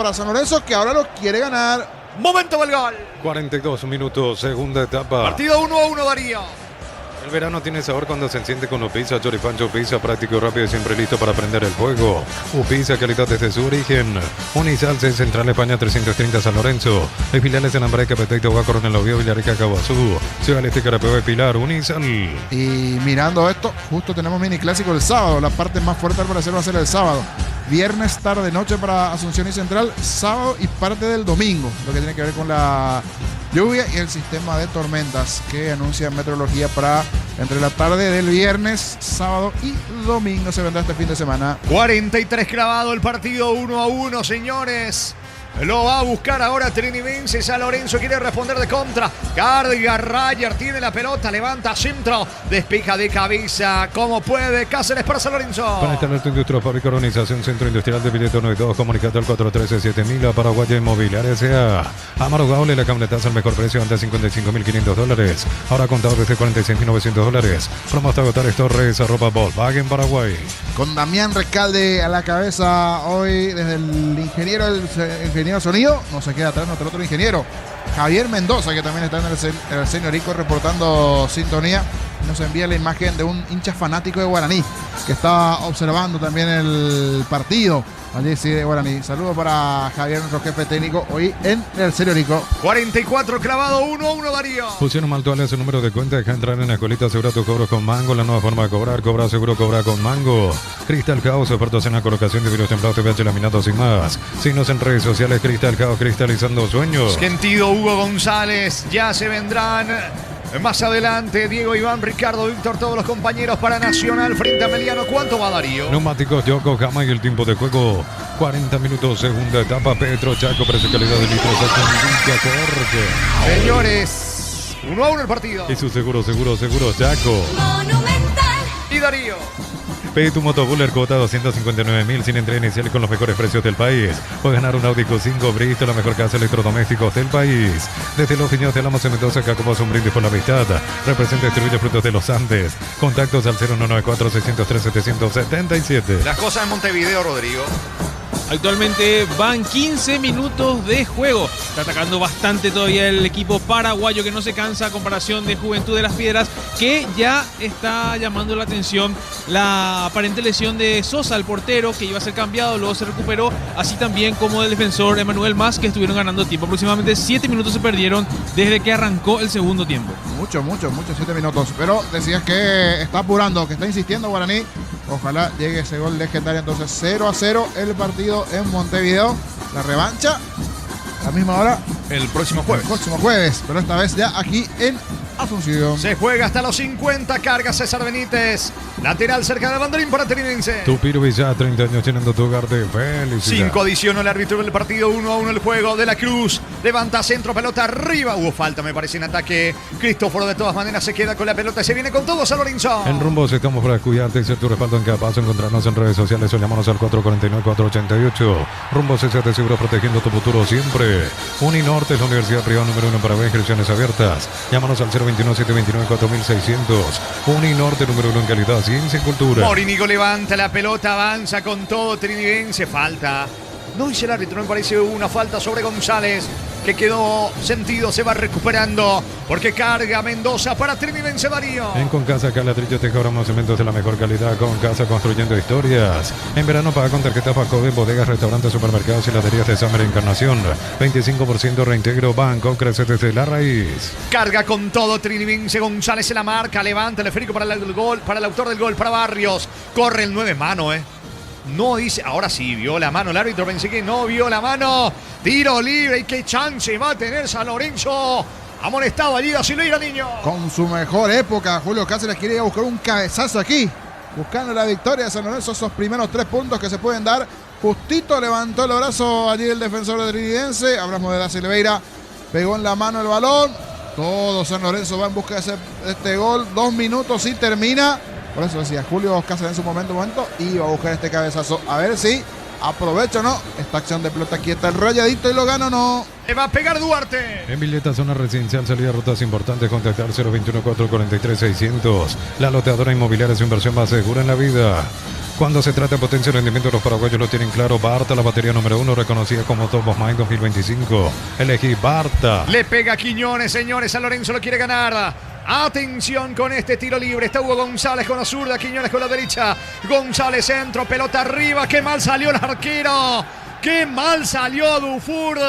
para San Lorenzo, que ahora lo quiere ganar. Momento del gol. 42 minutos, segunda etapa. Partido 1-1, Darío. El verano tiene sabor cuando se enciende con Upisa, Choripancho Upisa, práctico y rápido y siempre listo para prender el fuego. Upisa, calidad desde su origen. Unisal, Central España 330 San Lorenzo. Hay filiales en Ambareca, Petén, Toba, Coronel Oviedo, Villarrica, Caguazú, Ciudad Este, Carapeo y Pilar. Unisal. Y mirando esto, justo tenemos mini clásico el sábado. La parte más fuerte al parecer va a ser el sábado. Viernes, tarde, noche para Asunción y Central. Sábado y parte del domingo. Lo que tiene que ver con la lluvia y el sistema de tormentas que anuncia Meteorología para entre la tarde del viernes, sábado y domingo. Se vendrá este fin de semana. 43 clavado el partido 1-1, señores. Lo va a buscar ahora Trinidense. San Lorenzo quiere responder de contra. Carga, Rayer tiene la pelota, levanta centro, despeja de cabeza como puede. Cáceres para San Lorenzo. Para instalar tu industria, fábrica, organización, centro industrial de Billeto 92, comunicado al 413-7000, Paraguaya Inmobiliaria S.A. Amaro Gaule, la camionetaza al mejor precio, antes $55.500. Ahora contado desde $46.900. Promo hasta agotar Torres, @Volkswagen Paraguay. Con Damián Recalde a la cabeza hoy desde el ingeniero sonido, no se queda atrás nuestro otro ingeniero, Javier Mendoza, que también está en el señorico reportando sintonía. Nos envía la imagen de un hincha fanático de Guaraní que está observando también el partido allí sí de Guaraní. Saludos para Javier, nuestro jefe técnico, hoy en el señorico. 44 clavado 1-1, Darío. Fusión Maltuales, su número de cuenta, deja entrar en la escuelita, asegura tu cobro con Mango, la nueva forma de cobrar, cobra seguro, cobra con Mango. Cristal Caos, expertos en la colocación de vidrios templados, TVH laminados y más. Signos en redes sociales, Cristal Caos, cristalizando sueños. Sentido Hugo González, ya se vendrán más adelante Diego, Iván, Ricardo, Víctor, todos los compañeros para Nacional frente a Meliano. ¿Cuánto va, Darío? Neumáticos Yokohama y el tiempo de juego 40 minutos, segunda etapa. Petro Chaco, precio y calidad de litros Jorge. Señores, 1-1 el partido. Y su seguro Chaco. Monumental. Y Darío. Pide tu Motobuller cuota 259.000 sin entrega inicial y con los mejores precios del país. Puedes ganar un Audi Q5 Bristol, la mejor casa de electrodomésticos del país. Desde los viñedos de Lamos en Mendoza, Cacopas, un brindis por la amistad. Representa y distribuye frutos de los Andes. Contactos al 0194-603-777. Las cosas en Montevideo, Rodrigo. Actualmente van 15 minutos de juego. Está atacando bastante todavía el equipo paraguayo, que no se cansa a comparación de Juventud de las Piedras, que ya está llamando la atención la aparente lesión de Sosa, el portero, que iba a ser cambiado, luego se recuperó, así también como el defensor Emanuel Mas, que estuvieron ganando tiempo. Aproximadamente 7 minutos se perdieron desde que arrancó el segundo tiempo. Mucho, 7 minutos. Pero decías que está apurando, que está insistiendo Guaraní. Ojalá llegue ese gol legendario. Entonces 0-0 el partido en Montevideo. La revancha a la misma hora El próximo jueves. Pero esta vez ya aquí en Asunción. Se juega hasta los 50. Carga César Benítez. Lateral cerca del banderín para Trinidense. Tupiro Villa, 30 años llenando tu hogar de felicidad. 5 adicionó el árbitro del partido. 1-1 el juego. De la Cruz levanta centro, pelota arriba. Hubo falta, me parece, en ataque. Cristóforo de todas maneras se queda con la pelota y se viene con todo San Lorenzo. En Rumbos estamos para cuidarte y ser tu respaldo en cada paso. Encontrarnos en redes sociales o llamarnos al 449-488. Rumbos S.A.T. Seguro, protegiendo tu futuro siempre. Uninorte es la universidad privada número 1 para inscripciones abiertas. Llámanos al 021-729-4600. Uninorte número 1 en calidad, ciencia y cultura. Morínigo levanta la pelota, avanza con todo Trinidense. Falta. No dice el árbitro, me parece una falta sobre González, que quedó sentido, se va recuperando, porque carga Mendoza para Trinidense, Darío. En Concasa, Calatrillo, te cobramos cementos de la mejor calidad. Concasa, construyendo historias. En verano paga con tarjeta Facode, bodegas, restaurantes, supermercados y heladerías de Summer Encarnación. 25% reintegro, banco, crece desde la raíz. Carga con todo Trinidense, González se la marca, levanta el esférico para el gol, para el autor del gol, para Barrios. Corre el 9 mano, No dice, ahora sí vio la mano el árbitro, pensé que no vio la mano. Tiro libre y qué chance va a tener San Lorenzo. Amonestado allí da Silveira, niño. Con su mejor época, Julio Cáceres quiere ir a buscar un cabezazo aquí, buscando la victoria de San Lorenzo, esos primeros 3 puntos que se pueden dar. Justito levantó el brazo allí el defensor de Trinidense. Hablamos de da Silveira, pegó en la mano el balón. Todo San Lorenzo va en busca de este gol. 2 minutos y termina. Por eso decía, Julio Cáceres en su momento iba a buscar este cabezazo. A ver si aprovecha o no esta acción de pelota quieta. El rayadito y lo gana o no. Le va a pegar Duarte. En Villeta, zona residencial, salida a rutas importantes, contactar 021-443-600. La loteadora inmobiliaria, su inversión más segura en la vida. Cuando se trata de potencia y rendimiento, los paraguayos lo tienen claro. Barta, la batería número 1, reconocida como Top of Mind 2025. Elegí Barta. Le pega Quiñones, señores. San Lorenzo lo quiere ganar. Atención con este tiro libre. Está Hugo González con la zurda, Quiñones con la derecha. González centro, pelota arriba. Qué mal salió el arquero. Qué mal salió Dufour.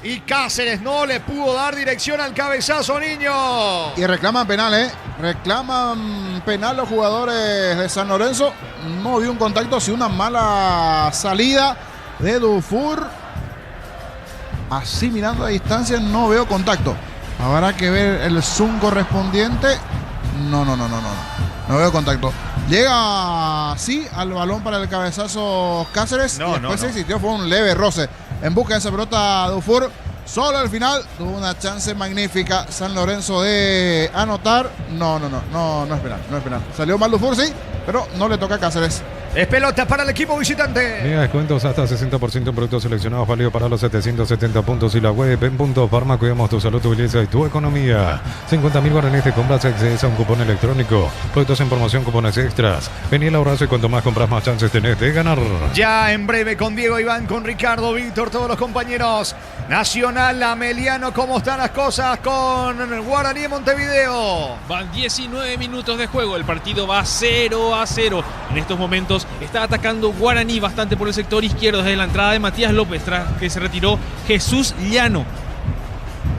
Y Cáceres no le pudo dar dirección al cabezazo, niño. Y reclaman penal, ¿eh? Reclaman penal los jugadores de San Lorenzo. No vi un contacto, sí una mala salida de Dufour. Así mirando a distancia no veo contacto. Habrá que ver el zoom correspondiente. No veo contacto. Llega sí al balón para el cabezazo Cáceres. Y después existió, fue un leve roce en busca de esa pelota Dufour. Solo al final tuvo una chance magnífica San Lorenzo de anotar. No es penal. Salió mal Dufour, sí, pero no le toca a Cáceres. Es pelota para el equipo visitante. Mega descuentos hasta 60% en productos seleccionados, válido para los 770 puntos y la web en Punto Farma. Cuidamos tu salud, tu belleza y tu economía. 50.000 guaraníes de compras, accedes a un cupón electrónico. Productos en promoción, cupones extras. Vení al abrazo y cuanto más compras, más chances tenés de ganar. Ya en breve con Diego, Iván, con Ricardo, Víctor, todos los compañeros. Nacional, Ameliano, ¿cómo están las cosas con Guaraní Montevideo? Van 19 minutos de juego. El partido va 0-0. En estos momentos está atacando Guaraní bastante por el sector izquierdo desde la entrada de Matías López, tras que se retiró Jesús Llano.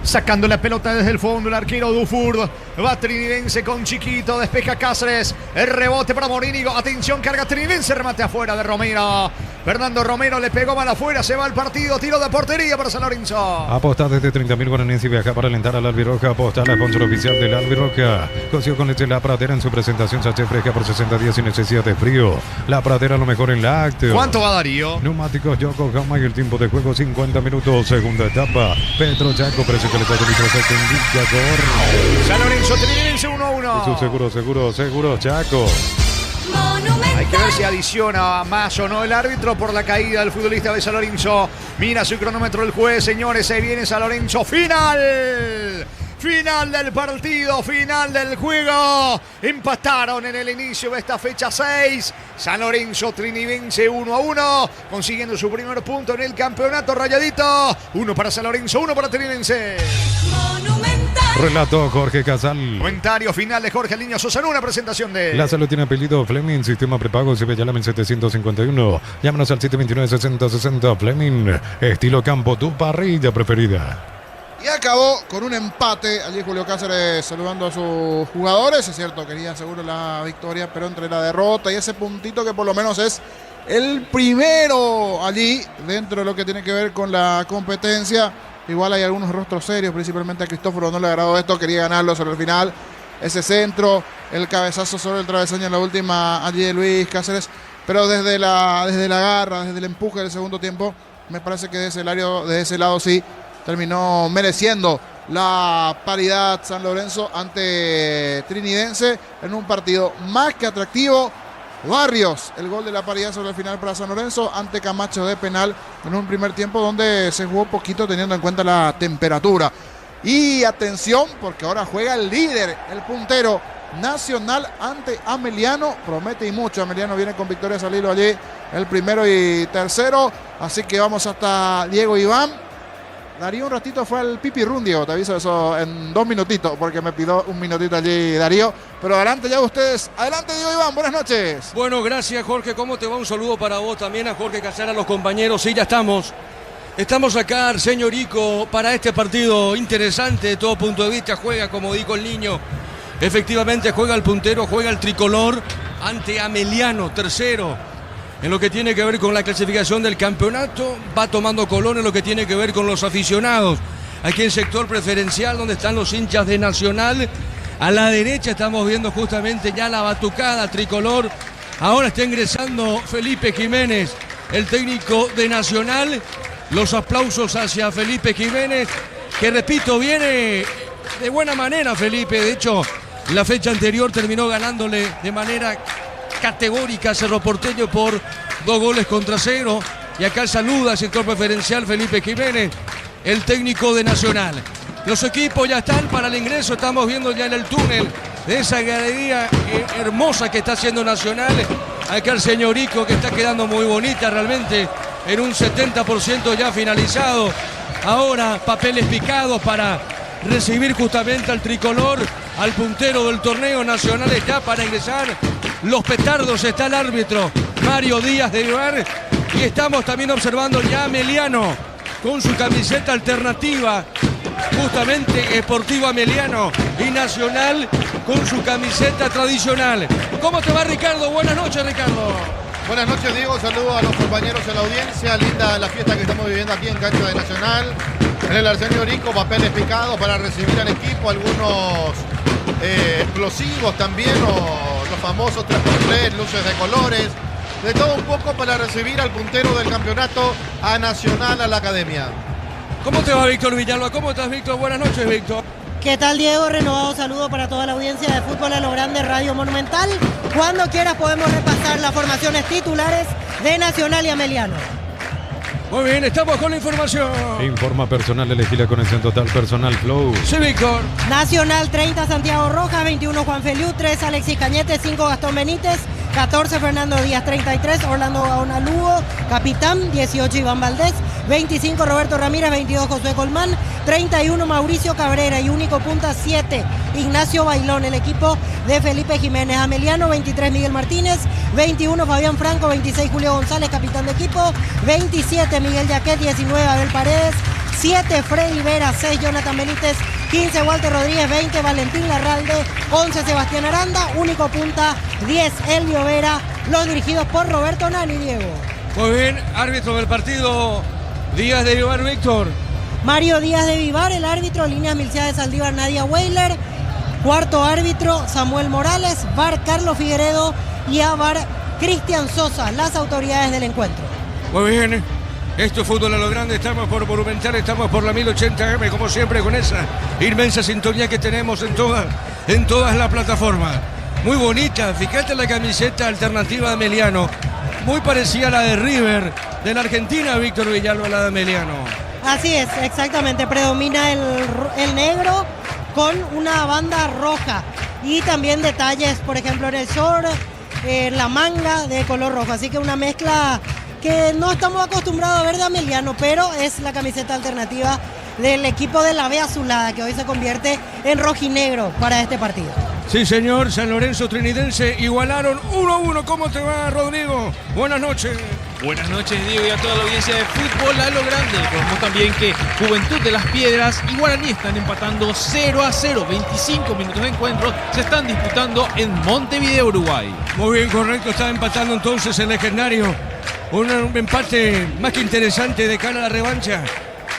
Sacando la pelota desde el fondo el arquero Dufour. Va Trinidense con Chiquito, despeja Cáceres. El rebote para Morínigo. Atención, carga Trinidense, remate afuera de Romero. Fernando Romero le pegó mal afuera, se va al partido, tiro de portería para San Lorenzo. Apostar desde 30.000 guaraníes y viajar para alentar al Albirroja. Apostar la sponsor oficial del Albirroja. Coció con leche La Pradera en su presentación sachet fresca por 60 días sin necesidad de frío. La Pradera lo mejor en lácteos. ¿Cuánto va Darío? Neumáticos Yokohama y el tiempo de juego 50 minutos. Segunda etapa. Petro Chaco, precio que le está utilizando se indica corre. San Lorenzo Trinidense 1-1. Seguro Chaco. Hay que ver si adiciona más o no el árbitro por la caída del futbolista de San Lorenzo. Mira su cronómetro el juez, señores, se viene San Lorenzo. ¡Final! Final del partido, final del juego. Empataron en el inicio de esta fecha 6. San Lorenzo Trinidense 1-1, consiguiendo su primer punto en el campeonato. Rayadito, 1 para San Lorenzo, 1 para Trinidense. Relato Jorge Casal. Comentario final de Jorge Aliño Sosa en una presentación de... La salud tiene apellido Fleming, sistema prepago, se ve ya la 751. Llámanos al 729-6060. Fleming, estilo campo, tu parrilla preferida. Y acabó con un empate. Allí Julio Cáceres saludando a sus jugadores. Es cierto, querían seguro la victoria, pero entre la derrota y ese puntito que por lo menos es el primero allí dentro de lo que tiene que ver con la competencia. Igual hay algunos rostros serios, principalmente a Cristóforo no le agradó esto, quería ganarlo sobre el final. Ese centro, el cabezazo sobre el travesaño en la última allí de Luis Cáceres. Pero desde la garra, desde el empuje del segundo tiempo, me parece que de ese lado sí terminó mereciendo la paridad San Lorenzo ante Trinidense en un partido más que atractivo. Barrios, el gol de la paridad sobre el final para San Lorenzo ante Camacho de penal en un primer tiempo donde se jugó poquito teniendo en cuenta la temperatura. Y atención, porque ahora juega el líder, el puntero Nacional ante Ameliano. Promete y mucho. Ameliano viene con victoria al hilo allí, el primero y tercero. Así que vamos hasta Diego Iván. Darío un ratito fue al Pipi Run, Diego, te aviso eso en 2 minutitos, porque me pidió un minutito allí Darío. Pero adelante ya ustedes. Adelante, Diego Iván, buenas noches. Bueno, gracias Jorge, ¿cómo te va? Un saludo para vos también, a Jorge Casar, a los compañeros. Sí, ya estamos. Estamos acá, señorico, para este partido interesante de todo punto de vista. Juega, como dijo el niño, efectivamente juega el puntero, juega el tricolor ante Ameliano, tercero. En lo que tiene que ver con la clasificación del campeonato, va tomando color en lo que tiene que ver con los aficionados. Aquí en sector preferencial, donde están los hinchas de Nacional. A la derecha estamos viendo justamente ya la batucada tricolor. Ahora está ingresando Felipe Jiménez, el técnico de Nacional. Los aplausos hacia Felipe Jiménez, que repito, viene de buena manera Felipe. De hecho, la fecha anterior terminó ganándole de manera categórica a Cerro Porteño por 2-0. Y acá saluda al sector preferencial Felipe Jiménez, el técnico de Nacional. Los equipos ya están para el ingreso, estamos viendo ya en el túnel de esa galería hermosa que está haciendo Nacional. Acá el señor Ico, que está quedando muy bonita realmente, en un 70% ya finalizado. Ahora papeles picados para recibir justamente al tricolor, al puntero del torneo nacional. Está para ingresar los petardos, está el árbitro Mario Díaz de Vivar. Y estamos también observando ya a Meliano con su camiseta alternativa, justamente Sportivo Ameliano, y Nacional con su camiseta tradicional. ¿Cómo te va, Ricardo? Buenas noches, Ricardo. Buenas noches, Diego. Saludos a los compañeros en la audiencia. Linda la fiesta que estamos viviendo aquí en cancha de Nacional. En el Arsenio Rico, papeles picados para recibir al equipo, algunos explosivos también, o los famosos 3x3, luces de colores. De todo un poco para recibir al puntero del campeonato, a Nacional, a la Academia. ¿Cómo te va, Víctor Villalba? ¿Cómo estás, Víctor? Buenas noches, Víctor. ¿Qué tal, Diego? Renovado saludo para toda la audiencia de Fútbol a lo Grande, Radio Monumental. Cuando quieras podemos repasar las formaciones titulares de Nacional y Ameliano. Muy bien, estamos con la información. Informa personal, elegí la conexión total personal Flow. Sí, Víctor. Nacional 30, Santiago Rojas, 21, Juan Feliu, 3, Alexis Cañete, 5, Gastón Benítez, 14, Fernando Díaz, 33, Orlando Gaona Lugo, capitán, 18, Iván Valdés, 25, Roberto Ramírez, 22, Josué Colmán, 31, Mauricio Cabrera y único punta 7, Ignacio Bailón. El equipo de Felipe Jiménez. Ameliano, 23, Miguel Martínez, 21, Fabián Franco, 26, Julio González, capitán de equipo, 27, Miguel Yaquet, 19, Abel Paredes, 7, Freddy Vera, 6, Jonathan Benítez, 15, Walter Rodríguez, 20, Valentín Larralde, 11, Sebastián Aranda, único punta 10, Elvio Vera, los dirigidos por Roberto Nani, Diego. Muy bien, árbitro del partido, Díaz de Vivar, Víctor. Mario Díaz de Vivar, el árbitro, líneas Milcea de Saldívar, Nadia Weiler, cuarto árbitro, Samuel Morales, VAR, Carlos Figueredo y a VAR, Cristian Sosa, las autoridades del encuentro. Muy bien, esto es Fútbol a lo Grande, estamos por Monumental, estamos por la 1080M, como siempre, con esa inmensa sintonía que tenemos en todas las plataformas. Muy bonita, fíjate la camiseta alternativa de Ameliano, muy parecida a la de River, de la Argentina, Víctor Villalba, la de Ameliano. Así es, exactamente, predomina el negro con una banda roja y también detalles, por ejemplo, en el short, la manga de color rojo, así que una mezcla que no estamos acostumbrados a ver de Ameliano, pero es la camiseta alternativa del equipo de la B Azulada, que hoy se convierte en rojinegro para este partido. Sí, señor, San Lorenzo Trinidense igualaron 1-1. ¿Cómo te va, Rodrigo? Buenas noches. Buenas noches, Diego, y a toda la audiencia de Fútbol a lo Grande. Recordemos también que Juventud de las Piedras y Guaraní están empatando 0-0. 25 minutos de encuentro se están disputando en Montevideo, Uruguay. Muy bien, correcto. Está empatando entonces el legendario. Un empate más que interesante de cara a la revancha.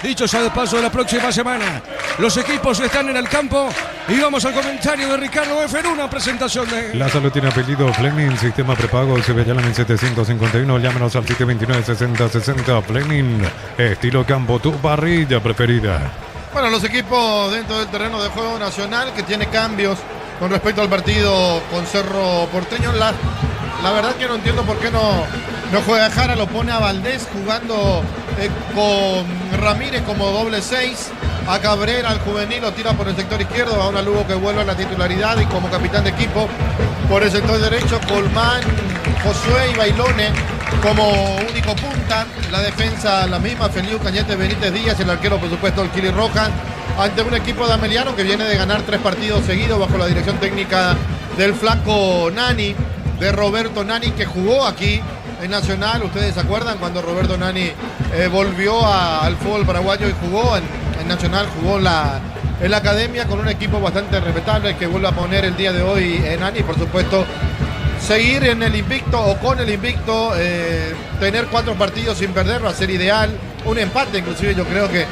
Dicho sea de paso, de la próxima semana. Los equipos están en el campo y vamos al comentario de Ricardo F. en una presentación de... La salud tiene apellido Fleming, sistema prepago, se ve ya en 751, llámenos al 729-6060, Fleming, estilo campo, tu parrilla preferida. Bueno, los equipos dentro del terreno de juego nacional que tiene cambios con respecto al partido con Cerro Porteño. La verdad que no entiendo por qué no juega Jara, lo pone a Valdés jugando con Ramírez como doble 6, a Cabrera, al juvenil, lo tira por el sector izquierdo, a una Lugo que vuelve a la titularidad y como capitán de equipo por el sector derecho, Colmán, Josué y Bailone como único punta, la defensa la misma, Feliu, Cañete, Benítez, Díaz, el arquero por supuesto el Kili Rojas, ante un equipo de Ameliano que viene de ganar 3 partidos seguidos bajo la dirección técnica del flaco Nani, de Roberto Nani, que jugó aquí en Nacional. Ustedes se acuerdan cuando Roberto Nani volvió al fútbol paraguayo y jugó en Nacional, jugó en la academia con un equipo bastante respetable que vuelve a poner el día de hoy en Nani. Por supuesto, seguir en el invicto o con el invicto, tener 4 partidos sin perder va a ser ideal. Un empate inclusive yo creo que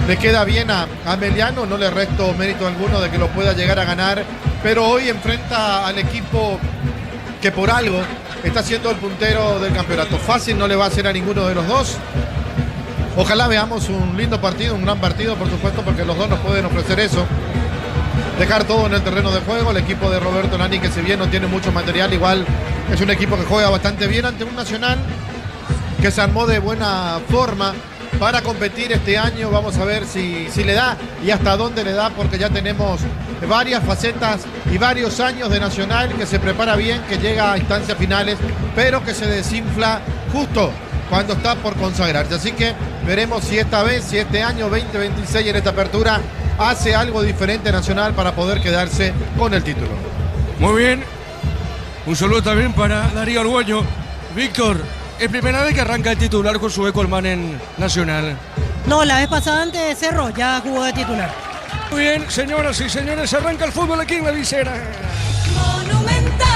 le queda bien a Ameliano, no le resto mérito alguno de que lo pueda llegar a ganar, pero hoy enfrenta al equipo que por algo está siendo el puntero del campeonato. Fácil no le va a hacer a ninguno de los dos. Ojalá veamos un lindo partido, un gran partido, por supuesto, porque los dos nos pueden ofrecer eso. Dejar todo en el terreno de juego. El equipo de Roberto Nani, que si bien no tiene mucho material, igual es un equipo que juega bastante bien ante un Nacional que se armó de buena forma para competir este año. Vamos a ver si le da y hasta dónde le da, porque ya tenemos varias facetas y varios años de Nacional que se prepara bien, que llega a instancias finales, pero que se desinfla justo cuando está por consagrarse. Así que veremos si esta vez, si este año 2026 en esta apertura hace algo diferente Nacional para poder quedarse con el título. Muy bien. Un saludo también para Darío Arguello. Víctor, ¿es primera vez que arranca el titular Josué Colmán en Nacional? No, la vez pasada antes de Cerro ya jugó de titular. Muy bien, señoras y señores, arranca el fútbol aquí en la visera.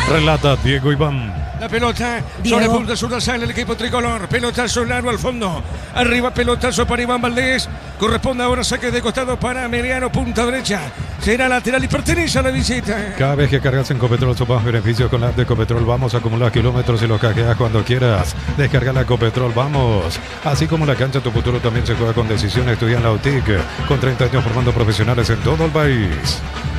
Relata Diego Iván. La pelota Diego. sobre punta sur sale el equipo tricolor. Pelotazo largo al fondo. Arriba pelotazo para Iván Valdés. Corresponde ahora saque de costado para Emiliano, punta derecha. Será lateral y pertenece a la visita. Cada vez que cargas en Copetrol sumas beneficios con la app de Copetrol Vamos a acumular kilómetros y los canjeas cuando quieras. Descarga la Copetrol Vamos. Así como la cancha, tu futuro también se juega con decisión. Estudia en la UTIC con 30 años formando profesionales en todo el país.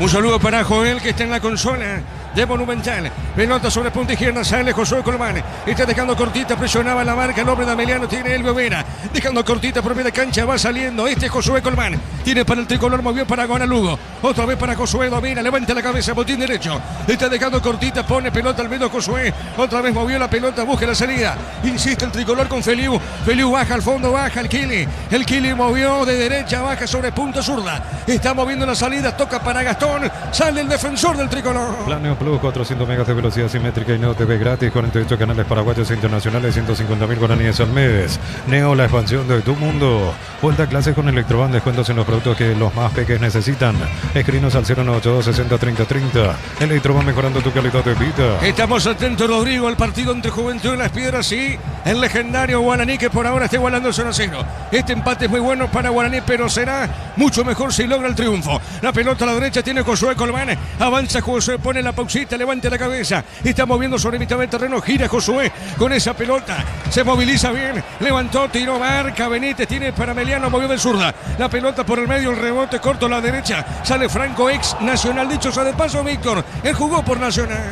Un saludo para Joel, que está en la consola de Monumental. Pelota sobre punta izquierda, sale Josué Colmán. Está dejando cortita, presionaba la marca. El hombre de Emiliano tiene Elvio Vera. Dejando cortita por media cancha, va saliendo. Este es Josué Colmán. Tiene para el tricolor, movió para Guana Lugo. Otra vez para Josué, domina, levanta la cabeza, botín derecho. Está dejando cortita, pone pelota al medio Josué. Otra vez movió la pelota, busca la salida. Insiste el tricolor con Feliu. Feliu baja al fondo, baja el Kili. El Kili movió de derecha, baja sobre punta zurda. Está moviendo la salida, toca para Gastón. Sale el defensor del tricolor. Planeo Plus, 400 megas de velocidad simétrica y Neo TV gratis, 48 canales paraguayos e internacionales, 150.000 guaraníes al mes. Neo, la expansión de tu mundo. Vuelta a clases con Electroban, descuentos en los productos que los más pequeños necesitan. Escrinos al 0982 60 30 30. Electroban, mejorando tu calidad de vida. Estamos atentos, Rodrigo, al partido entre Juventud y Las Piedras y el legendario Guaraní, que por ahora está igualando 0-0. Este empate es muy bueno para Guaraní, pero será mucho mejor si logra el triunfo. La pelota a la derecha tiene Josué Colmán. Avanza Josué, pone la pausita, levanta la cabeza. Está moviendo sobre mitad del terreno, gira Josué con esa pelota. Se moviliza bien, levantó, tiró, marca Benítez, tiene para Emiliano, movió de zurda. La pelota por el medio, el rebote corto a la derecha. Sale Franco, ex Nacional, dicho sea de paso, Víctor. Él jugó por Nacional.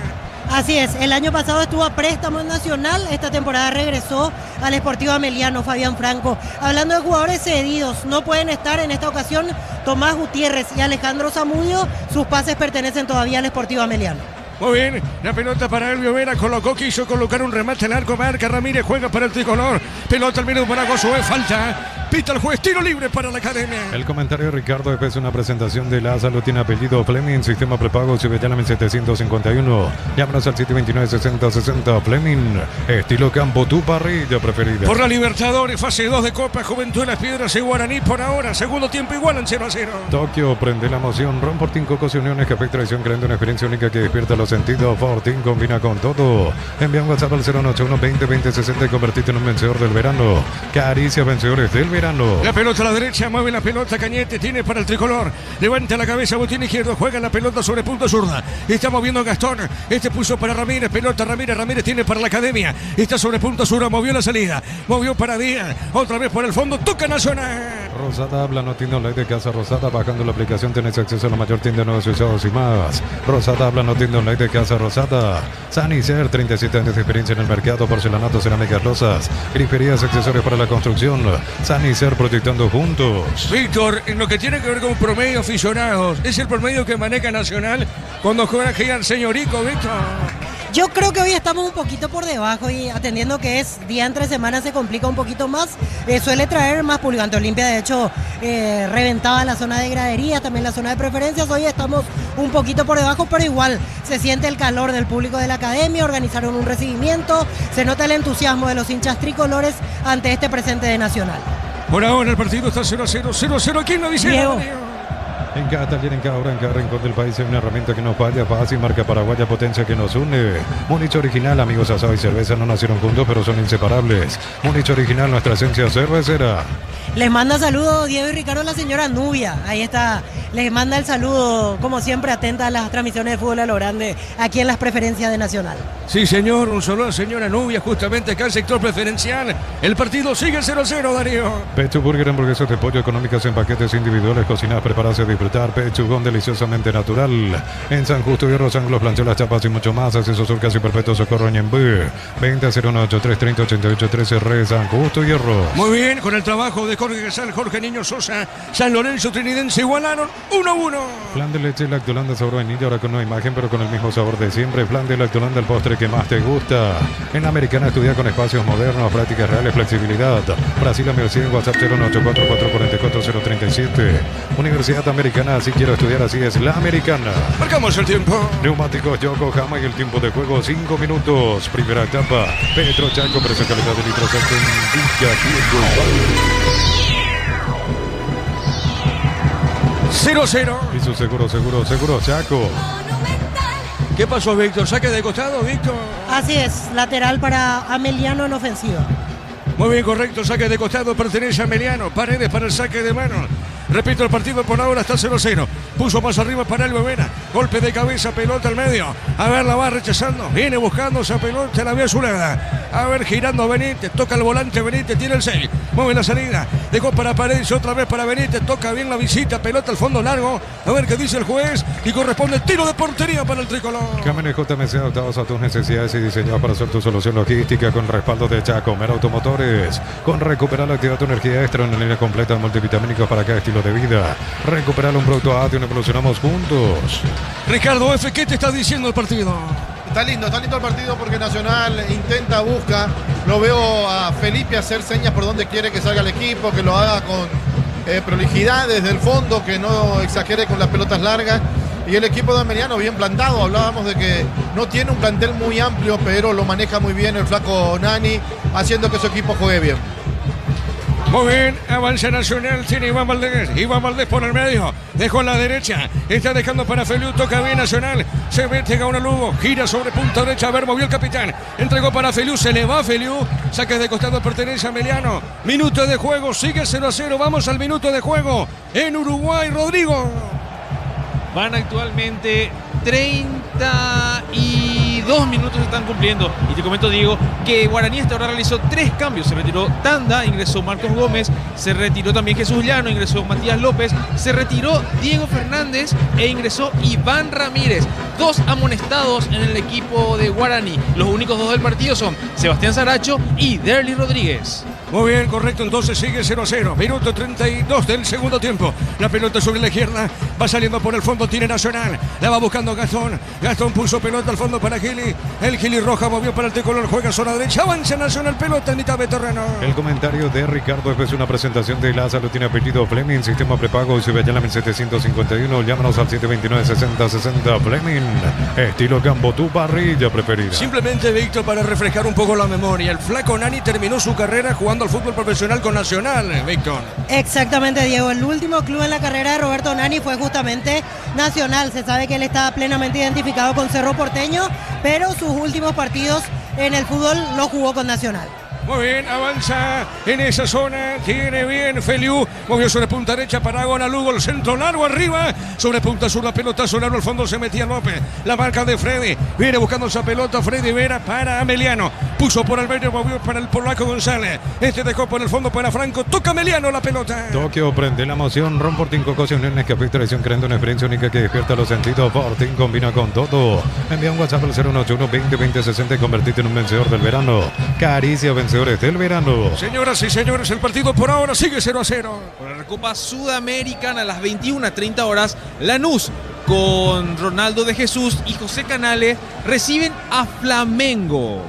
Así es, el año pasado estuvo a préstamo en Nacional, esta temporada regresó al Sportivo Ameliano, Fabián Franco. Hablando de jugadores cedidos, no pueden estar en esta ocasión Tomás Gutiérrez y Alejandro Zamudio, sus pases pertenecen todavía al Sportivo Ameliano. Muy bien, la pelota para Elvio Vera, colocó, quiso colocar un remate al arco, marca Ramírez, juega para el tricolor, pelota al medio para Josué, falta, pita el juez, tiro libre para la academia. El comentario de Ricardo es una presentación de la salud, tiene apellido Fleming, sistema prepago, Ciudadana 751, llámanos al 729-6060, Fleming, estilo campo, tu parrilla preferida. Por la Libertadores, fase 2 de Copa, Juventud de Las Piedras y Guaraní por ahora, segundo tiempo igualan 0-0. Tokio, prende la emoción, Ron Fortín, Cocos y Uniones, Café Tradición, creando una experiencia única que despierta los sentidos. Fortín combina con todo. Envía un WhatsApp al 081 20 20 60 y convertirte en un vencedor del verano. Caricia, vencedores del verano. La pelota a la derecha, mueve la pelota Cañete, tiene para el tricolor. Levanta la cabeza, botín izquierdo, juega la pelota sobre punta zurda. Está moviendo Gastón. Este puso para Ramírez, pelota Ramírez, Ramírez tiene para la academia. Está sobre punta zurda, movió la salida. Movió para Díaz. Otra vez por el fondo, toca Nacional. Rosada habla, no tiene online de Casa Rosada. Bajando la aplicación tenés acceso a la mayor tienda de nuevos usados y más. Rosada habla, no tiene online de Casa Rosada. Sanicer, 37 años de experiencia en el mercado, porcelanato, cerámicas, losas, griferías, accesorios para la construcción. Sanicer, proyectando juntos. Víctor, en lo que tiene que ver con promedio aficionados, ¿es el promedio que maneja Nacional cuando juega el señorico, Víctor? Yo creo que hoy estamos un poquito por debajo y atendiendo que es día entre semana se complica un poquito más. Suele traer más público. Ante Olimpia, de hecho, reventaba la zona de gradería, también la zona de preferencias. Hoy estamos un poquito por debajo, pero igual se siente el calor del público de la academia. Organizaron un recibimiento, se nota el entusiasmo de los hinchas tricolores ante este presente de Nacional. Por ahora el partido está 0-0, 0-0 aquí en la visera. En cada taller, en cada hora, en cada rincón del país hay una herramienta que no falla, fácil, marca paraguaya, potencia que nos une. Múnich Original, amigos, asado y cerveza no nacieron juntos, pero son inseparables. Múnich Original, nuestra esencia cervecera. Les manda saludos Diego y Ricardo, la señora Nubia. Ahí está, les manda el saludo, como siempre, atenta a las transmisiones de fútbol a lo grande, aquí en las preferencias de Nacional. Sí, señor, un saludo a la señora Nubia, justamente acá en el sector preferencial. El partido sigue 0-0, Darío. Pechu Burger, hamburguesas de pollo económicas en paquetes individuales, cocinadas, preparadas a disfrutar. Pechugón, deliciosamente natural. En San Justo y Hierro, Ángulos, Planchó, Las Chapas y mucho más. Acceso Sur, Casi Perpetuo, Socorro, Ñembú. 20 0183 30 88 13, Re, San Justo y Hierro. Muy bien, con el trabajo de Jorge Casal, Jorge Niño Sosa, San Lorenzo Trinidense igualaron 1-1. Flan de leche Lactolanda sabor vainilla, ahora con nueva imagen pero con el mismo sabor de siempre. Flan de Lactolanda, el postre que más te gusta. En la Americana estudia con espacios modernos, prácticas reales, flexibilidad. Brasil Universidad en WhatsApp 01844440337. Universidad Americana, así quiero estudiar, así es la Americana. Marcamos el tiempo. Neumáticos Yokohama y el tiempo de juego 5 minutos. Primera etapa. Petro Chaco, presa calidad de litros en Villa 0-0. Y su seguro Chaco. ¿Qué pasó, Víctor? ¿Saque de costado, Víctor? Así es, lateral para Ameliano en ofensiva. Muy bien, correcto. Saque de costado pertenece a Ameliano. Paredes para el saque de mano. Repito, el partido por ahora está 0-0. Puso más arriba para Elvio Vera. Golpe de cabeza, pelota al medio. A ver, la va rechazando. Viene buscando esa pelota, la vía Zulada. A ver, girando Benítez. Toca el volante Benítez, tiene el 6. Mueve la salida. Dejó para Paredes, otra vez para Benítez. Toca bien la visita, pelota al fondo largo. A ver qué dice el juez. Y corresponde tiro de portería para el tricolor. Camiones JMC adaptados a tus necesidades y diseñados para ser tu solución logística con respaldo de Chaco, Mera Automotores. Con recuperar la actividad tu energía extra en una línea completa de multivitamínicos para cada estilo de vida. Recuperar un producto ATI, evolucionamos juntos. Ricardo F., ¿qué te está diciendo el partido? Está lindo el partido porque Nacional intenta, busca. Lo veo a Felipe hacer señas por donde quiere que salga el equipo, que lo haga con prolijidad desde el fondo, que no exagere con las pelotas largas. Y el equipo de Ameliano bien plantado. Hablábamos de que no tiene un plantel muy amplio, pero lo maneja muy bien el flaco Nani, haciendo que su equipo juegue bien. Muy bien, avanza Nacional, tiene Iván Valdés por el medio, dejó en la derecha, está dejando para Feliu, toca bien Nacional, se mete Gauna Lugo, gira sobre punta derecha, a ver, movió el capitán, entregó para Feliu, se le va Feliu, saque de costado, pertenece a Ameliano, minuto de juego, sigue 0-0, vamos al minuto de juego, en Uruguay, Rodrigo. Van actualmente 32 minutos están cumpliendo. Y te comento, Diego, que Guaraní hasta ahora realizó 3 cambios. Se retiró Tanda, ingresó Marcos Gómez, se retiró también Jesús Llano, ingresó Matías López, se retiró Diego Fernández e ingresó Iván Ramírez. 2 amonestados en el equipo de Guaraní. Los únicos 2 del partido son Sebastián Saracho y Derly Rodríguez. Muy bien, correcto, entonces sigue 0-0. Minuto 32 del segundo tiempo. La pelota sobre la izquierda, va saliendo por el fondo, tiene Nacional. La va buscando Gastón. Gastón puso pelota al fondo para Gili. El Gili Roja movió para el tricolor, juega zona derecha, avanza Nacional, pelota en mitad de terreno. El comentario de Ricardo es una presentación de Laza, lo tiene apellido Fleming, sistema prepago y sube allá en 1751. Llámanos al 729-6060 Fleming. Estilo Campo, tu parrilla preferida. Simplemente, Víctor, para refrescar un poco la memoria, el flaco Nani terminó su carrera jugando al fútbol profesional con Nacional, Víctor. Exactamente, Diego. El último club en la carrera de Roberto Nani fue justamente Nacional. Se sabe que él está plenamente identificado con Cerro Porteño, pero sus últimos partidos en el fútbol lo jugó con Nacional. Muy bien, avanza en esa zona, tiene bien Feliu, movió sobre punta derecha para Gauna Lugo, el centro largo arriba, sobre punta sur la pelota, largo al fondo se metía López, la marca de Freddy, viene buscando esa pelota Freddy Vera para Ameliano, puso por el medio, movió para el polaco González, dejó por el fondo para Franco, toca Ameliano la pelota. Tokio prende la emoción, Ron Fortín Cocos y Uniones Café Tradición, creando una experiencia única que despierta los sentidos. Fortín combina con todo. Envía un WhatsApp al 081-20-20-60 y convertirte en un vencedor del verano. Caricia vencedores del verano. Señoras y señores, el partido por ahora sigue 0-0. Por la Recopa Sudamericana a las 21:30 horas, Lanús con Ronaldo de Jesús y José Canales reciben a Flamengo.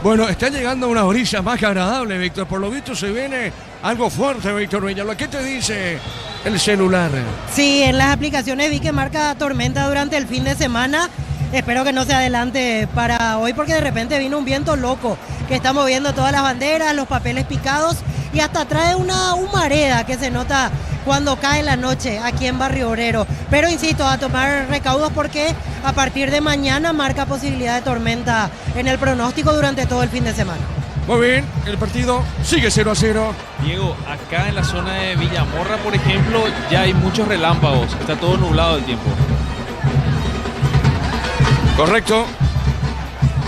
Bueno, está llegando a una orilla más que agradable, Víctor. Por lo visto se viene algo fuerte, Víctor Villalba. ¿Qué te dice el celular? Sí, en las aplicaciones vi que marca tormenta durante el fin de semana. Espero que no se adelante para hoy porque de repente vino un viento loco que está moviendo todas las banderas, los papeles picados y hasta trae una humareda que se nota cuando cae la noche aquí en Barrio Obrero. Pero insisto, a tomar recaudos porque a partir de mañana marca posibilidad de tormenta en el pronóstico durante todo el fin de semana. Muy bien, el partido sigue 0-0. Diego, acá en la zona de Villamorra, por ejemplo, ya hay muchos relámpagos. Está todo nublado el tiempo. Correcto.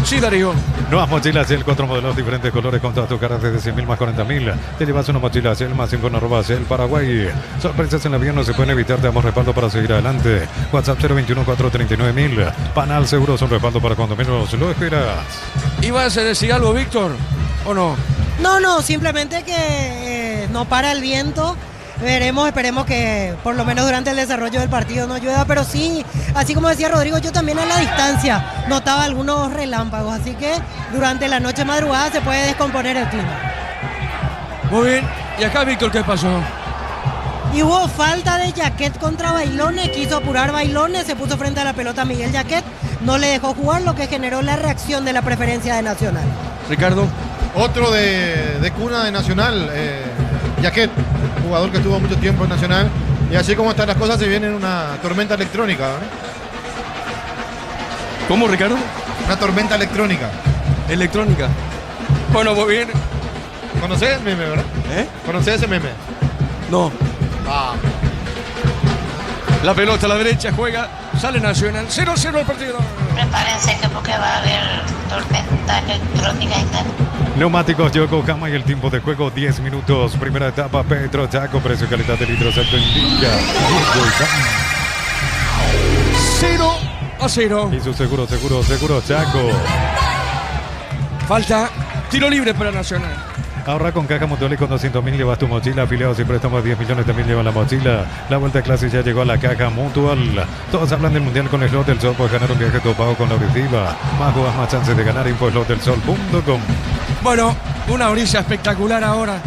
Sí, Darío. Nuevas mochilas Shell, 4 modelos, diferentes colores con todas tus caras desde 100.000 más 40.000. Te llevas una mochila Shell, más info en @Shell Paraguay. Sorpresas en la vida no se pueden evitar, te damos respaldo para seguir adelante. WhatsApp 021-439.000. Panal Seguros, un respaldo para cuando menos lo esperas. ¿Ibas a decir algo, Víctor? ¿O no? No, simplemente que no para el viento. Esperemos que por lo menos durante el desarrollo del partido no llueva, pero sí, así como decía Rodrigo, yo también a la distancia notaba algunos relámpagos, así que durante la noche madrugada se puede descomponer el clima. Muy bien, y acá Víctor, ¿qué pasó? Y hubo falta de Jaquet contra Bailones, quiso apurar Bailones, se puso frente a la pelota Miguel Jaquet, no le dejó jugar, lo que generó la reacción de la preferencia de Nacional. Ricardo. Otro de cuna de Nacional, Jaquet, jugador que estuvo mucho tiempo en Nacional. Y así como están las cosas, se viene una tormenta electrónica. ¿Cómo, Ricardo? Una tormenta electrónica. Electrónica. Bueno, muy bien. ¿Conocés el meme, verdad? ¿Conocés ese meme? No. La pelota a la derecha juega, sale Nacional. 0-0 el partido. Prepárense que porque va a haber tormenta electrónica y tal. Neumáticos Yokohama y el tiempo de juego 10 minutos. Primera etapa, Petro Chaco, precio calidad de litros alto indica. 0-0. Y su seguro Chaco. Falta tiro libre para Nacional. Ahorra con Caja Mutual y con 200.000 llevas tu mochila. Afiliados y préstamos 10 millones también llevan la mochila. La vuelta a clase ya llegó a la Caja Mutual. Todos hablan del Mundial con Slot del Sol. Puedes ganar un viaje topado con la auditiva. Más jugas, más chances de ganar. Info.slotdelsol.com. Bueno, una brisa espectacular ahora.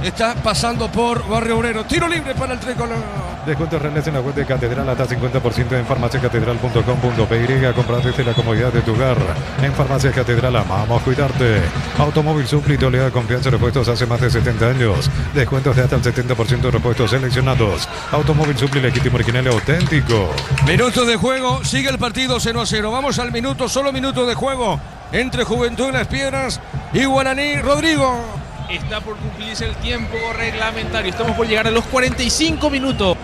Está pasando por Barrio Obrero. Tiro libre para el tricolor. Descuentos reales en la web de Catedral hasta 50% en farmaciacatedral.com.py. Comprar desde la comodidad de tu hogar. En Farmacia Catedral amamos cuidarte. Automóvil Supli, oleada de confianza, repuestos hace más de 70 años. Descuentos de hasta el 70% de repuestos seleccionados. Automóvil Supli, legítimo, original y auténtico. Minutos de juego, sigue el partido 0-0. Vamos al minuto, solo minuto de juego entre Juventud en Las Piedras y Guaraní. Rodrigo. Está por cumplirse el tiempo reglamentario. Estamos por llegar a los 45 minutos.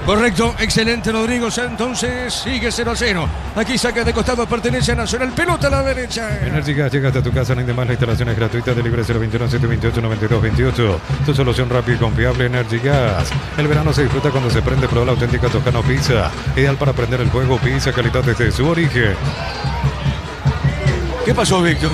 Correcto, excelente Rodrigo. Entonces sigue 0-0. Aquí saca de costado, pertenece a Nacional. Pelota a la derecha. Energy Gas llega hasta tu casa, no hay demás. La instalación es gratuita de libre 021-728-9228. Tu solución rápida y confiable, Energy Gas. El verano se disfruta cuando se prende. Prueba la auténtica Toscano Pizza. Ideal para prender el fuego. Pizza, calidad desde su origen. ¿Qué pasó, Víctor?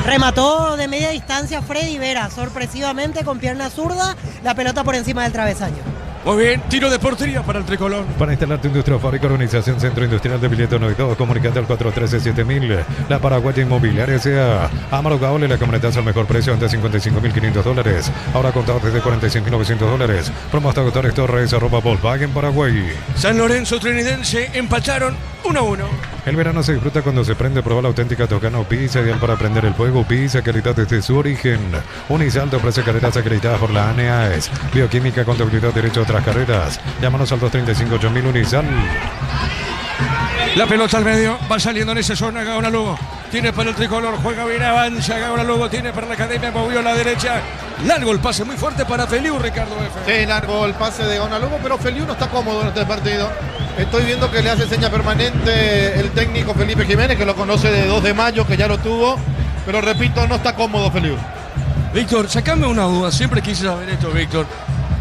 Remató de media distancia Freddy Vera, sorpresivamente con pierna zurda, la pelota por encima del travesaño. Muy bien, tiro de portería para el tricolor. Para instalar tu industria o fábrica, organización Centro Industrial de Billetes 92, comunicate al 413-7000. La Paraguaya Inmobiliaria S.A. Amaro Gaole, la camionetazo al mejor precio, antes $55.500. Ahora contados desde $46.900. Promo hasta agotar Torres, @Volkswagen Paraguay. San Lorenzo Trinidense empataron 1-1. El verano se disfruta cuando se prende. Prueba la auténtica Toscano Pizza, ideal para prender el fuego. Pizza, calidad desde su origen. Unisalto ofrece carreras acreditadas por la ANEAES. Bioquímica, contabilidad, derecho a otras carreras. Llámanos al 235-8000 Unisal. La pelota al medio, va saliendo en esa zona Gaona Lugo. Tiene para el tricolor, juega bien, avanza Gaona Lugo, tiene para la academia, movió a la derecha. Largo el pase muy fuerte para Feliu, Ricardo F. Sí, largo el pase de Gaona Lugo, pero Feliu no está cómodo en este partido. Estoy viendo que le hace seña permanente el técnico Felipe Jiménez, que lo conoce de 2 de mayo, que ya lo tuvo. Pero repito, no está cómodo Feliu. Víctor, sacame una duda, siempre quise saber esto, Víctor.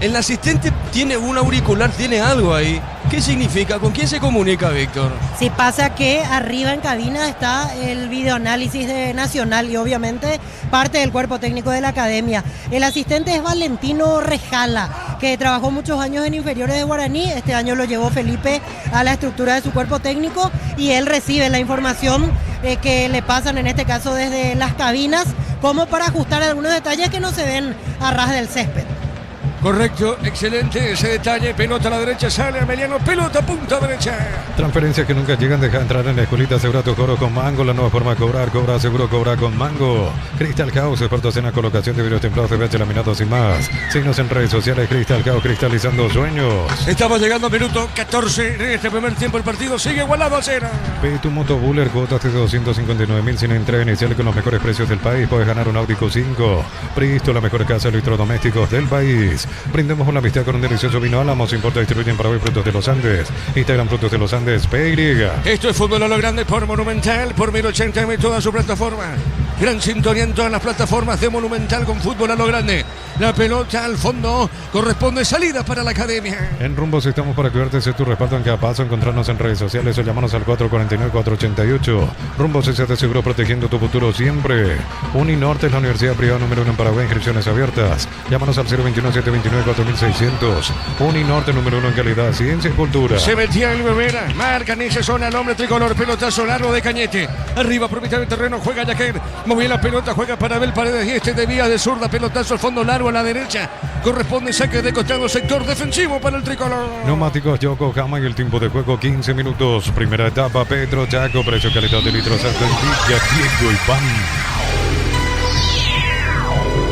El asistente tiene un auricular, tiene algo ahí. ¿Qué significa? ¿Con quién se comunica, Víctor? Sí, pasa que arriba en cabina está el videoanálisis de Nacional y obviamente parte del cuerpo técnico de la academia. El asistente es Valentino Rejala, que trabajó muchos años en inferiores de Guaraní. Este año lo llevó Felipe a la estructura de su cuerpo técnico y él recibe la información que le pasan, en este caso desde las cabinas, como para ajustar algunos detalles que no se ven a ras del césped. Correcto, excelente ese detalle. Pelota a la derecha, sale Ameliano, pelota punta derecha. Transferencias que nunca llegan, deja entrar en la escuelita. Asegura tu coro con Mango, la nueva forma de cobrar. Cobra seguro, cobra con Mango. Crystal House, expertos en la colocación de vidrios templados, PVC, laminados y más. Síguenos en redes sociales, Crystal House, cristalizando sueños. Estamos llegando al minuto 14 de este primer tiempo. El partido sigue igualado a 0. Pide tu moto Buller, cuotas de 259.000 sin entrega inicial con los mejores precios del país. Puedes ganar un Audi Q5. Pristo, la mejor casa de electrodomésticos del país. Brindemos la amistad con un delicioso vino Álamos. Importa y distribuye en Paraguay Frutos de los Andes. Instagram Frutos de los Andes, PY. Esto es Fútbol a lo Grande por Monumental, por 1080 m, toda su plataforma. Gran sintonía en todas las plataformas de Monumental con Fútbol a lo Grande. La pelota al fondo. Corresponde salida para la academia. En Rumbos estamos para cuidarte de tu respaldo en cada paso. Encontrarnos en redes sociales o llamarnos al 449-488. Rumbos es te seguro protegiendo tu futuro siempre. Uninorte es la universidad privada número 1 en Paraguay. Inscripciones abiertas. Llámanos al 021-729-4600. Uninorte número 1 en calidad, ciencia y cultura. Se metía el Bebera. Marca en esa zona el hombre tricolor. Pelotazo largo de Cañete. Arriba, propietario del terreno. Juega Yaquer. Movía la pelota. Juega para Abel Paredes. Y este de vía de zurda. Pelotazo al fondo largo a la derecha. Corresponde saque de costado, sector defensivo para el tricolor. Neumáticos Yokohama y el tiempo de juego 15 minutos. Primera etapa, Petro Chaco, precio calidad de litros Argentina, Diego Iván.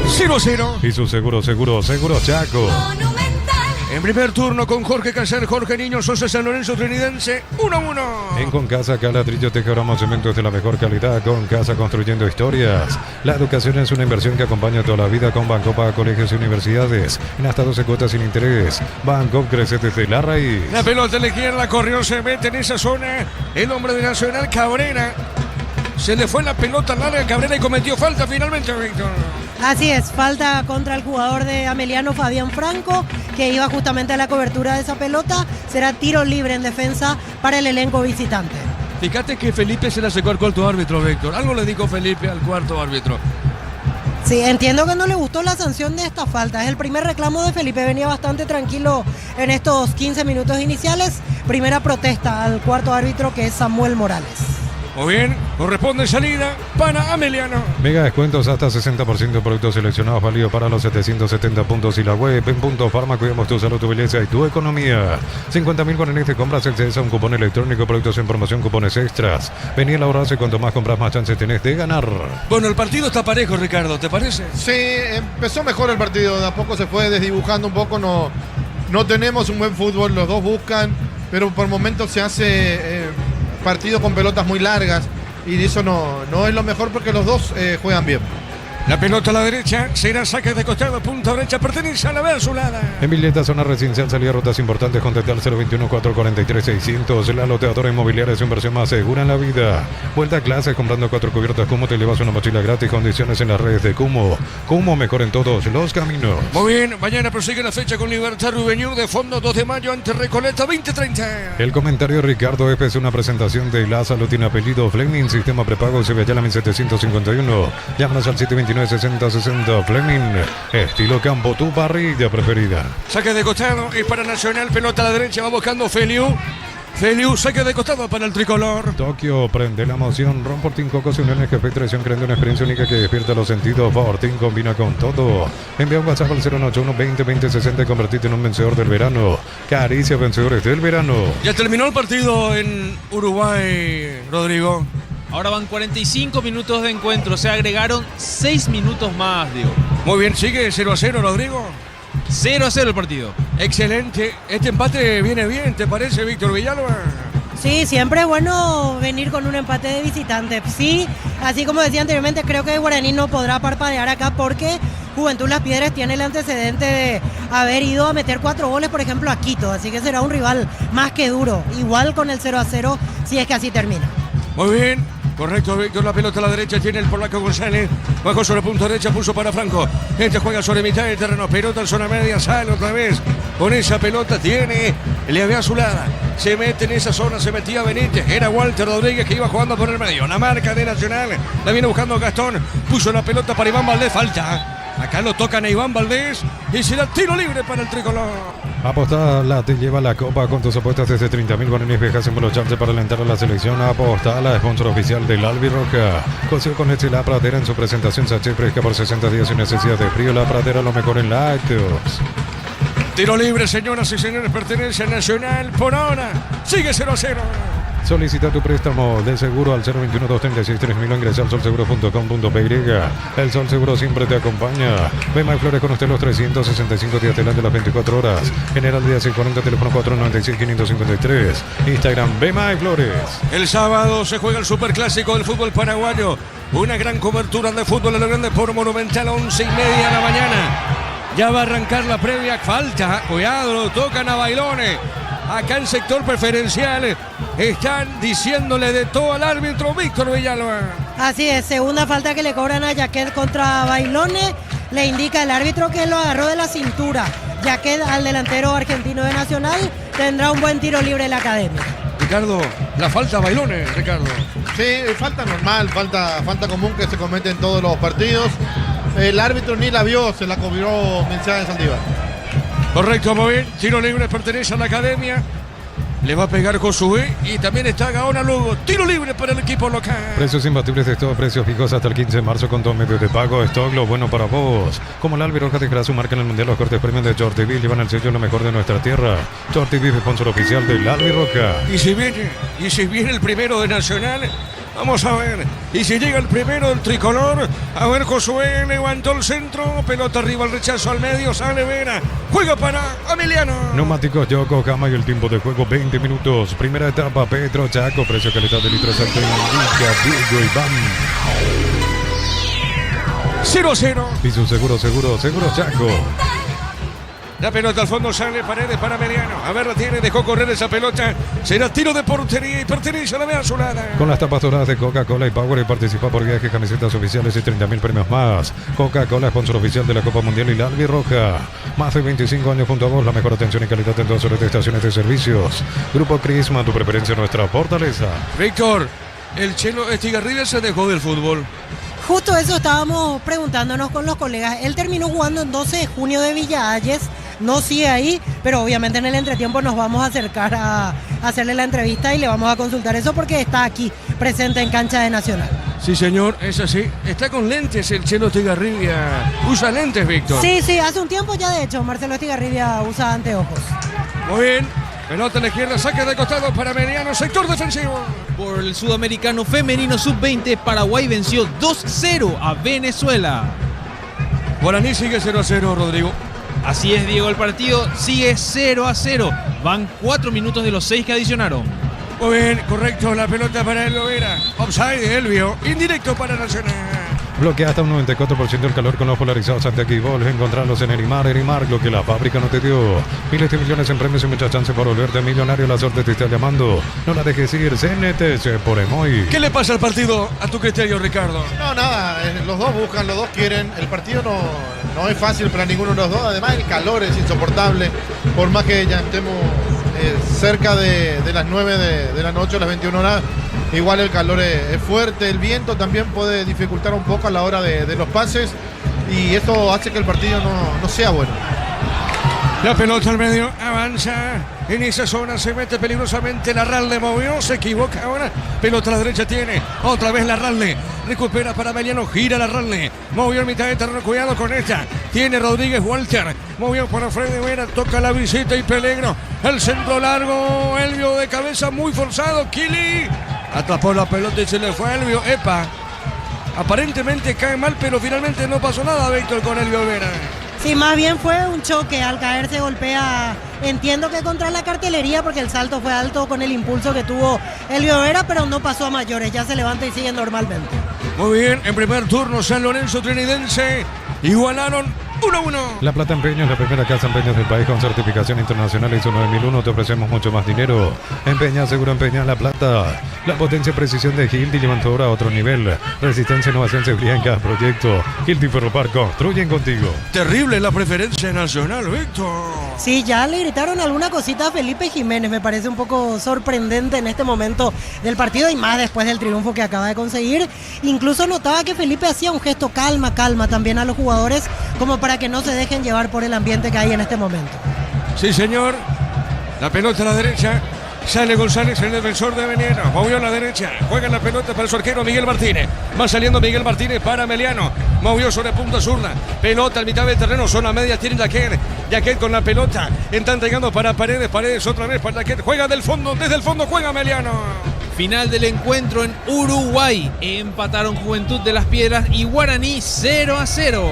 0-0. Y su seguro Chaco. En primer turno con Jorge Caser, Jorge Niño, Sosa San Lorenzo Trinidense, 1-1. En Concasa, Caladrillo, Tejabramos, cementos de la mejor calidad. Concasa, construyendo historias. La educación es una inversión que acompaña toda la vida con Bancopa, colegios y universidades. En hasta 12 cuotas sin interés. Bancopa crece desde la raíz. La pelota a la izquierda, corrió, se mete en esa zona. El hombre de Nacional, Cabrera. Se le fue la pelota larga a Cabrera y cometió falta finalmente, Víctor. Así es, falta contra el jugador de Ameliano, Fabián Franco, que iba justamente a la cobertura de esa pelota. Será tiro libre en defensa para el elenco visitante. Fíjate que Felipe se le acercó al cuarto árbitro, Víctor. Algo le dijo Felipe al cuarto árbitro. Sí, entiendo que no le gustó la sanción de esta falta. Es el primer reclamo de Felipe. Venía bastante tranquilo en estos 15 minutos iniciales. Primera protesta al cuarto árbitro, que es Samuel Morales. Muy bien, corresponde salida para Ameliano. Mega descuentos hasta 60% de productos seleccionados, válido para los 770 puntos y la web en Punto Farma. Cuidamos tu salud, tu belleza y tu economía. 50.000 guaraníes de compras, accedes a un cupón electrónico, productos en promoción, cupones extras. Vení a laburarse, cuanto más compras, más chances tenés de ganar. Bueno, el partido está parejo, Ricardo, ¿te parece? Sí, empezó mejor el partido, de a poco se fue desdibujando un poco, no tenemos un buen fútbol, los dos buscan, pero por momentos se hace partido con pelotas muy largas y eso no es lo mejor porque los dos juegan bien. La pelota a la derecha, será saque de costado, punta derecha, pertenece a la Verzulada. En Villeta, zona residencial, salida rutas importantes, contacta al 021-443-600. La loteadora inmobiliaria es su inversión más segura en la vida. Vuelta a clases, comprando 4 cubiertas Cumo, te llevas una mochila gratis. Condiciones en las redes de Cumo. Cumo, mejor en todos los caminos. Muy bien, mañana prosigue la fecha con Libertad Rubeñú de fondo, 2 de mayo ante Recoleta 2030. El comentario de Ricardo F. es una presentación de La Salud tiene apellido Fleming, sistema prepago Sevilla 1751. Llámanos al 729-6060 Fleming, estilo campo, tu parrilla preferida. Saque de costado, es para Nacional, pelota a la derecha, va buscando Feliu, saque de costado para el tricolor. Tokio, prende la emoción. Ron Fortín Coco se unió en el jefe de traición, creando una experiencia única que despierta los sentidos. Fortín combina con todo. Envía un WhatsApp al 081-20-20-60 y convertirte en un vencedor del verano. Caricia, vencedores del verano. Ya terminó el partido en Uruguay, Rodrigo. Ahora van 45 minutos de encuentro, se agregaron 6 minutos más, Diego. Muy bien, sigue 0-0, Rodrigo. 0-0 el partido. Excelente. Este empate viene bien, ¿te parece, Víctor Villalba? Sí, siempre es bueno venir con un empate de visitante. Sí, así como decía anteriormente, creo que Guaraní no podrá parpadear acá porque Juventud Las Piedras tiene el antecedente de haber ido a meter 4 goles, por ejemplo, a Quito. Así que será un rival más que duro. Igual con el 0-0, si es que así termina. Muy bien. Correcto, Víctor, la pelota a la derecha, tiene el polaco González, bajó sobre punto derecha, puso para Franco, este juega sobre mitad del terreno, pelota en zona media, sale otra vez, con esa pelota tiene, le había azulada, se mete en esa zona, se metía Benítez, era Walter Rodríguez que iba jugando por el medio, la marca de Nacional, la viene buscando Gastón, puso la pelota para Iván Valdés, falta, acá lo tocan a Iván Valdés y será tiro libre para el tricolor. Apostala, te lleva la copa con tus apuestas desde 30.000 guaraníes viejas en chances para alentar a la selección. Apostala, sponsor oficial del Albirroja. Consigo con leche La Pradera en su presentación sachet fresca por 60 días sin necesidad de frío. La Pradera, lo mejor en lácteos. Tiro libre, señoras y señores, pertenece a Nacional por ahora. Sigue 0-0. Solicita tu préstamo de seguro al 021-236-3000 o ingresa al solseguro.com.py. El Sol Seguro siempre te acompaña. Bema y Flores con usted los 365 días delante de las 24 horas. General Díaz 640, teléfono 496-553. Instagram Bema y Flores. El sábado se juega el superclásico del fútbol paraguayo. Una gran cobertura de fútbol a lo grande por Monumental, 11:30 de la mañana. Ya va a arrancar la previa. Falta, cuidado, lo tocan a Bailones. Acá en sector preferencial están diciéndole de todo al árbitro Víctor Villalba. Así es, segunda falta que le cobran a Yaquet contra Bailones. le indica el árbitro que lo agarró de la cintura, ya que al delantero argentino de Nacional tendrá un buen tiro libre en la academia. Ricardo, la falta bailones, Ricardo. Sí, falta normal, falta común que se comete en todos los partidos. El árbitro ni la vio, se la cobró Mensaje Saldívar. Correcto, muy bien. Tiro libre pertenece a la academia. Le va a pegar Josué y también está Gaona Lugo. Tiro libre para el equipo local. Precios imbatibles de stock, precios fijos hasta el 15 de marzo con 2 medios de pago. Stock, lo bueno para vos. Como el Albiroja dejará su marca en el Mundial, los cortes premium de Short TV llevan el sello lo mejor de nuestra tierra. Short TV, sponsor oficial del Albiroja. Y si viene el primero de Nacional, vamos a ver. Y si llega el primero del tricolor, a ver, Josué levantó el centro, pelota arriba, el rechazo al medio, sale Vera, juega para Emiliano. Neumáticos Yokohama y el tiempo de juego 20 minutos. Primera etapa, Petro Chaco, precio calidad de litro alto indica Diego Iván. 0-0. Piso seguro Chaco. La pelota al fondo, sale Paredes para Emiliano. A ver, la tiene, dejó correr esa pelota. Será tiro de portería y pertenece a la Vea Azulada. Con las tapas doradas de Coca-Cola y Power y participa por viajes, camisetas oficiales y 30.000 premios más. Coca-Cola, sponsor oficial de la Copa Mundial y la Albirroja. Más de 25 años junto a vos, la mejor atención y calidad en todas las estaciones de servicios. Grupo Crisma, tu preferencia, nuestra fortaleza. Víctor, el Chelo Estigarribia se dejó del fútbol. Justo eso estábamos preguntándonos con los colegas. Él terminó jugando en 12 de junio de Villa Hayes. No sigue ahí, pero obviamente en el entretiempo nos vamos a acercar a hacerle la entrevista y le vamos a consultar eso porque está aquí, presente en cancha de Nacional. Sí, señor, es así. Está con lentes el Chelo Estigarribia. Usa lentes, Víctor. Sí, hace un tiempo ya de hecho Marcelo Estigarribia usa anteojos. Muy bien. Pelota a la izquierda, saque de costado para Mediano, sector defensivo. Por el sudamericano femenino sub-20, Paraguay venció 2-0 a Venezuela. Guaraní sigue 0-0, Rodrigo. Así es, Diego, el partido sigue 0-0. Van 4 minutos de los 6 que adicionaron. Muy bien, correcto, la pelota para Elvio Vera. Offside, Elvio, indirecto para Nacional. Bloquea hasta un 94% del calor con los polarizados ante aquí. Volves a encontrarlos en Erimar, lo que la fábrica no te dio. Miles de millones en premios y muchas chances para volverte millonario. La suerte te está llamando. No la dejes ir. CNTS por Emoy. ¿Qué le pasa al partido a tu criterio, Ricardo? No, nada, los dos buscan, los dos quieren. El partido no es fácil para ninguno de los dos. Además, el calor es insoportable. Por más que ya estemos cerca de las 9 de la noche, a las 21 horas. Igual el calor es fuerte, el viento también puede dificultar un poco a la hora de los pases y esto hace que el partido no sea bueno. La pelota al medio, avanza, en esa zona se mete peligrosamente, Larralde movió, se equivoca ahora, pelota a la derecha tiene, otra vez Larralde, recupera para Emiliano, gira Larralde, movió en mitad de terreno, cuidado con esta, tiene Rodríguez Walter, movió para Freddy Vera, toca la visita y peligro, el centro largo, Elvio de cabeza muy forzado, Kili. Atrapó la pelota y se le fue a Elvio. Epa. Aparentemente cae mal, pero finalmente no pasó nada, Víctor, con Elvio Vera. Sí, más bien fue un choque. Al caer se golpea, entiendo que contra la cartelería, porque el salto fue alto con el impulso que tuvo Elvio Vera, pero no pasó a mayores. Ya se levanta y sigue normalmente. Muy bien, en primer turno San Lorenzo Trinidense igualaron 1-1. La Plata Empeños, la primera casa empeños del país con certificación internacional ISO 9001. Te ofrecemos mucho más dinero. Empeña, seguro empeña La Plata. La potencia y precisión de Hilti levantó ahora a otro nivel. Resistencia, innovación, seguridad en cada proyecto. Hilti Ferropar construyen contigo. Terrible la preferencia nacional, Víctor. Sí, ya le gritaron alguna cosita a Felipe Jiménez. Me parece un poco sorprendente en este momento del partido y más después del triunfo que acaba de conseguir. Incluso notaba que Felipe hacía un gesto calma también a los jugadores, como para que no se dejen llevar por el ambiente que hay en este momento. Sí, señor. La pelota a la derecha. Sale González, el defensor de Veneno. Movió a la derecha. Juega la pelota para el su arquero Miguel Martínez. Va saliendo Miguel Martínez para Emiliano. Movió sobre punta zurda. Pelota al mitad del terreno. Zona media tiene Jaquet. Jaquet con la pelota. Están llegando para Paredes. Paredes otra vez para Jaquet. Juega del fondo. Desde el fondo juega Emiliano. Final del encuentro en Uruguay. Empataron Juventud de las Piedras y Guaraní 0-0.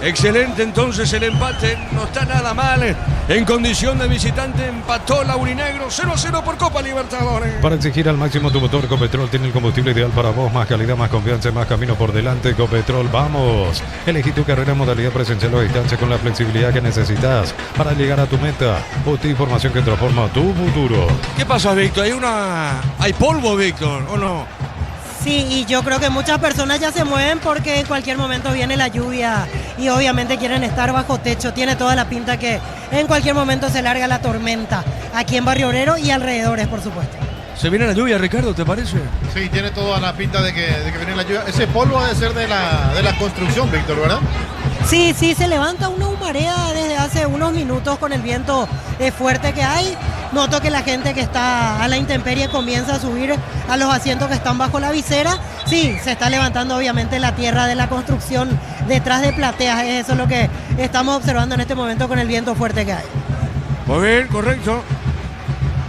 Excelente entonces el empate, no está nada mal. En condición de visitante empató Laurinegro 0-0 por Copa Libertadores. Para exigir al máximo tu motor, Copetrol tiene el combustible ideal para vos. Más calidad, más confianza, más camino por delante. Copetrol, vamos. Elegí tu carrera en modalidad presencial o a distancia con la flexibilidad que necesitas para llegar a tu meta. Útil información que transforma tu futuro. ¿Qué pasa, Víctor? ¿Hay polvo, Víctor, o no? Sí, y yo creo que muchas personas ya se mueven porque en cualquier momento viene la lluvia y obviamente quieren estar bajo techo. Tiene toda la pinta que en cualquier momento se larga la tormenta aquí en Barrio Obrero y alrededores, por supuesto. ¿Se viene la lluvia, Ricardo, te parece? Sí, tiene toda la pinta de que viene la lluvia. Ese polvo ha de ser de la construcción, Víctor, ¿verdad? Sí, se levanta una humareda desde hace unos minutos con el viento fuerte que hay. Noto que la gente que está a la intemperie comienza a subir a los asientos que están bajo la visera. Sí, se está levantando obviamente la tierra de la construcción detrás de plateas. Eso es lo que estamos observando en este momento con el viento fuerte que hay. Muy bien, correcto.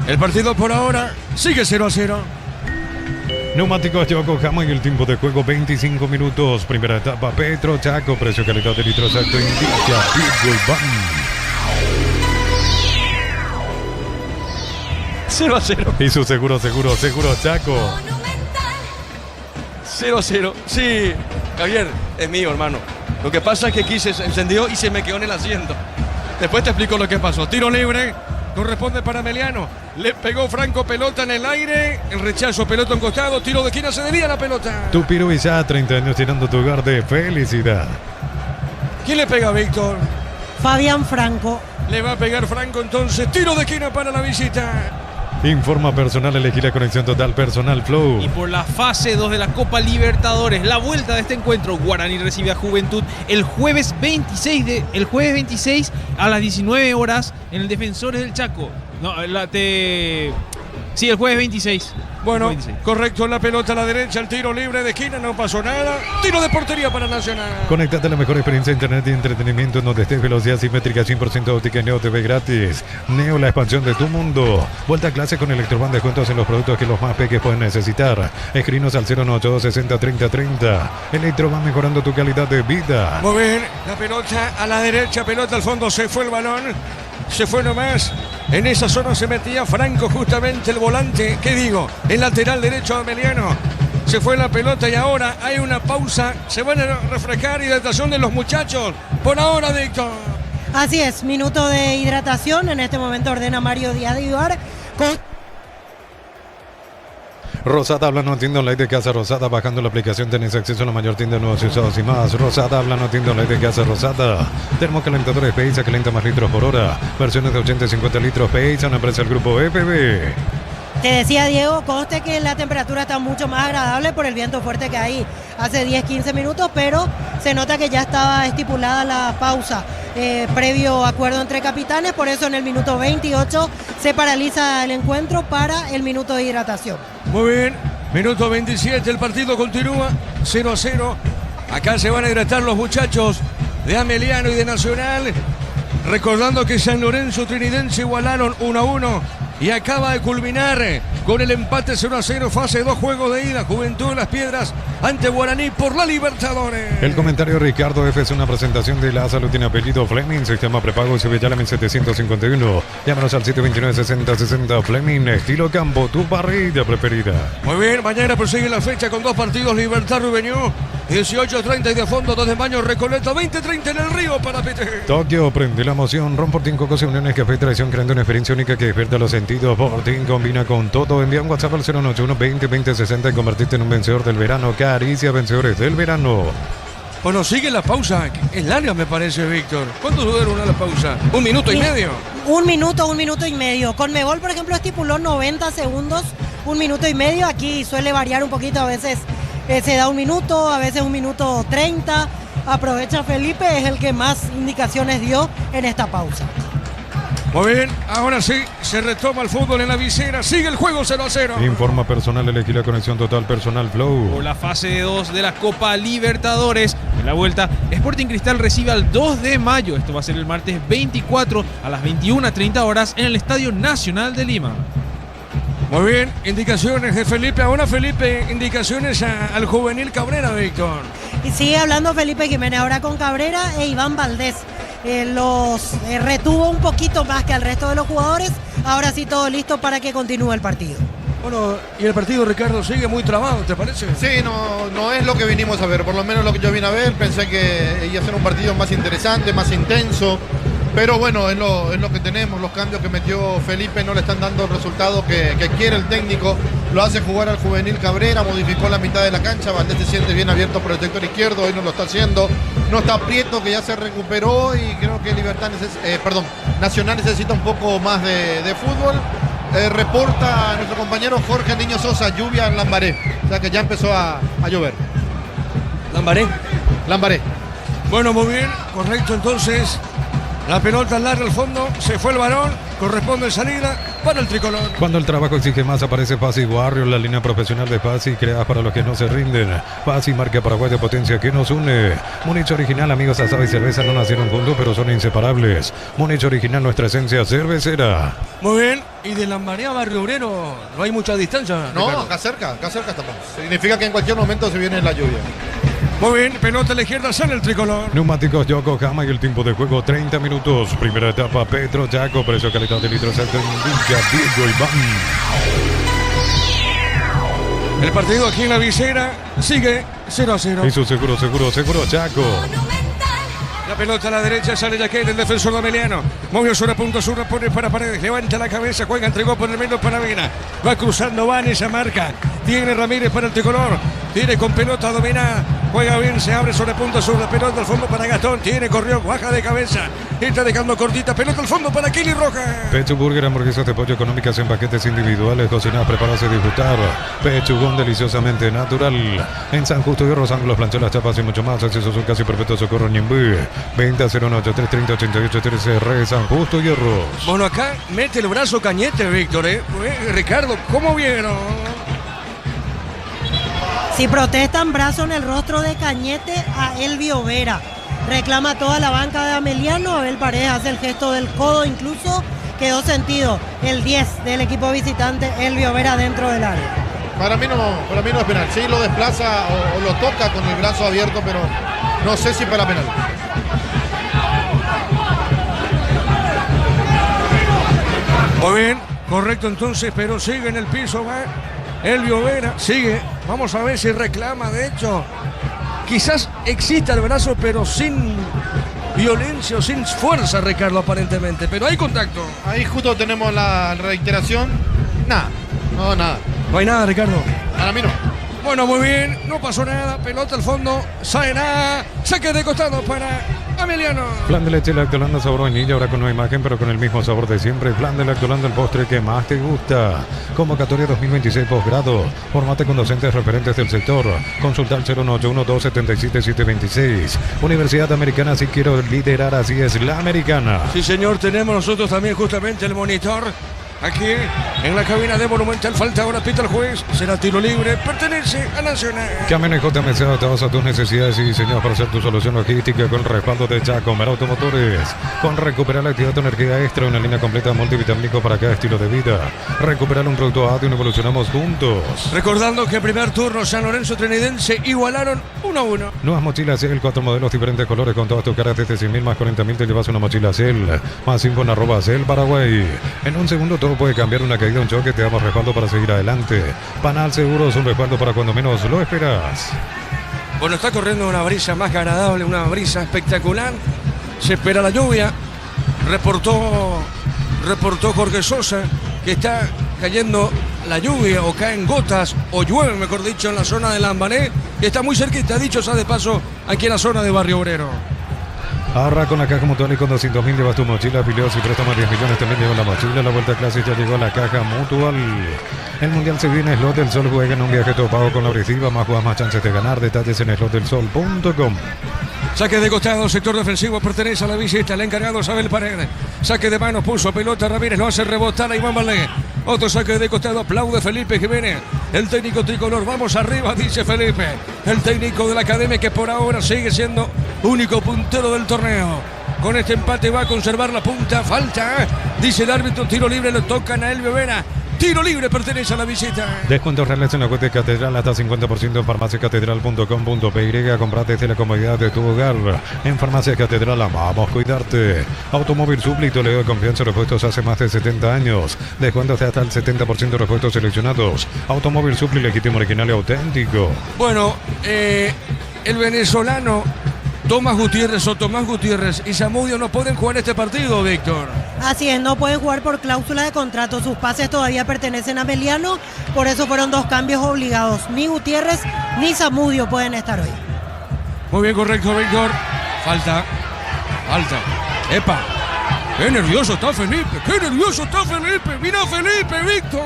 El partido por ahora sigue 0-0. Neumáticos Yokohama y el tiempo de juego 25 minutos. Primera etapa Petro Chaco, precio calidad de litro exacto indica Pitbull Van. 0-0. Y su seguro Chaco. 0-0. Sí, Javier, es mío, hermano. Lo que pasa es que aquí se encendió y se me quedó en el asiento. Después te explico lo que pasó. Tiro libre. Corresponde para Meliano. Le pegó Franco, pelota en el aire. El rechazo, pelota en costado. Tiro de esquina, se desvía la pelota. Tupiru ya 30 años tirando tu hogar de felicidad. ¿Quién le pega a Víctor? Fabián Franco. Le va a pegar Franco entonces. Tiro de esquina para la visita. Informa personal, elegir la conexión total personal Flow. Y por la fase 2 de la Copa Libertadores, la vuelta de este encuentro, Guaraní recibe a Juventud el jueves 26 a las 19 horas en el Defensores del Chaco. Sí, el jueves 26. Bueno, 26. Correcto, la pelota a la derecha, el tiro libre de esquina, no pasó nada. Tiro de portería para Nacional. Conéctate a la mejor experiencia de internet y entretenimiento en donde estés, velocidad simétrica, 100% óptica y Neo TV gratis. Neo, la expansión de tu mundo. Vuelta a clase con Electroban, descuentos en los productos que los más pequeños pueden necesitar. Escrinos al 092 60 30 30. Electroban, mejorando tu calidad de vida. Muy bien, la pelota a la derecha, pelota al fondo, se fue el balón. Se fue nomás. En esa zona se metía Franco, justamente el volante. ¿Qué digo? El lateral derecho de Meliano. Se fue la pelota y ahora hay una pausa. Se van a refrescar, hidratación de los muchachos. Por ahora, Víctor. Así es, minuto de hidratación. En este momento ordena Mario Díaz de Ibar. Rosada habla, no atiende online de casa Rosada. Bajando la aplicación tenés acceso a la mayor tienda de nuevos y usados y más. Rosada habla, no atiende online de casa Rosada. Termocalentadores PEISA, calienta más litros por hora. Versiones de 80 y 50 litros PEISA, una empresa del grupo EPB. Te decía Diego, conste que la temperatura está mucho más agradable por el viento fuerte que hay hace 10-15 minutos, pero se nota que ya estaba estipulada la pausa previo acuerdo entre capitanes, por eso en el minuto 28 se paraliza el encuentro para el minuto de hidratación. Muy bien, minuto 27, el partido continúa 0-0. Acá se van a hidratar los muchachos de Ameliano y de Nacional, recordando que San Lorenzo Trinidense igualaron 1-1. Y acaba de culminar con el empate 0-0, fase 2, juego de ida. Juventud de las Piedras ante Guaraní por la Libertadores. El comentario de Ricardo F. es una presentación de la salud. Tiene apellido Fleming, sistema prepago Sevillana 1751. Llámanos al 729-6060 Fleming, estilo campo, tu parrilla preferida. Muy bien, mañana prosigue la fecha con dos partidos. Libertad Rubeñú, 18:30 y de fondo 2 de mayo Recoleta, 20:30 en el Río para Pete. Tokio, prende la emoción. Ron Portín, Cocos y Uniones Café Tradición, creando una experiencia única que despierta los sentidos. Portín combina con todo. Envía un WhatsApp al 091 20 20 60 y convertirte en un vencedor del verano. Caricia, vencedores del verano. Bueno, sigue la pausa. Es larga, me parece, Víctor. ¿Cuánto dura la pausa? ¿1 minuto y medio? 1 minuto y medio. Conmebol, por ejemplo, estipuló 90 segundos, 1 minuto y medio. Aquí suele variar un poquito, a veces se da 1 minuto, a veces 1 minuto 30. Aprovecha Felipe, es el que más indicaciones dio en esta pausa. Muy bien, ahora sí, se retoma el fútbol en la visera, sigue el juego 0-0. Informa personal, elegir la conexión total personal Flow. Por la fase 2 de la Copa Libertadores, en la vuelta, Sporting Cristal recibe al 2 de mayo. Esto va a ser el martes 24 a las 21:30 horas en el Estadio Nacional de Lima. Muy bien, indicaciones de Felipe. Ahora Felipe, indicaciones al juvenil Cabrera, Víctor. Y sigue hablando Felipe Jiménez ahora con Cabrera e Iván Valdés. Los retuvo un poquito más que al resto de los jugadores. Ahora sí, todo listo para que continúe el partido. Bueno, y el partido, Ricardo, sigue muy trabado, ¿te parece? Sí, no es lo que vinimos a ver, por lo menos lo que yo vine a ver. Pensé que iba a ser un partido más interesante, más intenso. Pero bueno, es lo que tenemos. Los cambios que metió Felipe no le están dando el resultado que quiere el técnico. lo hace jugar al juvenil Cabrera, modificó la mitad de la cancha, Valdés se siente bien abierto por el sector izquierdo, hoy no lo está haciendo, no está Prieto, que ya se recuperó, y creo que Nacional necesita un poco más de fútbol. Reporta nuestro compañero Jorge Niño Sosa, lluvia en Lambaré, o sea que ya empezó a llover. Lambaré. Bueno, muy bien, correcto, entonces la pelota larga al fondo, se fue el balón, corresponde salida para el tricolor. Cuando el trabajo exige más, aparece Pasi Warrior, la línea profesional de Pasi, creada para los que no se rinden. Pasi, marca Paraguay de potencia que nos une. Múnich original, amigos, asado y cerveza no nacieron juntos, pero son inseparables. Múnich original, nuestra esencia cervecera. Muy bien, y de Lambaré a Barrio Obrero no hay mucha distancia. No, Ricardo. acá cerca estamos. Significa que en cualquier momento se viene la lluvia. Muy bien, pelota a la izquierda, sale el tricolor. Neumáticos Yokohama y el tiempo de juego 30 minutos. Primera etapa, Petro Jaco, precio calidad de litro exacto indica Diego Iván. El partido aquí en la visera sigue 0-0. Y su seguro, Jaco. La pelota a la derecha, sale Jaquet, el defensor de Ameliano. Movió sobre punto sur, pone para Paredes, levanta la cabeza, juega, entregó por el medio para Vena. Va cruzando Van, esa marca. Tiene Ramírez para el tricolor. Tiene con pelota, domina. Juega bien, se abre sobre punto sur, la pelota al fondo para Gastón. Tiene, corrió, baja de cabeza. Está dejando cortita, pelota al fondo para Kelly Roja. Pechu Burger, hamburguesas de pollo económicas en paquetes individuales, cocinadas, preparadas y disfrutar. Pechugón deliciosamente natural. En San Justo y Ángulos, plancholas, chapas y mucho más. Acceso a casi perfecto socorro Ñembú. Venta 093308813 San Justo y Hierros. Bueno, acá mete el brazo Cañete, Víctor, Ricardo, ¿cómo vieron? Si protestan, brazo en el rostro de Cañete a Elvio Vera. Reclama toda la banca de Ameliano. Abel Paredes hace el gesto del codo, incluso quedó sentido el 10 del equipo visitante, Elvio Vera, dentro del área. Para mí no es penal. Sí lo desplaza o lo toca con el brazo abierto, pero no sé si para penal. Muy bien, correcto entonces, pero sigue en el piso, va. Elvio Vera sigue. Vamos a ver si reclama, de hecho. Quizás exista el brazo, pero sin violencia o sin fuerza, Ricardo, aparentemente. Pero hay contacto. Ahí justo tenemos la reiteración. Nada. No hay nada, Ricardo. Para mí no. Bueno, muy bien, no pasó nada. Pelota al fondo, sale nada. Saque de costado para Ameliano. Flan de leche Lactolanda sabor vainilla, ahora con nueva imagen, pero con el mismo sabor de siempre. Flan de Lactolanda, el postre que más te gusta. Convocatoria 2026 posgrado. Formate con docentes referentes del sector. Consulta al 091-277-726. Universidad Americana, si quiero liderar, así es la americana. Sí, señor, tenemos nosotros también justamente el monitor. Aquí en la cabina de Monumental, falta ahora, pita el juez, será tiro libre, pertenece a Nacional. Camiones JMC adaptados a tus necesidades y diseñados para ser tu solución logística con respaldo de Jacomer Automotores. Con recuperar la actividad de energía extra, una línea completa multivitamínico para cada estilo de vida. Recuperar un producto ADI y evolucionamos juntos. Recordando que primer turno San Lorenzo Trinidense igualaron 1-1. Nuevas mochilas Cel, 4 modelos, diferentes colores con todas tus caras desde 100.000 más 40.000 te llevas una mochila Cel. Más info en @Cel Paraguay. En un segundo todo puede cambiar, una caída, un choque, te damos respaldo para seguir adelante. Panal Seguros, un respaldo para cuando menos lo esperas. Bueno, está corriendo una brisa más que agradable, una brisa espectacular. Se espera la lluvia. Reportó Jorge Sosa que está cayendo la lluvia, o caen gotas, o llueve, mejor dicho, en la zona de Lambaré. Y está muy cerquita, dicho sea de paso, aquí en la zona de Barrio Obrero. Ahorra con la Caja Mutual y con 200.000 llevas tu mochila, afiliados y préstamos 10 millones también lleva la mochila. La Vuelta a Clase ya llegó a la Caja Mutual. El Mundial se viene, Slot del Sol, juega en un viaje todo pago con la Brisiva, más jugas, más chances de ganar. Detalles en slotdelsol.com. Saque de costado, sector defensivo, pertenece a la visita, el encargado es Abel Paredes. Saque de manos, puso pelota Ramírez, lo hace rebotar a Iván Valdés. Otro saque de costado, aplaude Felipe Jiménez, el técnico tricolor. Vamos arriba, dice Felipe, el técnico de la academia, que por ahora sigue siendo único puntero del torneo. Con este empate va a conservar la punta. Falta, dice el árbitro, tiro libre, lo tocan a Elvio Vera. Tiro libre, pertenece a la visita. Descuentos reales en la cuenta de Catedral, hasta 50% en farmaciacatedral.com.py. Compra desde la comodidad de tu hogar. En Farmacia Catedral amamos cuidarte. Automóvil Supli, Toledo de confianza, repuestos hace más de 70 años. Descuentos de hasta el 70% de repuestos seleccionados. Automóvil Supli, legítimo, original y auténtico. Bueno, el venezolano Tomás Gutiérrez y Zamudio no pueden jugar este partido, Víctor. Así es, no pueden jugar por cláusula de contrato. Sus pases todavía pertenecen a Meliano, por eso fueron 2 cambios obligados. Ni Gutiérrez ni Zamudio pueden estar hoy. Muy bien, correcto, Víctor. Falta. Epa. Qué nervioso está Felipe. Mira Felipe, Víctor.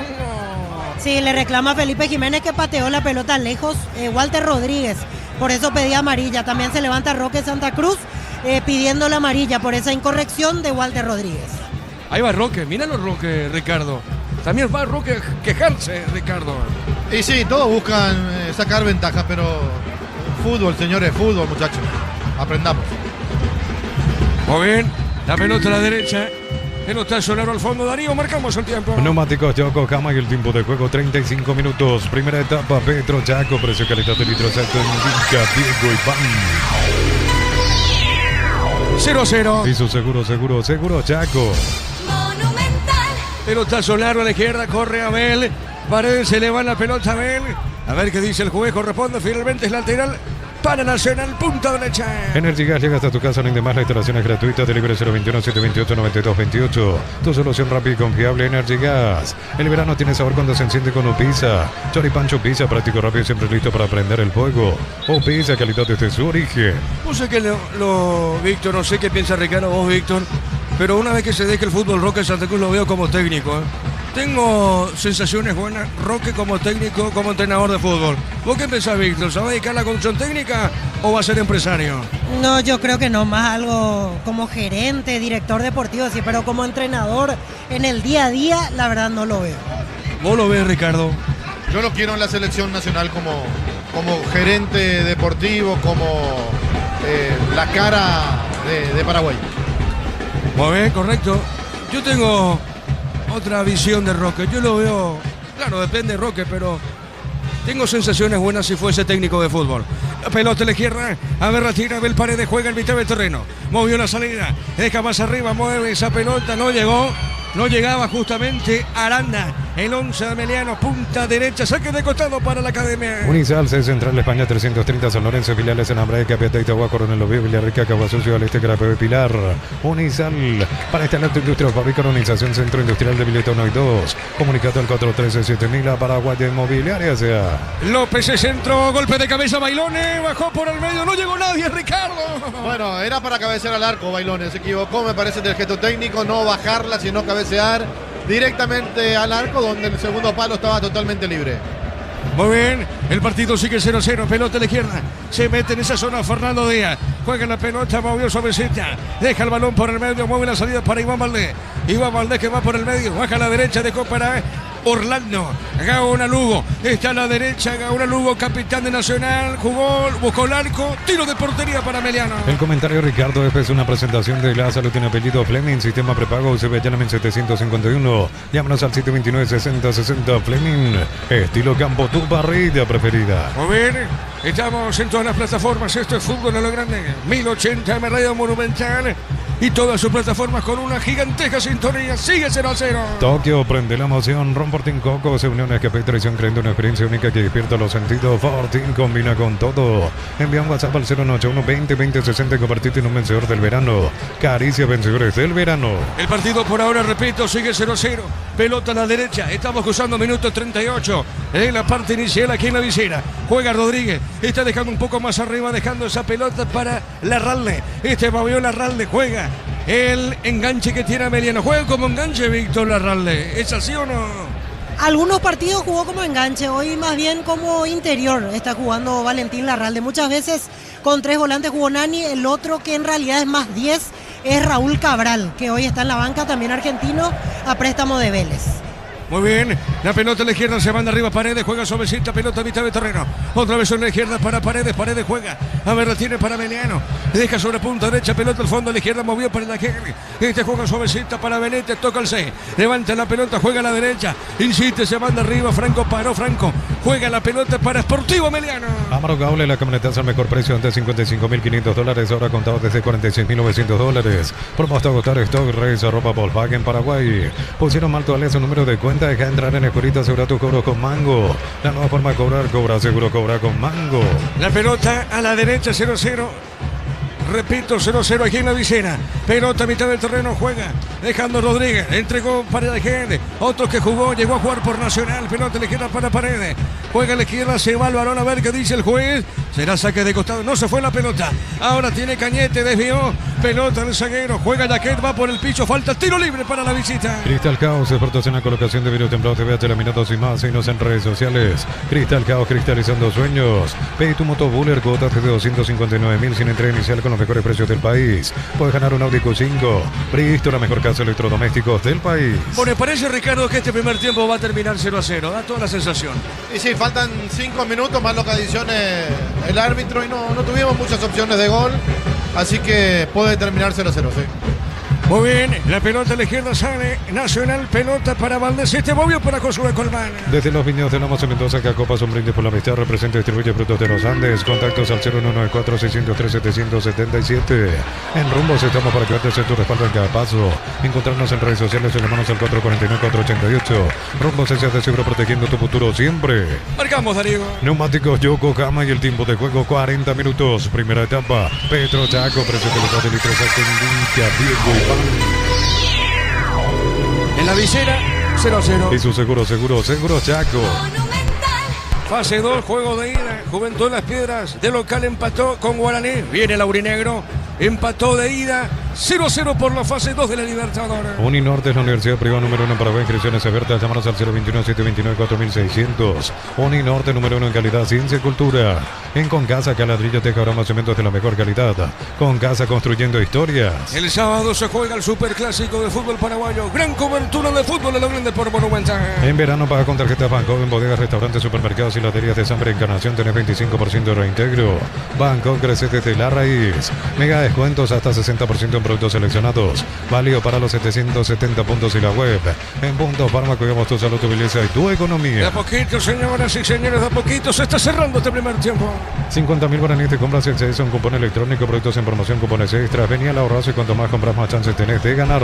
Sí, le reclama a Felipe Jiménez que pateó la pelota lejos. Walter Rodríguez, por eso pedía amarilla. También se levanta Roque Santa Cruz pidiendo la amarilla por esa incorrección de Walter Rodríguez. Ahí va Roque, míralo Roque, Ricardo. También va Roque a quejarse, Ricardo. Y sí, todos buscan sacar ventaja, pero fútbol, señores, fútbol, muchachos. Aprendamos. Muy bien, la pelota a la derecha. Pelota sonero al fondo, Darío, marcamos el tiempo. Neumáticos Yokohama y el tiempo de juego 35 minutos. Primera etapa, Petro Chaco, precio calidad de litros alto, indica Diego Iván. 0-0. Y su seguro Chaco. Pelotazo largo a la izquierda, corre Abel. Paredes, se le va la pelota a Abel. A ver qué dice el juez, corresponde, finalmente es lateral para Nacional, punta derecha. Energy Gas llega hasta tu casa, no hay demás, la instalación es gratuita, delivery 021-728-9228. Tu solución rápida y confiable, Energy Gas. El verano tiene sabor cuando se enciende con Upisa. Choripancho Pizza, práctico, rápido y siempre listo para prender el fuego. Upisa, calidad desde su origen. Vos sé que Víctor, no sé qué piensa Ricardo, vos, Víctor, pero una vez que se deje el fútbol, Roque Santa Cruz lo veo como técnico, Tengo sensaciones buenas, Roque como técnico, como entrenador de fútbol. ¿Vos qué pensás, Víctor? ¿Se va a dedicar a la conducción técnica o va a ser empresario? No, yo creo que no, más algo como gerente, director deportivo, sí, pero como entrenador en el día a día, la verdad no lo veo. ¿Vos lo ves, Ricardo? Yo lo quiero en la selección nacional como gerente deportivo, como la cara de Paraguay. Muy bien, correcto. Yo tengo otra visión de Roque. Yo lo veo, claro, depende de Roque, pero tengo sensaciones buenas si fuese técnico de fútbol. La pelota a la izquierda, a ver, retira, Abel Paredes, juega en mitad del terreno. Movió la salida, deja más arriba, mueve esa pelota, no llegó. No llegaba justamente Aranda, el 11 de Meliano, punta derecha, saque de costado para la academia. Unisal, C Central España 330, San Lorenzo, filiales en Ambrae, Capiatá, Itagua, Coronel Oviedo, Villarrica, Caguasucio, al este, Carapeo, Pilar. Unisal, para esta alta industria, fabrica organización Centro Industrial de Vileta 1 y 2. Comunicado al 413-7000 a Paraguay de Inmobiliaria, sea. López el centro, golpe de cabeza, Bailones, bajó por el medio, no llegó nadie, Ricardo. Bueno, era para cabecear al arco, Bailones, se equivocó, me parece, del gesto técnico, no bajarla, sino cabecear directamente al arco, donde el segundo palo estaba totalmente libre. Muy bien, el partido sigue 0-0, pelota a la izquierda, se mete en esa zona Fernando Díaz, juega la pelota, movió suavecita, deja el balón por el medio, mueve la salida para Iván Valdés que va por el medio, baja a la derecha, dejó para Orlando, Gaona Lugo, está a la derecha, Gaona Lugo, capitán de Nacional, jugó, buscó el arco, tiro de portería para Meliano. El comentario Ricardo F es una presentación de la salud, tiene apellido Fleming, sistema prepago UCB Llanamen 751, llámanos al 729-6060 Fleming, estilo campo, tu parrilla preferida. Muy bien, estamos en todas las plataformas, esto es Fútbol a lo Grande, 1080 M Radio Monumental y todas sus plataformas con una gigantesca sintonía, sigue 0-0. Tokio prende la emoción, Ron Fortín Coco se unió a una escape traición creando una experiencia única que despierta los sentidos. Fortín combina con todo. Envía un WhatsApp al 091-20-20-60 y convertirte en un vencedor del verano. Caricia vencedores del verano. El partido por ahora, repito, sigue 0-0. Pelota a la derecha, estamos cruzando minuto 38 en la parte inicial aquí en la visera. Juega Rodríguez, está dejando un poco más arriba, dejando esa pelota para Larralde. Movió Larralde, juega el enganche que tiene Meliano. Juega como enganche Víctor Larralde, ¿es así o no? Algunos partidos jugó como enganche, hoy más bien como interior está jugando Valentín Larralde. Muchas veces con 3 volantes jugó Nani, el otro que en realidad es más 10 es Raúl Cabral, que hoy está en la banca, también argentino, a préstamo de Vélez. Muy bien, la pelota a la izquierda, se manda arriba Paredes, juega suavecita, pelota a mitad de terreno. Otra vez a la izquierda para Paredes, Paredes juega, a ver, la tiene para Meliano. Deja sobre punta derecha, pelota al fondo a la izquierda, movió para la Henry. Juega suavecita para Benítez, toca el 6. Levanta la pelota, juega a la derecha, insiste, se manda arriba, Franco paró, Franco. Juega la pelota para Sportivo Meliano. Amaro Gaule, la camioneta al mejor precio, antes $55.500, ahora contado desde $46.900. Propuesto a agotar stock, Reyes, arroba Volkswagen Paraguay. Pusieron mal todavía su número de cuenta, deja entrar en Escurita, asegura tu cobro con Mango. La nueva forma de cobrar, cobra seguro, cobra con Mango. La pelota a la derecha, 0-0. Repito, 0-0 aquí en la visera. Pelota a mitad del terreno, juega. Dejando Rodríguez. Entregó para la gente. Otro que jugó, llegó a jugar por Nacional. Pelota le queda para Paredes. Juega a la izquierda, se va el balón a ver qué dice el juez. Será saque de costado. No se fue la pelota. Ahora tiene Cañete, desvió. Pelota del zaguero. Juega Jaquet, va por el piso. Falta tiro libre para la visita. Cristal Caos, expertos en la colocación de vidrio templado TV, de minutos y más. Síguenos en redes sociales. Cristal Caos, cristalizando sueños. Pay tu moto Buller, cuotas de 259.000 sin entrega inicial con los mejores precios del país. Puedes ganar un Audi Q5. Bristo, la mejor casa de electrodomésticos del país. Bueno, parece, Ricardo, que este primer tiempo va a terminar 0-0. Da toda la sensación. Y sí, faltan 5 minutos más lo que adicione el árbitro y no tuvimos muchas opciones de gol. Así que puede terminar 0-0, sí. Muy bien, la pelota a la izquierda sale Nacional, pelota para Valdés, Bobio para Josué Colmán. Desde los viñedos de Lomas en Mendoza, Cacopas, un brindis por la amistad, representa y distribuye frutos de los Andes. Contactos al 0194-603-777. En Rumbos estamos para que en tu respaldo en cada paso. Encontrarnos en redes sociales o llamarnos al 449-488. Rumbos S.A. seguro protegiendo tu futuro siempre. Marcamos, Darío. Neumáticos Yokohama y el tiempo de juego 40 minutos. Primera etapa. Petro Chaco, precio de los 2 litros Indica, Diego y Pan. En la visera, 0-0. Y su seguro Chaco. Fase 2, juego de ida. Juventud Las Piedras de local empató con Guaraní. Viene el aurinegro. Empató de ida 0-0 por la fase 2 de la Libertadores. Uninorte es la universidad privada número 1 para inscripciones abiertas. Llámanos al 021-729-4600. Uninorte número 1 en calidad, ciencia y cultura. En Concasa, Caladrillo, Teja, Aroma, Cementos de la mejor calidad. Concasa, construyendo historias. El sábado se juega el superclásico de fútbol paraguayo. Gran cobertura de fútbol en la Grande por Monumental. En verano paga con tarjeta Banco en bodegas, restaurantes, supermercados y loterías de Sambre Encarnación. Tenés 25% de reintegro. Banco crece desde la raíz. Mega descuentos hasta 60% en productos seleccionados. Válido para los 770 puntos y la web. En Puntos Farma cuidamos tu salud, tu belleza y tu economía. De a poquito, señoras y señores, de a poquito se está cerrando este primer tiempo. 50.000 guaraníes te compras el CS, un cupón electrónico, productos en promoción, cupones extras. Venía al ahorrazo y cuanto más compras, más chances tenés de ganar.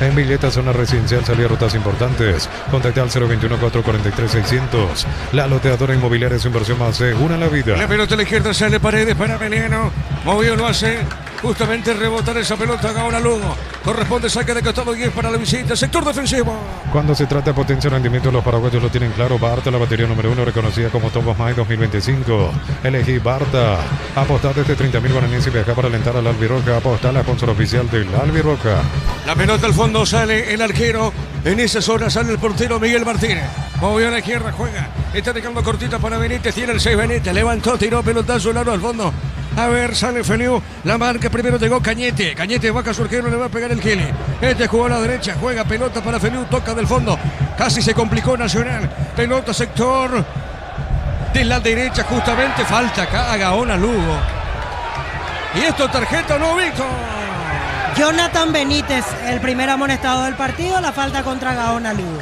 En billetas, zona residencial, salida rutas importantes. Contacta al 021-443-600. La loteadora inmobiliaria es su inversión más segura en la vida. La pelota a la izquierda sale Paredes para Meliano. Movió, lo hace. Justamente rebotar esa pelota ahora Lugo. Corresponde saque de costado 10 para la visita. Sector defensivo. Cuando se trata de potencia y rendimiento, los paraguayos lo tienen claro. Barta, la batería número 1, reconocida como Top of Mind 2025. Elegí Barta. Apostar desde 30.000 guaraníes y viajar para alentar al Albirroja. Apostar la sponsor oficial del Albirroja. La pelota al fondo, sale el arquero. En esa zona sale el portero Miguel Martínez. Movió a la izquierda, juega. Está dejando cortita para Benítez. Tiene el 6 Benítez. Levantó, tiró pelotazo largo al fondo. A ver, sale Feliu. La marca primero llegó Cañete. Cañete baja su arquero, le va a pegar el Kili. Este jugó a la derecha, juega pelota para Feliu, toca del fondo. Casi se complicó Nacional. Pelota sector de la derecha, justamente. Falta acá a Gaona Lugo. Y esto tarjeta no, Víctor. Jonathan Benítez, el primer amonestado del partido, la falta contra Gaona Lugo.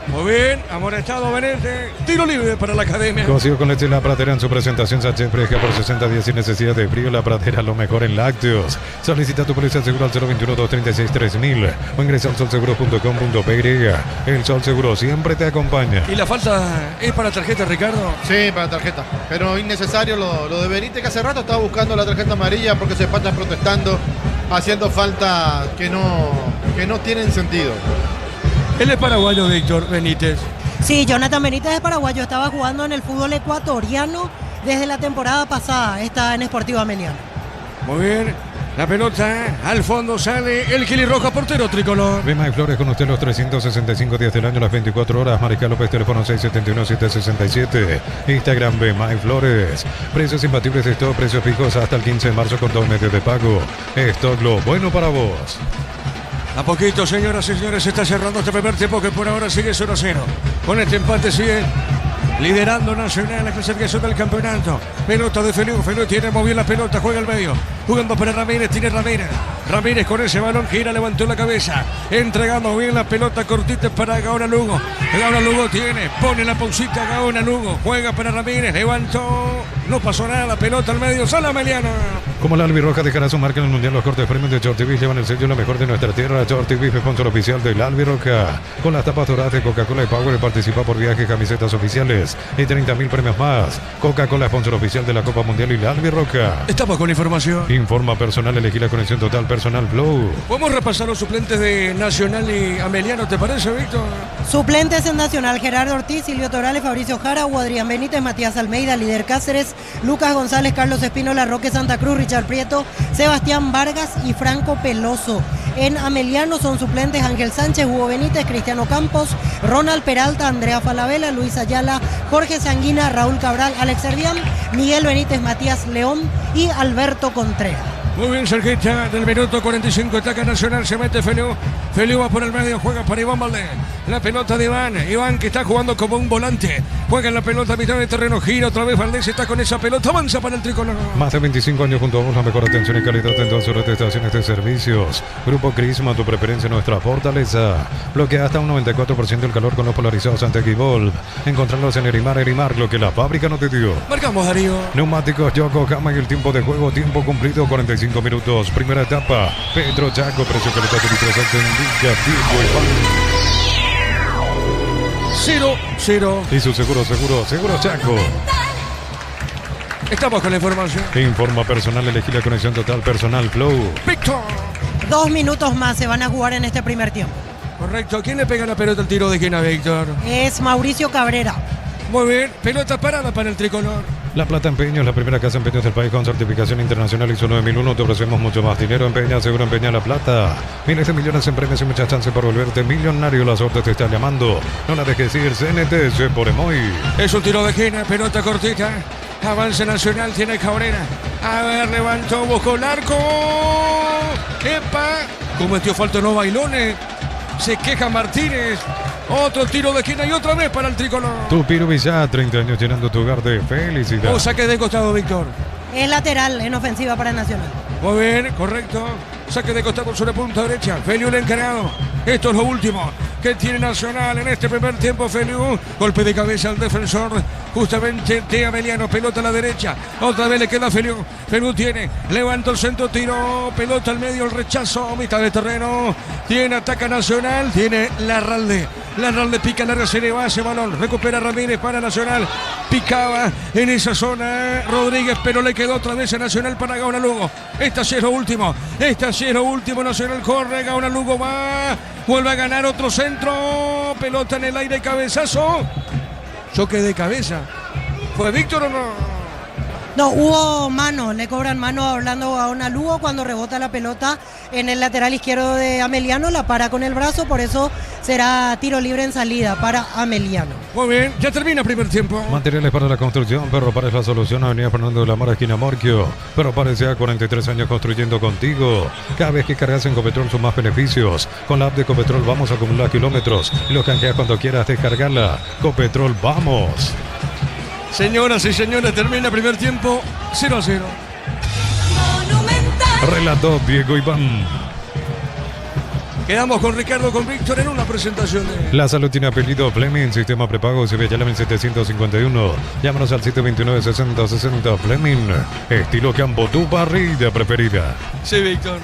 Muy bien, amonestado Benítez. Tiro libre para la academia. Consigo con leche La Pradera en su presentación Sánchez fresca por 60 días sin necesidad de frío. La Pradera, lo mejor en lácteos. Solicita tu póliza seguro al 021-236-3000 o ingresa al solseguro.com.py. El Sol Seguro siempre te acompaña. ¿Y la falta es para tarjeta, Ricardo? Sí, para tarjeta. Pero innecesario lo de Benítez, que hace rato estaba buscando la tarjeta amarilla porque se pasan protestando, haciendo falta que no tienen sentido. Él es paraguayo, Víctor Benítez. Sí, Jonathan Benítez es paraguayo, estaba jugando en el fútbol ecuatoriano desde la temporada pasada, está en Sportivo Ameliano. Muy bien, la pelota al fondo sale el Kili Roja, portero tricolor. Bema y Flores con usted los 365 días del año, las 24 horas. Mariscal López, teléfono 671-767. Instagram Bema y Flores. Precios imbatibles de stock, precios fijos hasta el 15 de marzo con 2 medios de pago. Stock lo bueno para vos. A poquito, señoras y señores, se está cerrando este primer tiempo que por ahora sigue 0-0. Con este empate sigue liderando Nacional la clasificación del campeonato. Pelota de Feliu. Feliu tiene muy bien la pelota, juega al medio. Jugando para Ramírez, tiene Ramírez. Ramírez con ese balón, gira, levantó la cabeza. Entregando bien la pelota cortita para Gaona Lugo. Gaona Lugo tiene, pone la pausita Gaona Lugo. Juega para Ramírez, levantó. No pasó nada, pelota al medio, sale Meliano. Como la Albirroja dejará su marca en el Mundial, los cortes premios de Shorty Beef llevan el sello la mejor de nuestra tierra. Shorty Beef, sponsor oficial del Albirroja. Con las tapas doradas de Coca-Cola y Power, participa por viajes, camisetas oficiales y 30.000 premios más. Coca-Cola, sponsor oficial de la Copa Mundial y la Albirroja. Estamos con información. Informa personal, elegí la conexión total personal Flow. Vamos a repasar los suplentes de Nacional y Ameliano, ¿te parece, Víctor? Suplentes en Nacional: Gerardo Ortiz, Silvio Torales, Fabricio Jara, Adrián Benítez, Matías Almeida, Líder Cáceres, Lucas González, Carlos Espínola, Roque Santa Cruz, Richard Prieto, Sebastián Vargas y Franco Peloso. En Ameliano son suplentes Ángel Sánchez, Hugo Benítez, Cristiano Campos, Ronald Peralta, Andrea Falabella, Luis Ayala, Jorge Sanguina, Raúl Cabral, Alex Servián, Miguel Benítez, Matías León y Alberto Contreras. Muy bien, cerquita del minuto 45, ataca Nacional, se mete Feliu. Feliu va por el medio, juega para Iván Valdés. La pelota de Iván. Iván, que está jugando como un volante. Juega en la pelota a mitad de terreno, gira otra vez Valdés, está con esa pelota, avanza para el tricolor. Más de 25 años junto a vos, la mejor atención y calidad en todas sus estaciones de servicios. Grupo Crisma, tu preferencia, nuestra fortaleza. Bloquea hasta un 94% el calor con los polarizados Antequibol. Encontrarlos en Erimar, lo que la fábrica no te dio. Marcamos, Darío. Neumáticos Yokohama y el tiempo de juego, tiempo cumplido, 45 minutos. Primera etapa, Pedro Chaco, precio calidad de litros Indica, Vivo y 0-0. Y su seguro Chaco. Estamos con la información. Informa personal, elegí la conexión total personal Flow. Víctor. 2 minutos más se van a jugar en este primer tiempo. Correcto. ¿Quién le pega la pelota al tiro de esquina, Víctor? Es Mauricio Cabrera. Muy bien. Pelota parada para el tricolor. La Plata Empeño es la primera casa de empeños del país con certificación internacional ISO 9001. Te ofrecemos mucho más dinero. Empeña, seguro empeña La Plata. Miles de millones en premios y muchas chances para volverte millonario. La suerte te está llamando. No la dejes ir. CNTS por Emoy. Es un tiro de esquina, pelota cortita. Avance Nacional, tiene Cabrera. A ver, levantó, buscó el arco. ¡Epa! Cometió falta, no Bailones. Se queja Martínez. Otro tiro de esquina y otra vez para el tricolor. Tupiro Villá, 30 años llenando tu hogar de felicidad. Saque de costado, Víctor. Es lateral en ofensiva para Nacional. Muy bien, correcto. Saque de costado sobre punta derecha. Feliu el encarado. Esto es lo último que tiene Nacional en este primer tiempo. Feliu, golpe de cabeza al defensor justamente de Ameliano. Pelota a la derecha. Otra vez le queda a Feliu. Feliu tiene, levanta el centro, tiro. Pelota al medio, el rechazo. Mitad de terreno. Tiene, ataca Nacional. Tiene Larralde. Larralde pica larga, se le va ese balón. Recupera Ramírez para Nacional. Picaba en esa zona Rodríguez, pero le quedó otra vez a Nacional para Gauna Lugo. Esta sí es lo último. Nacional corre. Gauna Lugo va. Vuelve a ganar otro centro. Pelota en el aire, cabezazo. Choque de cabeza. ¿Fue Víctor o no? No, hubo mano, le cobran mano a Orlando Gaona Lugo cuando rebota la pelota en el lateral izquierdo de Ameliano, la para con el brazo, por eso será tiro libre en salida para Ameliano. Muy bien, ya termina el primer tiempo. Materiales para la construcción, Perro Pares la solución, Avenida Fernando de la Mora, esquina Morquio. Perro Pares ya 43 años construyendo contigo. Cada vez que cargas en Copetrol son más beneficios. Con la app de Copetrol vamos a acumular kilómetros y los canjeas cuando quieras descargarla. Copetrol, vamos. Señoras y señores, termina el primer tiempo 0-0. Relató Diego Iván. Quedamos con Ricardo, con Víctor en una presentación de... La salud tiene apellido Fleming, sistema prepago Sevilla 1751. Llámanos al 729-6060 Fleming. Estilo campo, tu parrilla preferida. Sí, Víctor.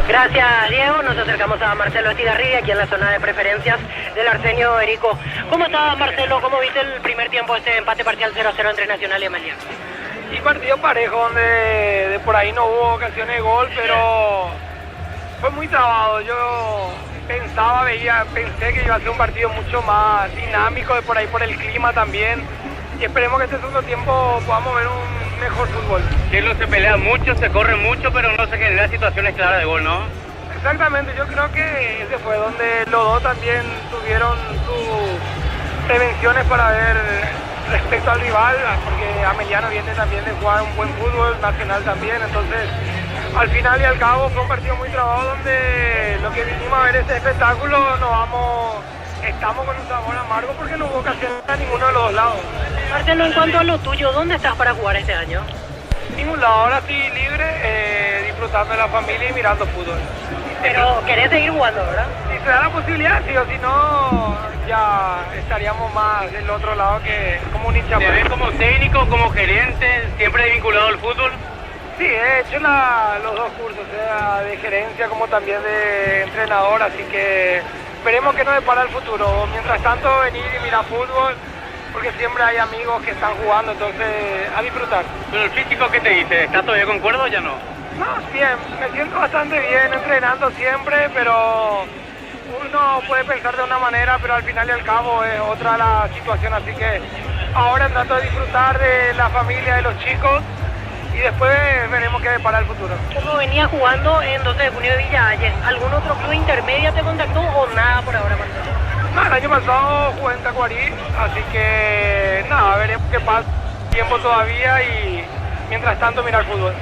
Gracias, Diego. Nos acercamos a Marcelo Estigarribia, aquí en la zona de preferencias del Arsenio Erico. ¿Cómo está, Marcelo? ¿Cómo viste el primer tiempo, este empate parcial 0-0 entre Nacional y Ameliano? Sí, partido parejo, donde de por ahí no hubo ocasiones de gol, pero fue muy trabado. Yo pensé que iba a ser un partido mucho más dinámico, de por ahí por el clima también. Y esperemos que este segundo tiempo podamos ver un mejor fútbol. Cielo se pelea mucho, se corre mucho, pero no se genera situaciones claras de gol, ¿no? Exactamente, yo creo que ese fue donde los dos también tuvieron sus prevenciones para ver respecto al rival, porque Ameliano viene también de jugar un buen fútbol, Nacional también, entonces al final y al cabo fue un partido muy trabado donde lo que vinimos a ver este espectáculo estamos con un sabor amargo porque no hubo ocasión a ninguno de los dos lados. Marcelo, en cuanto a lo tuyo, ¿dónde estás para jugar este año? Ningún lado, ahora sí libre, disfrutando de la familia y mirando fútbol. Pero querés seguir jugando, ¿verdad? Si se da la posibilidad, sí, o si no, ya estaríamos más del otro lado que como un hincha. ¿Te ves como técnico, como gerente, siempre vinculado al fútbol? Sí, he hecho los dos cursos, sea de gerencia como también de entrenador, así que esperemos que no depara el futuro. Mientras tanto, venir y mirar fútbol, porque siempre hay amigos que están jugando, entonces a disfrutar. Pero el físico, ¿qué te dice? ¿Estás todavía con cuerda o ya no? No, bien, me siento bastante bien entrenando siempre, pero uno puede pensar de una manera, pero al final y al cabo es otra la situación, así que ahora trato de disfrutar de la familia, de los chicos, y después veremos qué depara el futuro. ¿Cómo venía jugando en 12 de junio de Villa Allende? ¿Algún otro club intermedia te contactó o nada por ahora, Marcelo? No, el año pasado jugué en Tacuarí, así que nada, veremos qué pasa. Tiempo todavía y mientras tanto mirar fútbol.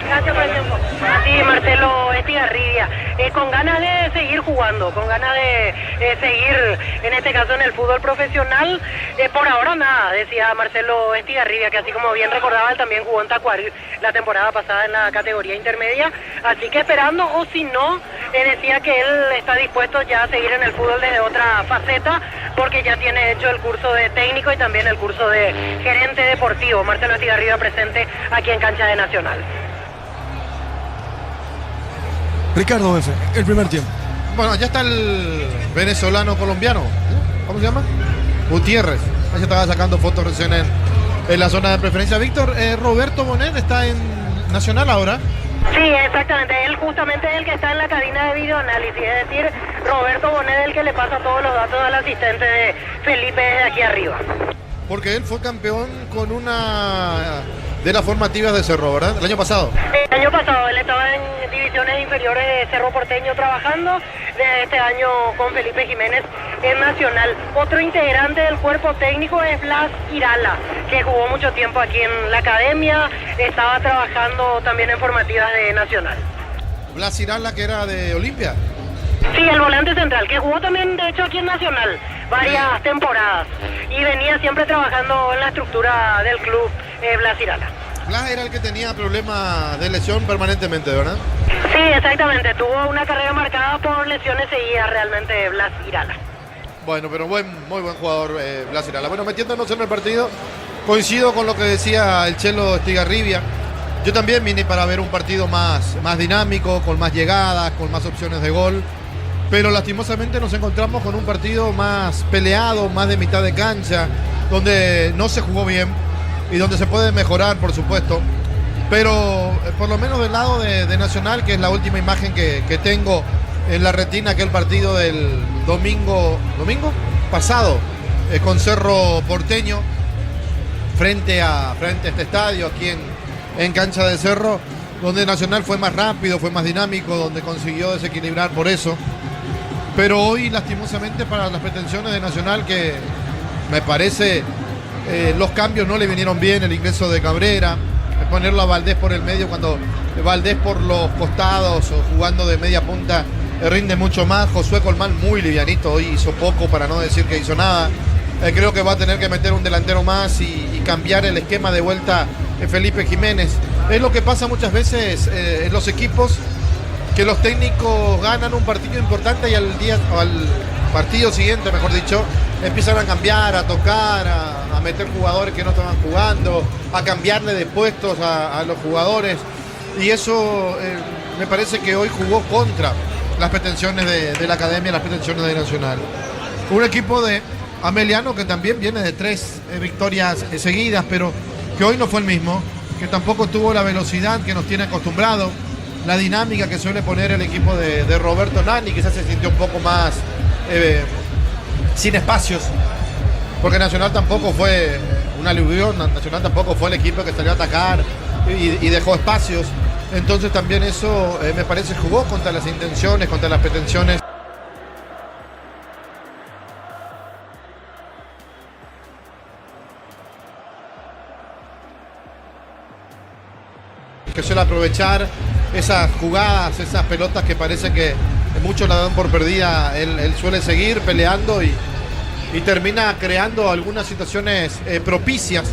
Gracias por el tiempo. A ti, Marcelo Estigarribia, con ganas de seguir jugando, con ganas de seguir, en este caso, en el fútbol profesional. Por ahora nada, decía Marcelo Estigarribia, que así como bien recordaba, él también jugó en Tacuarí la temporada pasada en la categoría intermedia, así que esperando, o si no, decía que él está dispuesto ya a seguir en el fútbol desde otra faceta, porque ya tiene hecho el curso de técnico y también el curso de gerente deportivo. Marcelo Estigarribia presente aquí en cancha de Nacional. Ricardo F., el primer tiempo. Bueno, ya está el venezolano colombiano. ¿Cómo se llama? Gutiérrez. Ahí se estaba sacando fotos recién en la zona de preferencia. Víctor, Roberto Bonet está en Nacional ahora. Sí, exactamente. Él justamente es el que está en la cabina de videoanálisis. Es decir, Roberto Bonet es el que le pasa todos los datos al asistente de Felipe desde aquí arriba. Porque él fue campeón con una de las formativas de Cerro, ¿verdad? El año pasado. El año pasado él estaba en divisiones inferiores de Cerro Porteño trabajando, de este año con Felipe Jiménez en Nacional. Otro integrante del cuerpo técnico es Blas Irala, que jugó mucho tiempo aquí en la academia, estaba trabajando también en formativas de Nacional. Blas Irala, que era de Olimpia. Sí, el volante central, que jugó también de hecho aquí en Nacional varias temporadas y venía siempre trabajando en la estructura del club Blas Irala. Blas era el que tenía problemas de lesión permanentemente, ¿verdad? Sí, exactamente, tuvo una carrera marcada por lesiones seguidas realmente Blas Irala. Bueno, pero muy buen jugador Blas Irala. Bueno, metiéndonos en el partido, coincido con lo que decía el Chelo Estigarribia. Yo también vine para ver un partido más dinámico, con más llegadas, con más opciones de gol. Pero lastimosamente nos encontramos con un partido más peleado, más de mitad de cancha, donde no se jugó bien y donde se puede mejorar, por supuesto. Pero por lo menos del lado de Nacional, que es la última imagen que tengo en la retina, aquel partido del domingo pasado con Cerro Porteño, frente a este estadio, aquí en cancha de Cerro, donde Nacional fue más rápido, fue más dinámico, donde consiguió desequilibrar por eso. Pero hoy, lastimosamente, para las pretensiones de Nacional, que me parece los cambios no le vinieron bien, el ingreso de Cabrera, ponerlo a Valdés por el medio cuando Valdés por los costados o jugando de media punta rinde mucho más. Josué Colmán muy livianito, hoy hizo poco para no decir que hizo nada. Creo que va a tener que meter un delantero más y cambiar el esquema de vuelta Felipe Jiménez. Es lo que pasa muchas veces en los equipos, que los técnicos ganan un partido importante y al partido siguiente, mejor dicho, empiezan a cambiar, a tocar, a meter jugadores que no estaban jugando, a cambiarle de puestos a los jugadores. Y eso me parece que hoy jugó contra las pretensiones de la academia, las pretensiones de Nacional. Un equipo de Ameliano que también viene de 3 victorias seguidas, pero que hoy no fue el mismo, que tampoco tuvo la velocidad que nos tiene acostumbrado, la dinámica que suele poner el equipo de Roberto Nani, quizás se sintió un poco más sin espacios, porque Nacional tampoco fue una aluvión, Nacional tampoco fue el equipo que salió a atacar y dejó espacios. Entonces también eso me parece jugó contra las intenciones, contra las pretensiones. Que suele aprovechar esas jugadas, esas pelotas que parece que muchos la dan por perdida. Él suele seguir peleando y termina creando algunas situaciones propicias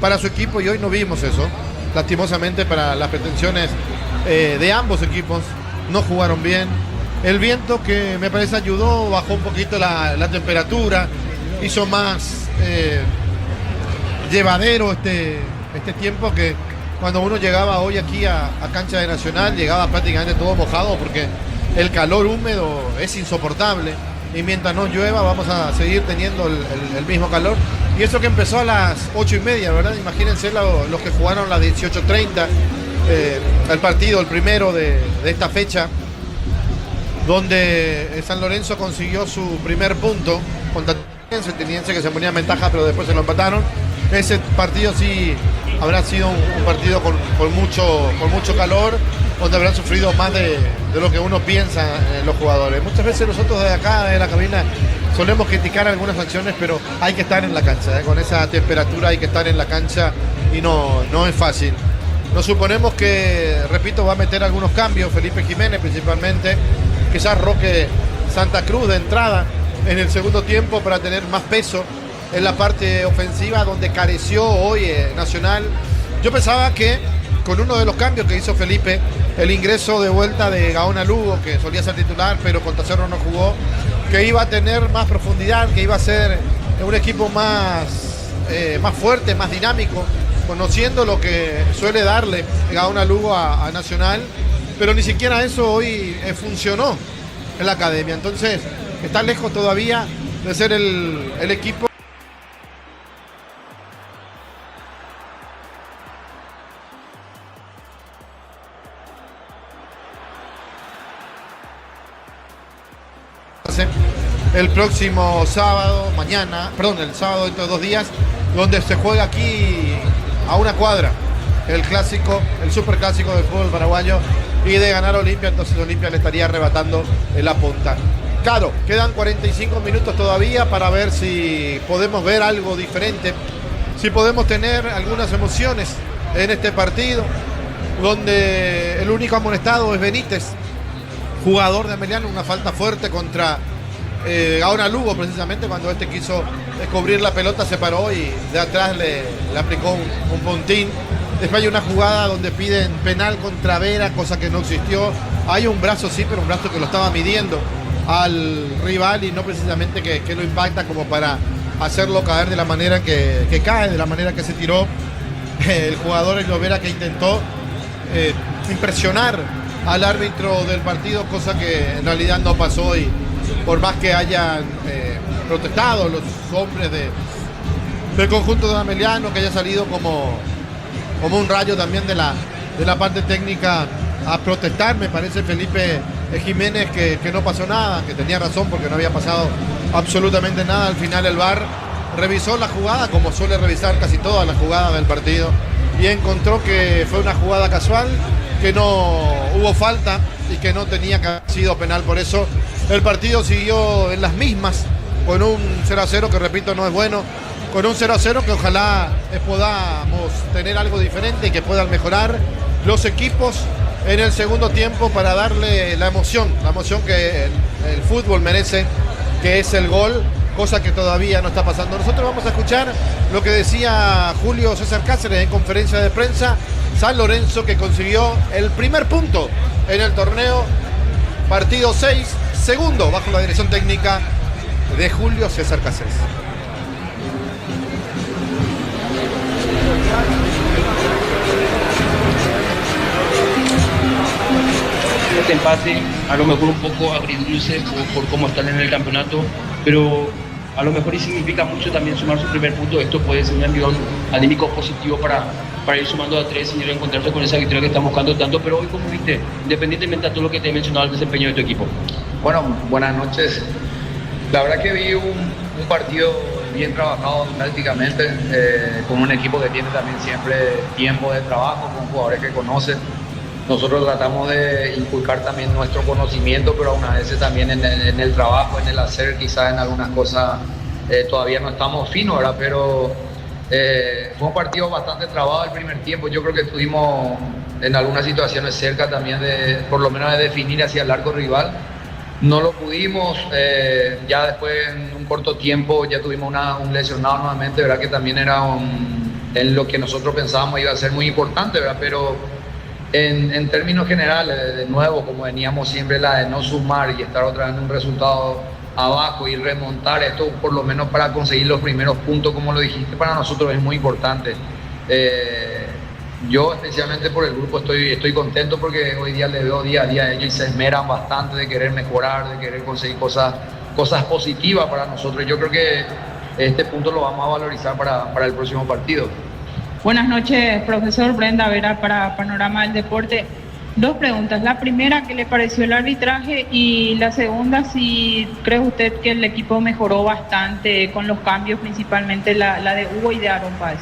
para su equipo, y hoy no vimos eso. Lastimosamente, para las pretensiones de ambos equipos, no jugaron bien. El viento, que me parece ayudó, bajó un poquito la temperatura, hizo más llevadero este tiempo, que cuando uno llegaba hoy aquí a cancha de Nacional, llegaba prácticamente todo mojado, porque el calor húmedo es insoportable, y mientras no llueva vamos a seguir teniendo el mismo calor. Y eso que empezó a las 8:30, ¿verdad? Imagínense los que jugaron a las 18:30, el partido, el primero de esta fecha, donde San Lorenzo consiguió su primer punto contra Teniense, que se ponía en ventaja, pero después se lo empataron. Ese partido sí habrá sido un partido con mucho calor, donde habrán sufrido más de lo que uno piensa los jugadores. Muchas veces nosotros de acá, de la cabina, solemos criticar algunas acciones, pero hay que estar en la cancha, con esa temperatura hay que estar en la cancha y no es fácil. Nos suponemos que, repito, va a meter algunos cambios, Felipe Jiménez principalmente, quizás Roque Santa Cruz de entrada en el segundo tiempo para tener más peso en la parte ofensiva donde careció hoy Nacional. Yo pensaba que con uno de los cambios que hizo Felipe, el ingreso de vuelta de Gaona Lugo, que solía ser titular pero contra Cerro no jugó, que iba a tener más profundidad, que iba a ser un equipo más fuerte, más dinámico, conociendo lo que suele darle Gaona Lugo a Nacional, pero ni siquiera eso hoy funcionó en la academia. Entonces está lejos todavía de ser el equipo el próximo sábado, el sábado dentro de 2 días, donde se juega aquí a una cuadra el clásico, el superclásico del fútbol paraguayo, y de ganar Olimpia, entonces Olimpia le estaría arrebatando en la punta. Claro, quedan 45 minutos todavía para ver si podemos ver algo diferente, si podemos tener algunas emociones en este partido, donde el único amonestado es Benítez, jugador de Ameliano, una falta fuerte contra Gaona Lugo, precisamente cuando este quiso cubrir la pelota, se paró y de atrás le aplicó un puntín. Después hay una jugada donde piden penal contra Vera, cosa que no existió. Hay un brazo, sí, pero un brazo que lo estaba midiendo al rival y no precisamente que lo impacta como para hacerlo caer de la manera que cae, de la manera que se tiró el jugador Elio Vera, que intentó impresionar al árbitro del partido, cosa que en realidad no pasó, y por más que hayan protestado los hombres del conjunto de Ameliano, que haya salido como un rayo también de la parte técnica a protestar, me parece Felipe Jiménez que no pasó nada, que tenía razón porque no había pasado absolutamente nada. Al final el VAR revisó la jugada como suele revisar casi todas las jugadas del partido y encontró que fue una jugada casual, que no hubo falta y que no tenía que haber sido penal. Por eso el partido siguió en las mismas, con un 0-0 que, repito, no es bueno, con un 0-0 que ojalá podamos tener algo diferente y que puedan mejorar los equipos en el segundo tiempo para darle la emoción que el fútbol merece, que es el gol, cosa que todavía no está pasando. Nosotros vamos a escuchar lo que decía Julio César Cáceres en conferencia de prensa. San Lorenzo, que consiguió el primer punto en el torneo, partido 6, segundo bajo la dirección técnica de Julio César Cáceres. Este empate a lo mejor un poco agridulce por cómo están en el campeonato, pero a lo mejor y significa mucho también sumar su primer punto. Esto puede ser un envión anímico positivo para ir sumando a 3 y encontrarse con esa victoria que están buscando tanto. Pero hoy, como viste, independientemente de todo lo que te he mencionado, el desempeño de tu equipo. Bueno, buenas noches. La verdad que vi un partido bien trabajado tácticamente, con un equipo que tiene también siempre tiempo de trabajo, con jugadores que conocen. Nosotros tratamos de inculcar también nuestro conocimiento, pero aún a veces también en el trabajo, en el hacer, quizás en algunas cosas todavía no estamos finos, ¿verdad? Pero fue un partido bastante trabado el primer tiempo. Yo creo que estuvimos en algunas situaciones cerca también por lo menos de definir hacia el arco rival. No lo pudimos, ya después en un corto tiempo ya tuvimos un lesionado nuevamente, ¿verdad? Que también era en lo que nosotros pensábamos iba a ser muy importante, ¿verdad? Pero en términos generales, de nuevo, como veníamos siempre, la de no sumar y estar otra vez en un resultado abajo y remontar esto, por lo menos para conseguir los primeros puntos, como lo dijiste, para nosotros es muy importante. Yo especialmente por el grupo estoy contento porque hoy día le veo día a día a ellos y se esmeran bastante de querer mejorar, de querer conseguir cosas positivas para nosotros. Yo creo que este punto lo vamos a valorizar para el próximo partido. Buenas noches, profesor. Brenda Vera para Panorama del Deporte. Dos preguntas. La primera, ¿qué le pareció el arbitraje? Y la segunda, si cree usted que el equipo mejoró bastante con los cambios, principalmente la de Hugo y de Aaron Páez.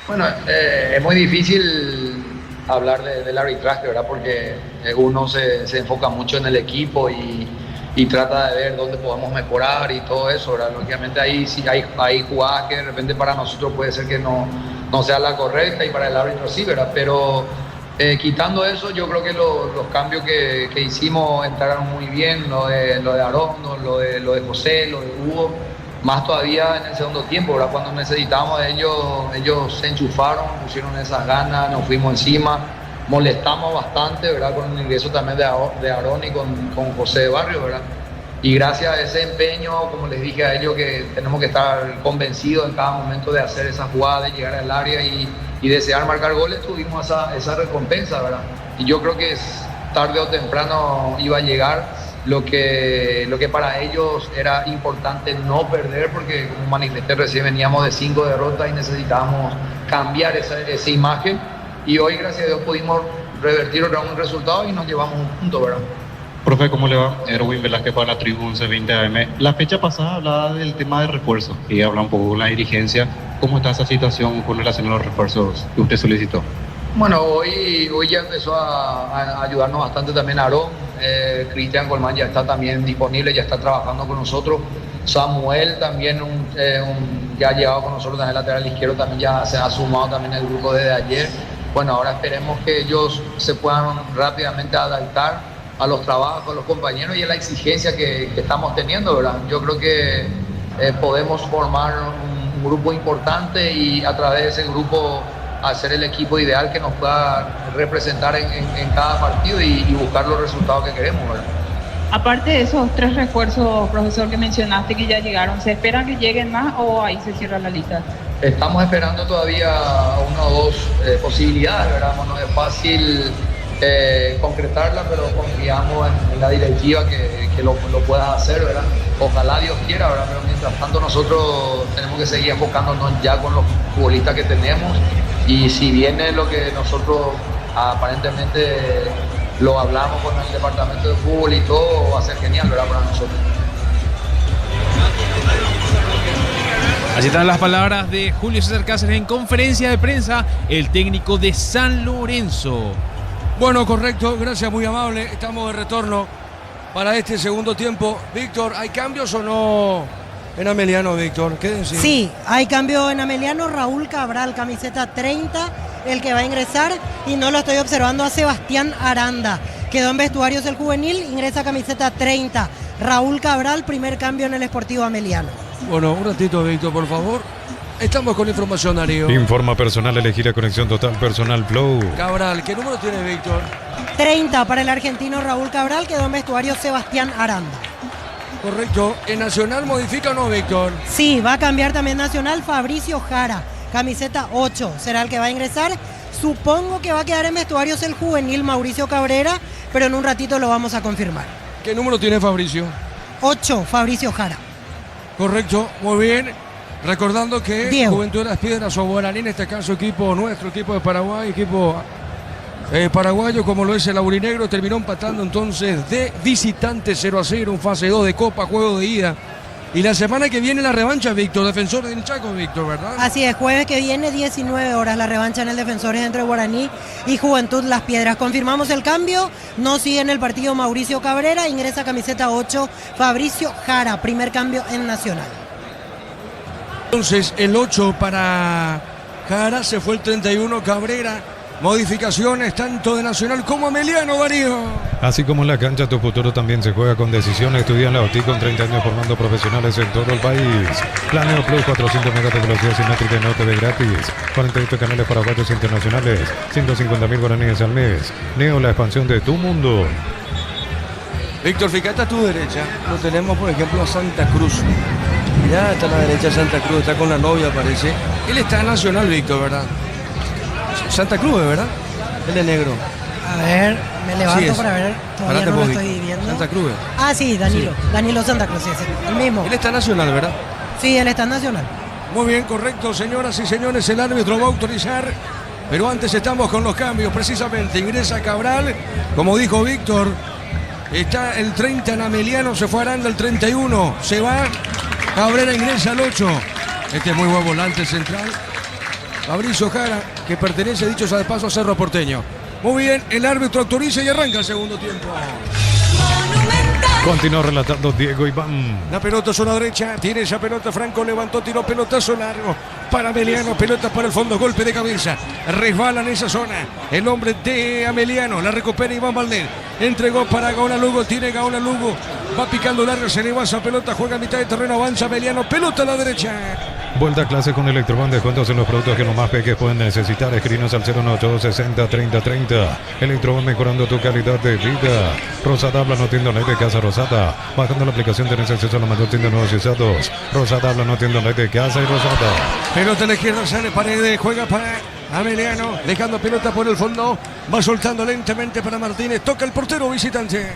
Bueno, es muy difícil hablar del arbitraje, ¿verdad? Porque uno se enfoca mucho en el equipo y trata de ver dónde podemos mejorar y todo eso, ¿verdad? Lógicamente ahí sí hay jugadas que de repente para nosotros puede ser que no sea la correcta y para el árbitro sí, ¿verdad? Pero quitando eso, yo creo que los cambios que hicimos entraron muy bien, lo de Aarón, lo de José, lo de Hugo, más todavía en el segundo tiempo, ¿verdad? Cuando necesitábamos de ellos se enchufaron, pusieron esas ganas, nos fuimos encima, molestamos bastante, ¿verdad? Con el ingreso también de Aarón y con José de Barrio, ¿verdad? Y gracias a ese empeño, como les dije a ellos, que tenemos que estar convencidos en cada momento de hacer esa jugada, de llegar al área y desear marcar goles, tuvimos esa recompensa, ¿verdad? Y yo creo que tarde o temprano iba a llegar lo que para ellos era importante no perder, porque como manifesté recién veníamos de 5 derrotas y necesitábamos cambiar esa imagen, y hoy gracias a Dios pudimos revertir un resultado y nos llevamos un punto, ¿verdad? Profe, ¿cómo le va? Erwin Velázquez para la Tribu 1120 AM. La fecha pasada hablaba del tema de refuerzo y habla un poco con la dirigencia. ¿Cómo está esa situación con relación a los refuerzos que usted solicitó? Bueno, hoy ya empezó a ayudarnos bastante también Aarón. Cristian Colmán ya está también disponible, ya está trabajando con nosotros. Samuel también ya ha llegado con nosotros también, el lateral izquierdo también ya se ha sumado también al grupo desde ayer. Bueno, ahora esperemos que ellos se puedan rápidamente adaptar a los trabajos, a los compañeros y a la exigencia que estamos teniendo, ¿verdad? Yo creo que podemos formar un grupo importante y a través de ese grupo hacer el equipo ideal que nos pueda representar en cada partido y buscar los resultados que queremos, ¿verdad? Aparte de esos 3 refuerzos, profesor, que mencionaste que ya llegaron, ¿se espera que lleguen más o ahí se cierra la lista? Estamos esperando todavía 1 o 2 posibilidades, ¿verdad? No es fácil concretarla, pero confiamos en la directiva que lo pueda hacer, ¿verdad? Ojalá Dios quiera, ¿verdad? Pero mientras tanto nosotros tenemos que seguir enfocándonos ya con los futbolistas que tenemos, y si viene lo que nosotros aparentemente lo hablamos con el departamento de fútbol y todo, va a ser genial, ¿verdad? Para nosotros. Así están las palabras de Julio César Cáceres en conferencia de prensa, el técnico de San Lorenzo. Bueno, correcto, gracias, muy amable. Estamos de retorno para este segundo tiempo. Víctor, ¿hay cambios o no en Ameliano, Víctor? ¿Qué decís? Sí, hay cambio en Ameliano. Raúl Cabral, camiseta 30, el que va a ingresar, y no lo estoy observando a Sebastián Aranda. Quedó en vestuarios el juvenil, ingresa camiseta 30. Raúl Cabral, primer cambio en el Sportivo Ameliano. Bueno, un ratito, Víctor, por favor. Estamos con información, Darío. Informa personal, elegir a Conexión Total Personal Flow. Cabral, ¿qué número tiene Víctor? 30 para el argentino Raúl Cabral, quedó en vestuario Sebastián Aranda. Correcto. ¿En Nacional modifica o no, Víctor? Sí, va a cambiar también Nacional Fabricio Jara, camiseta 8, será el que va a ingresar. Supongo que va a quedar en vestuarios el juvenil Mauricio Cabrera, pero en un ratito lo vamos a confirmar. ¿Qué número tiene Fabricio? 8, Fabricio Jara. Correcto, muy bien. Recordando que Diego. Juventud de las Piedras o Guaraní, en este caso nuestro equipo de Paraguay, equipo paraguayo como lo es el Aurinegro, terminó empatando entonces de visitante 0-0 en fase 2 de Copa, juego de ida. Y la semana que viene la revancha, Víctor, Defensores del Chaco, Víctor, ¿verdad? Así es, jueves que viene, 19 horas, la revancha en el Defensores entre Guaraní y Juventud Las Piedras. Confirmamos el cambio, no sigue en el partido Mauricio Cabrera, ingresa camiseta 8, Fabricio Jara, primer cambio en Nacional. Entonces el 8 para Jara, se fue el 31 Cabrera. Modificaciones tanto de Nacional como Ameliano, Darío. Así como en la cancha, tu futuro también se juega con decisión. Estudia en la OTI con 30 años formando profesionales en todo el país. Planeo Plus, 400 megas de velocidad simétrica y no TV gratis. 48 canales paraguayos internacionales. 150.000 guaraníes al mes. Neo, la expansión de tu mundo. Víctor, fíjate a tu derecha. Lo tenemos, por ejemplo, a Santa Cruz. Mirá, está a la derecha Santa Cruz, está con la novia, parece. Él está en Nacional, Víctor, ¿verdad? Santa Cruz, ¿verdad? Él es negro. A ver, me levanto para ver. Todavía no lo estoy viendo. Santa Cruz. Ah, sí, Danilo. Sí. Danilo Santa Cruz, sí, el mismo. Él está Nacional, ¿verdad? Sí, él está en Nacional. Muy bien, correcto, señoras y señores, el árbitro va a autorizar, pero antes estamos con los cambios, precisamente ingresa Cabral, como dijo Víctor, está el 30 Ameliano, se fue Aranda el 31, se va, Cabrera ingresa al 8, este es muy buen volante central, Fabricio Jara, que pertenece, dicho sea de paso, a Cerro Porteño. Muy bien, el árbitro autoriza y arranca el segundo tiempo. Continúa relatando Diego Iván. La pelota zona derecha, tiene esa pelota, Franco levantó, tiró pelotazo largo para Ameliano, pelota para el fondo, golpe de cabeza, resbala en esa zona, el hombre de Ameliano, la recupera Iván Valdés, entregó para Gaona Lugo, tiene Gaona Lugo, va picando largo, se le va esa pelota, juega a mitad de terreno, avanza Ameliano, pelota a la derecha. Vuelta a clase con Electroban, descuentos en los productos que los más pequeños pueden necesitar. Escribinos al 098603030. Electroban, mejorando tu calidad de vida. Rosada habla, no tienda online de Casa Rosada. Bajando la aplicación tenés acceso a la mayor tienda de nuevos usados. Rosada habla, no tienda online de Casa y Rosada. Pelota a la izquierda, sale Paredes, juega para Ameliano, dejando pelota por el fondo, va soltando lentamente para Martínez, toca el portero visitante.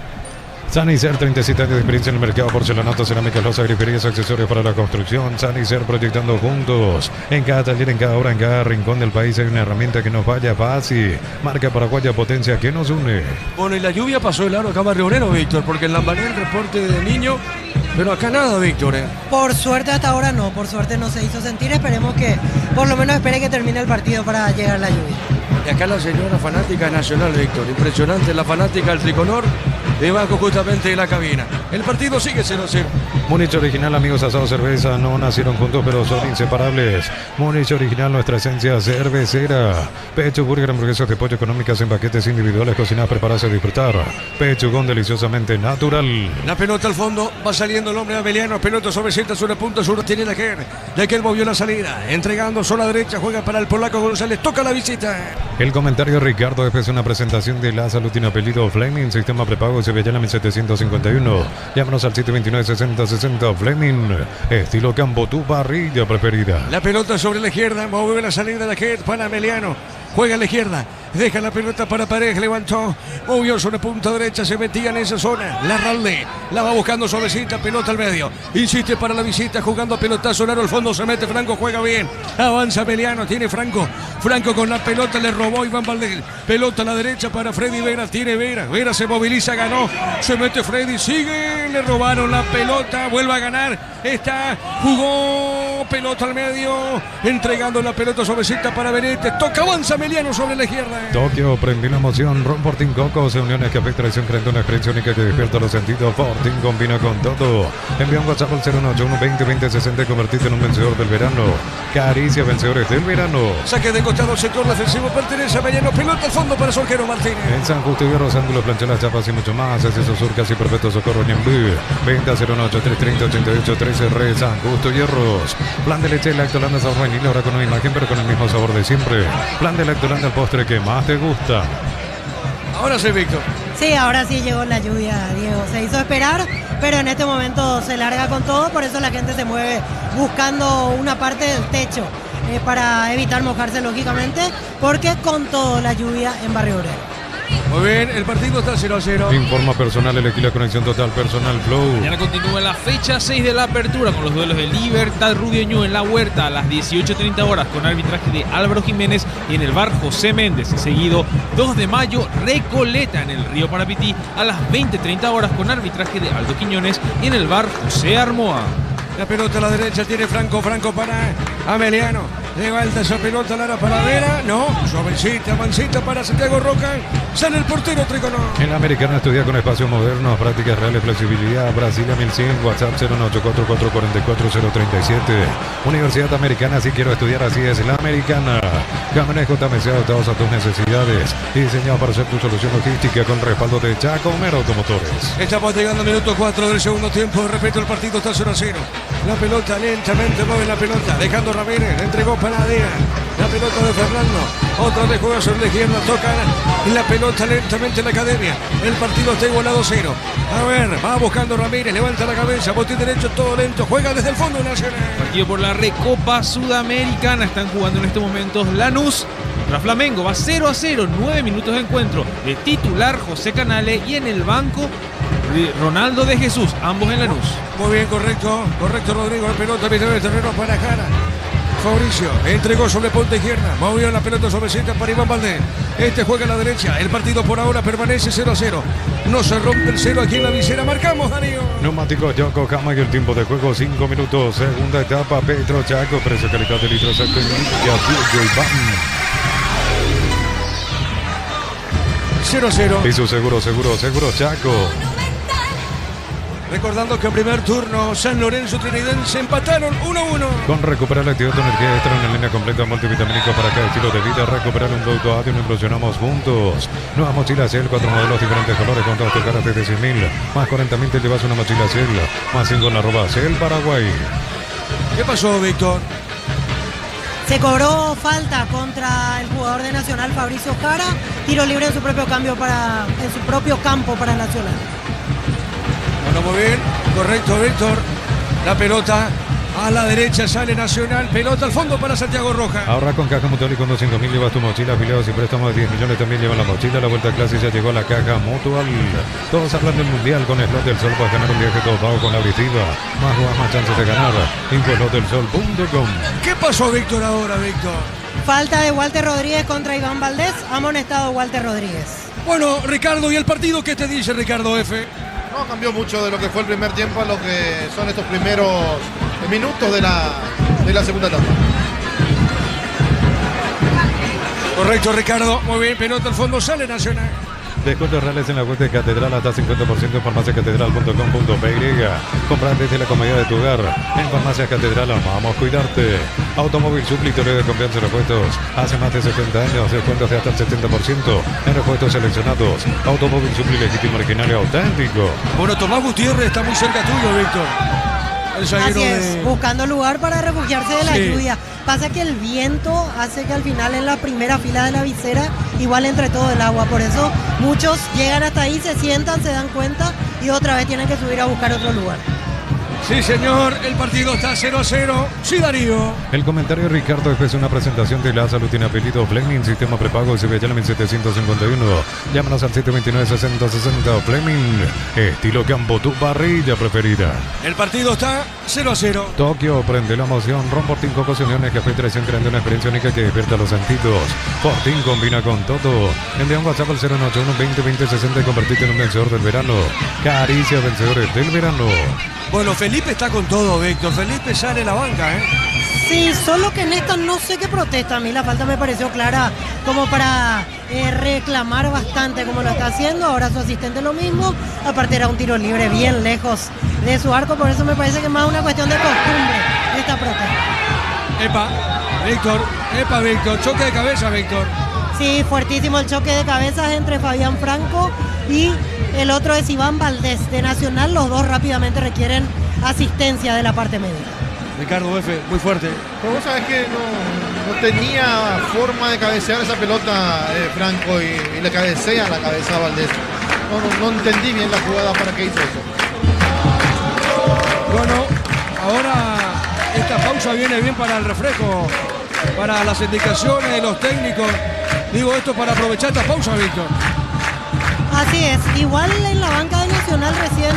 Sanicer, 37 años de experiencia en el mercado, porcelanato, cerámica, loza, griferías, accesorios para la construcción. Sanicer, proyectando juntos. En cada taller, en cada hora, en cada rincón del país hay una herramienta que nos vaya fácil. Marca paraguaya, potencia que nos une. Bueno, y la lluvia pasó el aro acá a Barrio Obrero, Víctor, porque en Lambaré el reporte de niño, pero acá nada, Víctor. Por suerte hasta ahora no, por suerte no se hizo sentir. Esperemos que por lo menos espere que termine el partido para llegar la lluvia. Y acá la señora fanática nacional, Víctor. Impresionante la fanática del tricolor debajo justamente de la cabina. El partido sigue 0-0. Múnich Original, amigos, asado, cerveza, no nacieron juntos pero son inseparables. Múnich Original, nuestra esencia cervecera. Pechuburger, hamburguesas de pollo económicas en paquetes individuales, cocinadas, preparadas a disfrutar. Pechugón, deliciosamente natural. La pelota al fondo, va saliendo el hombre Ameliano, pelota sobre cierta sobre punto sur, tiene Laquer movió la salida, entregando sola derecha, juega para el polaco González, toca la visita. El comentario de Ricardo es una presentación de la salud, tiene apellido Fleming, sistema prepago Sevillana 1751. Llámanos al 729-6060 Fleming, estilo campo, tu parrilla preferida. La pelota sobre la izquierda, mueve la salida de Laquer para Ameliano. Juega a la izquierda, deja la pelota para Paredes, levantó, movió sobre punta derecha, se metía en esa zona, la Ralde, la va buscando suavecita, pelota al medio, insiste para la visita, jugando pelotazo largo al fondo, se mete Franco, juega bien, avanza Ameliano, tiene Franco con la pelota, le robó Iván Valdés, pelota a la derecha para Freddy Vera, tiene Vera se moviliza, ganó, se mete Freddy, sigue, le robaron la pelota, vuelve a ganar, jugó, pelota al medio, entregando la pelota suavecita para Benítez, toca, avanza Ameliano sobre la izquierda. Tokio, prendió la emoción. Ron Fortín Cocos, uniones que afecta la acción, creando una experiencia única que despierta los sentidos. Fortín combina con todo. Envía un WhatsApp al 081-20-20-60 y convertirte en un vencedor del verano. Caricia, vencedores del verano. Saque de costado, sector defensivo, pertenece a Ameliano, pelota al fondo para Solquero Martínez. En San Justo y Hierros, ángulos, planchelas, chapas y mucho más. Acceso Sur, casi perfecto socorro, Ñembu. Venta 018-330-8813, Red San Justo y Hierros. Plan de leche, lactolanda, sabor vainilla, ahora con una imagen, pero con el mismo sabor de siempre. Plan de lactolanda, el postre que más te gusta. Ahora sí, Víctor. Sí, ahora sí llegó la lluvia, Diego. Se hizo esperar, pero en este momento se larga con todo, por eso la gente se mueve buscando una parte del techo para evitar mojarse, lógicamente, porque con todo la lluvia en Barrio Obrero. Muy bien, el partido está 0-0. Informa personal, elegí la conexión total, personal Flow. Mañana continúa la fecha 6 de la apertura con los duelos de Libertad Rubio Ñu en La Huerta a las 18:30 horas con arbitraje de Álvaro Jiménez y en el bar José Méndez. Seguido 2 de mayo, Recoleta en el Río Parapití a las 20:30 horas con arbitraje de Aldo Quiñones y en el bar José Armoa. La pelota a la derecha tiene Franco para Ameliano. Levanta esa pelota Lara para Vera. No, suavecita, mansita para Santiago Roca. Sale el portero tricolor. En la Americana estudia con espacios modernos, prácticas reales, flexibilidad. Brasilia 1100, WhatsApp 098444037. Universidad Americana, si quiero estudiar, así es la Americana. Cámaras JMC adaptados a tus necesidades. Diseñado para ser tu solución logística con respaldo de Chacomer Automotores. Estamos llegando al minuto 4 del segundo tiempo. Repito, el partido está 0-0. La pelota lentamente mueve la pelota, dejando Ramírez, le entregó para Adea. La pelota de Fernando, otra vez juega sobre la izquierda, toca la pelota lentamente en la academia. El partido está igualado 0. A ver, va buscando Ramírez, levanta la cabeza, botín derecho, todo lento, juega desde el fondo nacional. Partido por la Recopa Sudamericana, están jugando en este momento Lanús contra Flamengo, va 0-0, 9 minutos de encuentro. De titular José Canale y en el banco Ronaldo de Jesús, ambos en Lanús. Muy bien, correcto Rodrigo, la pelota mitad del terreno para Jara. Fabricio entregó sobre punta izquierda. Movió la pelota suavecita para Iván Valdés. Este juega a la derecha. El partido por ahora permanece 0-0. No se rompe el 0 aquí en la visera. Marcamos, Darío. Neumáticos Yokohama y el tiempo de juego 5 minutos. Segunda etapa, Petro Chaco. Precio calidad de litros. Iván. 0-0. Y su seguro Chaco. Recordando que en primer turno San Lorenzo Trinidense empataron 1-1. Con recuperar la actividad de energía extra en línea completa multivitamínico para cada estilo de vida. Recuperar un producto audio y nos ilusionamos juntos. Nuevas mochilas Ciel, 4 modelos, diferentes colores, con todos tus caras desde 100.000. Más 40.000 te llevas una mochila Ciel. Más 5 en @Ciel Paraguay. ¿Qué pasó, Víctor? Se cobró falta contra el jugador de Nacional, Fabricio Jara. Tiro libre en su propio campo para Nacional. Bueno, muy bien. Correcto, Víctor. La pelota a la derecha sale Nacional. Pelota al fondo para Santiago Rojas. Ahora con Caja Mutual y con 200.000 llevas tu mochila. Afiliados y préstamos de 10 millones también llevan la mochila. La vuelta a clase ya llegó a la Caja Mutual. Todos hablan del Mundial con Slot del Sol. Puedes ganar un viaje todo pago con la Brisiva. Más jugas, más chances de ganar. Info-slotdelsol.com. ¿Qué pasó, Víctor, ahora, Víctor? Falta de Walter Rodríguez contra Iván Valdés. Amonestado Walter Rodríguez. Bueno, Ricardo, ¿y el partido qué te dice, Ricardo F? No cambió mucho de lo que fue el primer tiempo a lo que son estos primeros minutos de la segunda etapa. Correcto, Ricardo. Muy bien, pelota al fondo, sale Nacional. Descuentos reales en la web de Catedral hasta 50% en farmaciacatedral.com.py. Comprar desde la comodidad de tu hogar. En Farmacia Catedral vamos a cuidarte. Automóvil suplitorio de confianza en repuestos. Hace más de 70 años, descuentos de hasta el 70% en repuestos seleccionados. Automóvil supli legítimo, original y auténtico. Bueno, Tomás Gutiérrez está muy cerca tuyo, Víctor. Así es, buscando lugar para refugiarse de la lluvia. Pasa que el viento hace que al final en la primera fila de la visera igual entre todo el agua. Por eso muchos llegan hasta ahí, se sientan, se dan cuenta y otra vez tienen que subir a buscar otro lugar. Sí, señor, el partido está 0-0. Sí, Darío. El comentario de Ricardo es una presentación de la salud tiene apellido Fleming, sistema prepago CBA 1751. Llámanos al 729-6060 Fleming. Estilo campo, tu parrilla preferida. El partido está 0-0. Tokio, prende la emoción. Ron Fortín, Cocos y Uniones, Café 300, creando una experiencia única que despierta los sentidos. Fortín combina con todo. Envía un WhatsApp al 091-2020-60 y convertirte en un vencedor del verano. Caricia, vencedores del verano. Bueno, Felipe está con todo, Víctor. Felipe sale a la banca, ¿eh? Sí, solo que en esta no sé qué protesta. A mí la falta me pareció clara como para reclamar bastante como lo está haciendo. Ahora su asistente lo mismo. Aparte era un tiro libre bien lejos de su arco. Por eso me parece que es más una cuestión de costumbre esta protesta. Víctor. Choque de cabeza, Víctor. Sí, fuertísimo el choque de cabezas entre Fabián Franco y el otro es Iván Valdés de Nacional. Los dos rápidamente requieren asistencia de la parte médica. Ricardo F, muy fuerte. Pero vos sabés que no tenía forma de cabecear esa pelota Franco y le cabecea la cabeza a Valdés. No entendí bien la jugada para qué hizo eso. Bueno, ahora esta pausa viene bien para el refresco, para las indicaciones de los técnicos. Digo esto para aprovechar esta pausa, Víctor. Así es, igual en la banca de Nacional recién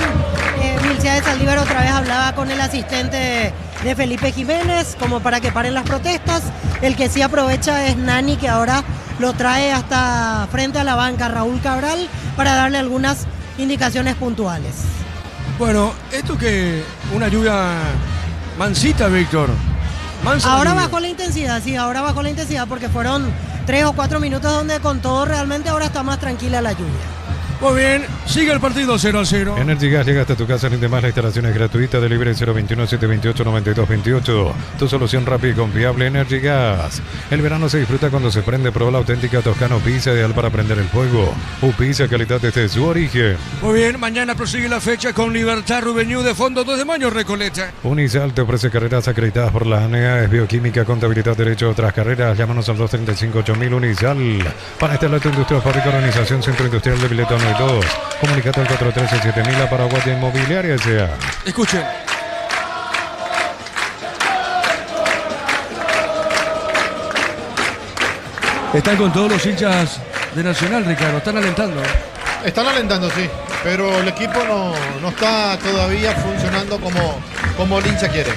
Milciades Saldívar otra vez hablaba con el asistente de Felipe Jiménez como para que paren las protestas. El que sí aprovecha es Nani, que ahora lo trae hasta frente a la banca, Raúl Cabral, para darle algunas indicaciones puntuales. Bueno, esto que una lluvia mansita, Víctor. Ahora bajó la intensidad, sí, ahora bajó la intensidad porque fueron 3 o 4 minutos donde con todo realmente ahora está más tranquila la lluvia. Muy bien, sigue el partido 0-0. Energy Gas llega hasta tu casa, rinde más, la instalación es gratuita, delivery 021-728-9228. Tu solución rápida y confiable, Energy Gas. El verano se disfruta cuando se prende, prueba la auténtica Toscano Pizza, ideal para prender el fuego. Pizza, calidad desde su origen. Muy bien, mañana prosigue la fecha con Libertad Rubeñú de fondo 2 de mayo, Recoleta. Unisal te ofrece carreras acreditadas por la ANEA, es bioquímica, contabilidad, derecho, otras carreras. Llámanos al 235-8000 Unisal. Para esta lata industrial, fábrica, organización, centro industrial de Biletano. Comunicate al 413-7000 a Paraguaya Inmobiliaria S.A. Escuchen. Están con todos los hinchas de Nacional, Ricardo. Están alentando. Están alentando, sí. Pero el equipo no está todavía funcionando como el hincha quiere.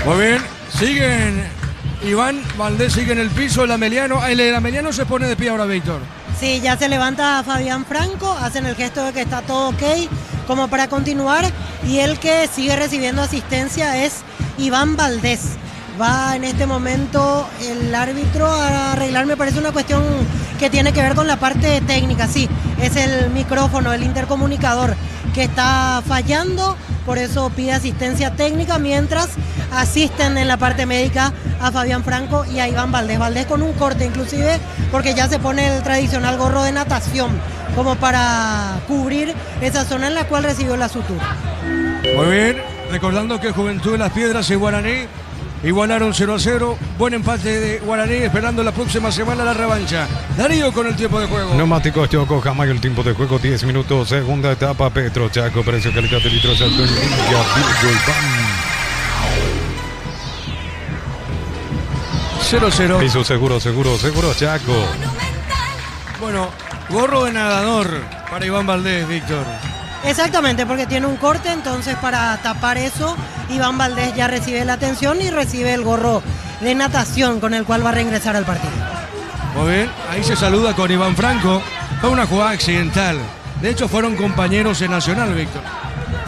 Muy bien, siguen. Iván Valdés sigue en el piso, el Ameliano se pone de pie ahora, Víctor. Sí, ya se levanta Fabián Franco, hacen el gesto de que está todo ok, como para continuar, y el que sigue recibiendo asistencia es Iván Valdés. Va en este momento el árbitro a arreglar, me parece una cuestión que tiene que ver con la parte técnica, sí, es el micrófono, el intercomunicador que está fallando, por eso pide asistencia técnica, mientras asisten en la parte médica a Fabián Franco y a Iván Valdés. Valdés con un corte inclusive, porque ya se pone el tradicional gorro de natación, como para cubrir esa zona en la cual recibió la sutura. Muy bien, recordando que Juventud de las Piedras y Guaraní igualaron 0-0, buen empate de Guaraní, esperando la próxima semana la revancha. Darío con el tiempo de juego. Neumáticos Choco Jamay, el tiempo de juego 10 minutos, segunda etapa Petro Chaco, precio calidad de litros alto en Villa, Virgo y Pan. 0-0. Piso seguro Chaco. Bueno, gorro de nadador para Iván Valdés, Víctor. Exactamente, porque tiene un corte, entonces para tapar eso, Iván Valdés ya recibe la atención y recibe el gorro de natación con el cual va a reingresar al partido. Muy bien, ahí se saluda con Iván Franco. Fue una jugada accidental. De hecho, fueron compañeros en Nacional, Víctor.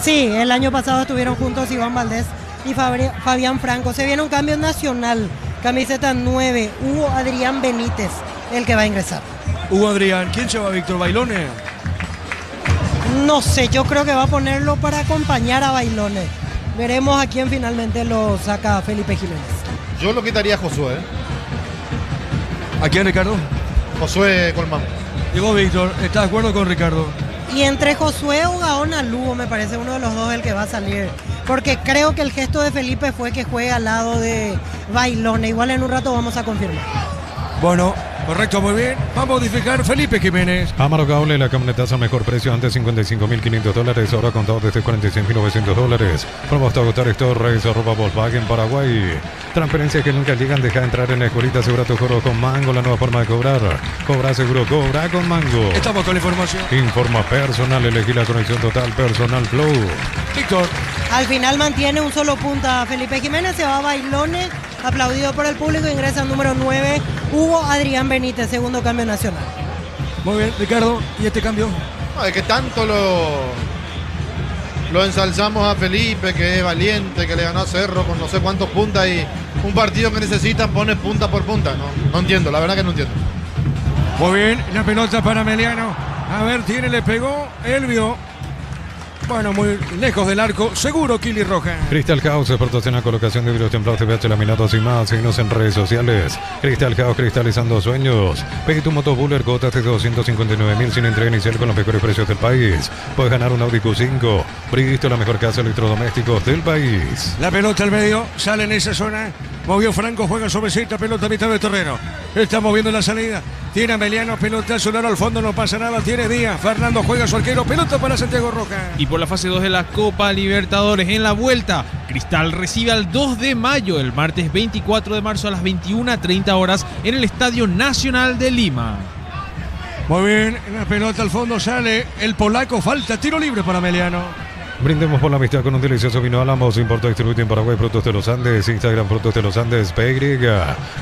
Sí, el año pasado estuvieron juntos Iván Valdés y Fabián Franco. Se viene un cambio en Nacional. Camiseta 9, Hugo Adrián Benítez, el que va a ingresar. Hugo Adrián, ¿quién se va, Víctor? ¿Bailone? No sé, yo creo que va a ponerlo para acompañar a Bailone. Veremos a quién finalmente lo saca Felipe Jiménez. Yo lo quitaría a Josué. ¿A quién, Ricardo? Josué Colmán. Llegó Víctor, ¿estás de acuerdo con Ricardo? Y entre Josué o Gaona Lugo me parece uno de los dos el que va a salir. Porque creo que el gesto de Felipe fue que juegue al lado de Bailone. Igual en un rato vamos a confirmar. Bueno, correcto, muy bien. Va a modificar Felipe Jiménez. Amaro Gaule, la camionetaza a mejor precio, antes $55.500, ahora contado desde $46.900. Promo hasta agotar Torres, arroba Volkswagen Paraguay. Transferencias que nunca llegan, deja entrar en la escuelita, asegura tu juego con Mango, la nueva forma de cobrar. Cobra seguro, cobra con Mango. Estamos con la información. Informa personal, elegí la conexión total, Personal Flow. Víctor. Al final mantiene un solo punta Felipe Jiménez, se va a Bailone, aplaudido por el público, ingresa el número 9, Hugo Adrián Benítez, segundo cambio nacional. Muy bien, Ricardo, ¿y este cambio? No, es que tanto lo ensalzamos a Felipe, que es valiente, que le ganó a Cerro con no sé cuántos puntas, y un partido que necesita pone punta por punta. No entiendo, la verdad que no entiendo. Muy bien, la pelota para Meliano. A ver, le pegó, Elvio. Bueno, muy lejos del arco, seguro Kili Roja. Crystal House, proporciona colocación de vidrios templados, TVH laminados y más. Síguenos en redes sociales. Crystal House, cristalizando sueños. Pedí tu moto Buller, cuotas de 259.000 sin entrega inicial con los mejores precios del país. Puedes ganar un Audi Q5. Bristol, la mejor casa de electrodomésticos del país. La pelota al medio, sale en esa zona. Movió Franco, juega sobre cita, pelota a mitad del terreno. Está moviendo la salida. Tiene a Meliano, pelota solar al fondo, no pasa nada. Tiene Díaz, Fernando juega su arquero, pelota para Santiago Roja. Y por la fase 2 de la Copa Libertadores, en la vuelta, Cristal recibe al 2 de mayo, el martes 24 de marzo a las 21:30 horas en el Estadio Nacional de Lima. Muy bien, la pelota al fondo sale el polaco, falta tiro libre para Meliano. Brindemos por la amistad con un delicioso vino Álamos, importa y distribuye en Paraguay, Frutos de los Andes, Instagram, Frutos de los Andes, PY.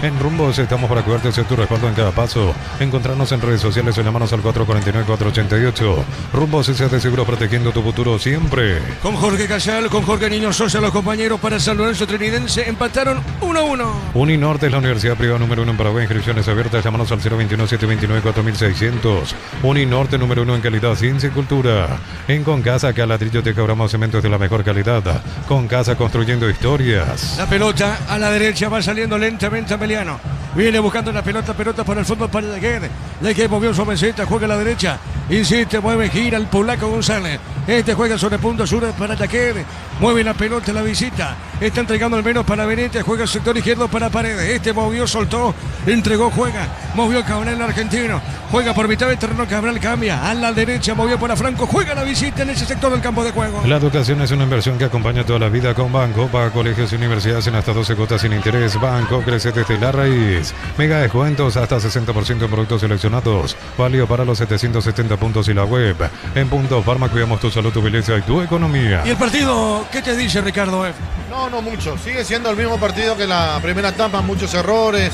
En Rumbos estamos para cuidarte, hacer tu respaldo en cada paso. Encontrarnos en redes sociales o llamarnos al 449-488. Rumbos es de seguro, protegiendo tu futuro siempre. Con Jorge Casal, con Jorge Niño Sosa, los compañeros para San Lorenzo Trinidense empataron 1-1. Uninorte es la universidad privada número 1 en Paraguay, inscripciones abiertas, llamarnos al 021-729-4600. Uninorte número 1 en calidad, ciencia y cultura. En Concasa, que a ladrillo te cobramos cementos de la mejor calidad. Concasa, construyendo historias. La pelota a la derecha va saliendo lentamente a Meliano. Viene buscando la pelota para el fondo para Leguer. Leguer movió su meseta, juega a la derecha. Insiste, mueve, gira el polaco González. Este juega sobre punto sur para Leguer. Mueve la pelota, la visita. Está entregando al menos para Benítez. Juega el sector izquierdo para Paredes. Este movió, soltó, entregó, juega. Movió Cabral, el argentino. Juega por mitad del terreno, Cabral cambia. A la derecha, movió para Franco. Juega la visita en ese sector del campo de juego. La educación es una inversión que acompaña toda la vida con Banco. Paga colegios y universidades en hasta 12 cuotas sin interés. Banco crece desde la raíz. Express. Mega descuentos hasta 60% en productos seleccionados. Válido para los 770 puntos y la web. En Punto Farma cuidamos tu salud, tu belleza y tu economía. ¿Y el partido qué te dice, Ricardo? No mucho. Sigue siendo el mismo partido que la primera etapa. Muchos errores,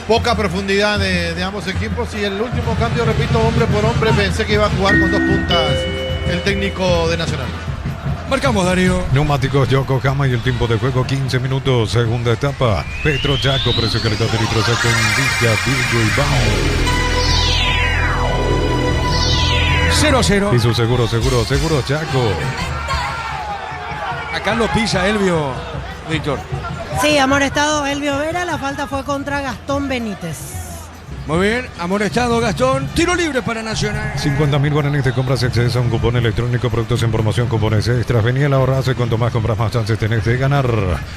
poca profundidad de ambos equipos. Y el último cambio, repito, hombre por hombre, pensé que iba a jugar con 2 puntas el técnico de Nacional. Marcamos, Darío. Neumáticos Yokohama y el tiempo de juego 15 minutos. Segunda etapa. Petro Chaco, precio calidad de litro seco indica Virgo y vamos. 0-0. Y su seguro Chaco. Acá lo pisa Elvio, Víctor. Sí, amonestado Elvio Vera, la falta fue contra Gastón Benítez. Muy bien, amonestado Gastón. Tiro libre para Nacional. 50.000 guaraníes de compras exceso a un cupón electrónico, productos en promoción, cupones extras. Venía el ahorrazo y cuanto más compras, más chances tenés de ganar.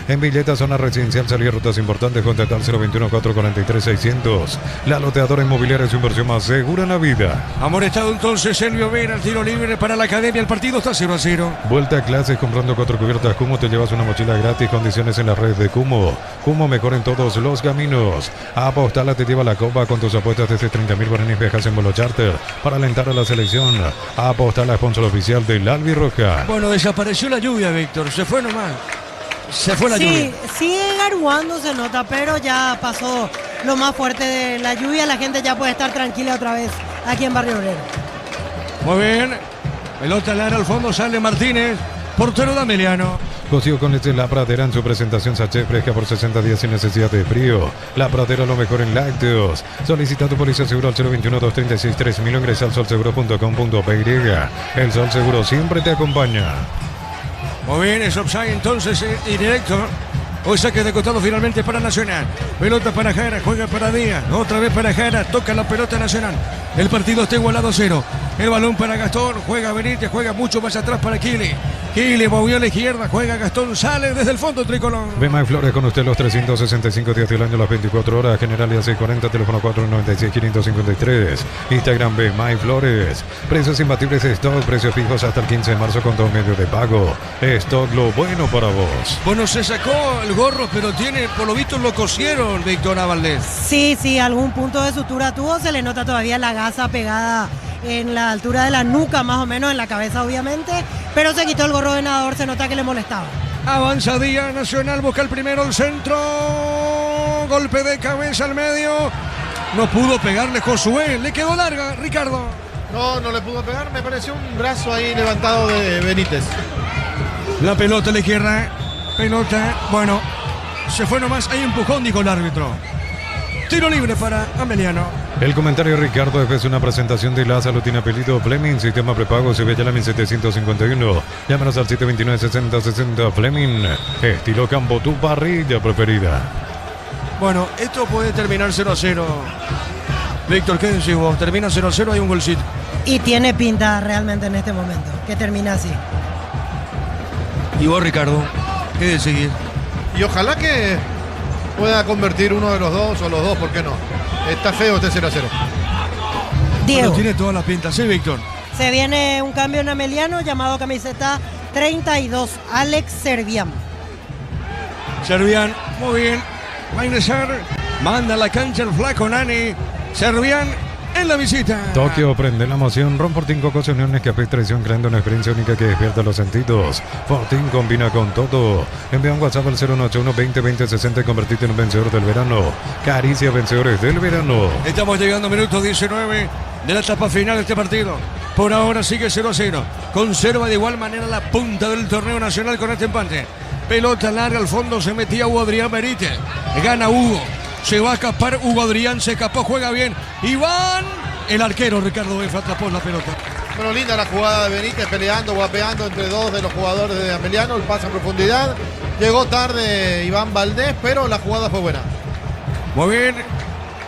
En billetas, zona residencial, salía rutas importantes. Contactar 021-443-600. La loteadora inmobiliaria es su inversión más segura en la vida. Amonestado entonces Elvio Vera, el tiro libre para la academia. El partido está 0-0. Vuelta a clases comprando 4 cubiertas Cumo. Te llevas una mochila gratis. Condiciones en las redes de Cumo. Cumo mejor en todos los caminos. Apostala te lleva la copa con tus apuestas desde 30.000 guaraníes. Viajas en vuelo charter para alentar a la selección. Apostala, sponsor oficial del Albirroja. Bueno, desapareció la lluvia, Víctor. Se fue nomás. Se fue la lluvia. Sí, sigue garuando, se nota, pero ya pasó lo más fuerte de la lluvia. La gente ya puede estar tranquila otra vez aquí en Barrio Obrero. Muy bien. Pelota larga al fondo, sale Martínez. Portero de Ameliano. Cocido con leche La Pradera en su presentación sachet fresca por 60 días sin necesidad de frío. La Pradera, lo mejor en lácteos. Solicita tu póliza seguro al 021-236-3000 o ingresa al solseguro.com.py. El Sol Seguro siempre te acompaña. Muy bien, es offside entonces y directo. Hoy saque de costado finalmente para Nacional. Pelota para Jara, juega para Díaz. Otra vez para Jara, toca la pelota Nacional. El partido está igualado a 0. El balón para Gastón, juega Benítez, juega mucho más atrás para Kili. Kili movió a la izquierda, juega Gastón, sale desde el fondo tricolor. Ve MyFlores con usted los 365 días del año, las 24 horas. General y 640, teléfono 496-553. Instagram ve MyFlores. Precios imbatibles de stock, precios fijos hasta el 15 de marzo con todo medio de pago. Stock, lo bueno para vos. Bueno, se sacó el gorro, pero tiene, por lo visto lo cosieron, Víctor Valdés. Sí, algún punto de sutura tuvo, se le nota todavía la gasa pegada en la altura de la nuca, más o menos en la cabeza obviamente, pero se quitó el gorro de nadador, se nota que le molestaba. Avanza Díaz, Nacional busca el primero, el centro, golpe de cabeza al medio, no pudo pegarle Josué, le quedó larga, Ricardo. No le pudo pegar, me pareció un brazo ahí levantado de Benítez. La pelota a la izquierda, pelota, bueno, se fue nomás, hay empujón, dijo el árbitro. Tiro libre para Ameliano. El comentario Ricardo es una presentación de la salud, tiene apellido Fleming, sistema prepago, se ve ya la 1751. Llámanos al 729-6060 Fleming, estilo campo, tu parrilla preferida. Bueno, esto puede terminar 0-0. Víctor, ¿qué decís vos? Termina 0-0, hay un golcito. Y tiene pinta realmente en este momento, que termina así. ¿Y vos, Ricardo? ¿Qué decís? Y ojalá que pueda convertir uno de los dos o los dos, ¿por qué no? Está feo este 0-0. Diego. Bueno, tiene todas las pintas, ¿sí, Víctor? Se viene un cambio en Ameliano llamado camiseta 32, Alex Servián. Servián, muy bien. Va a ingresar, manda a la cancha el flaco Nani. Servián en la visita. Tokio prende la emoción. Ron Fortín Cocos Uniones Café Traición, creando una experiencia única que despierta los sentidos. Fortín combina con todo. Envía un WhatsApp al 081-20-20-60 y convertirte en un vencedor del verano. Caricia, vencedores del verano. Estamos llegando a minuto 19 de la etapa final de este partido. Por ahora sigue 0-0. Conserva de igual manera la punta del torneo nacional con este empate. Pelota larga al fondo, se metía Hugo Adrián Benítez. Gana Hugo. Se va a escapar Hugo Adrián, se escapó, juega bien. Iván, el arquero Ricardo Befa atrapó la pelota. Bueno, linda la jugada de Benítez, peleando, guapeando entre dos de los jugadores de Ameliano. El pase en profundidad. Llegó tarde Iván Valdés, pero la jugada fue buena. Muy bien.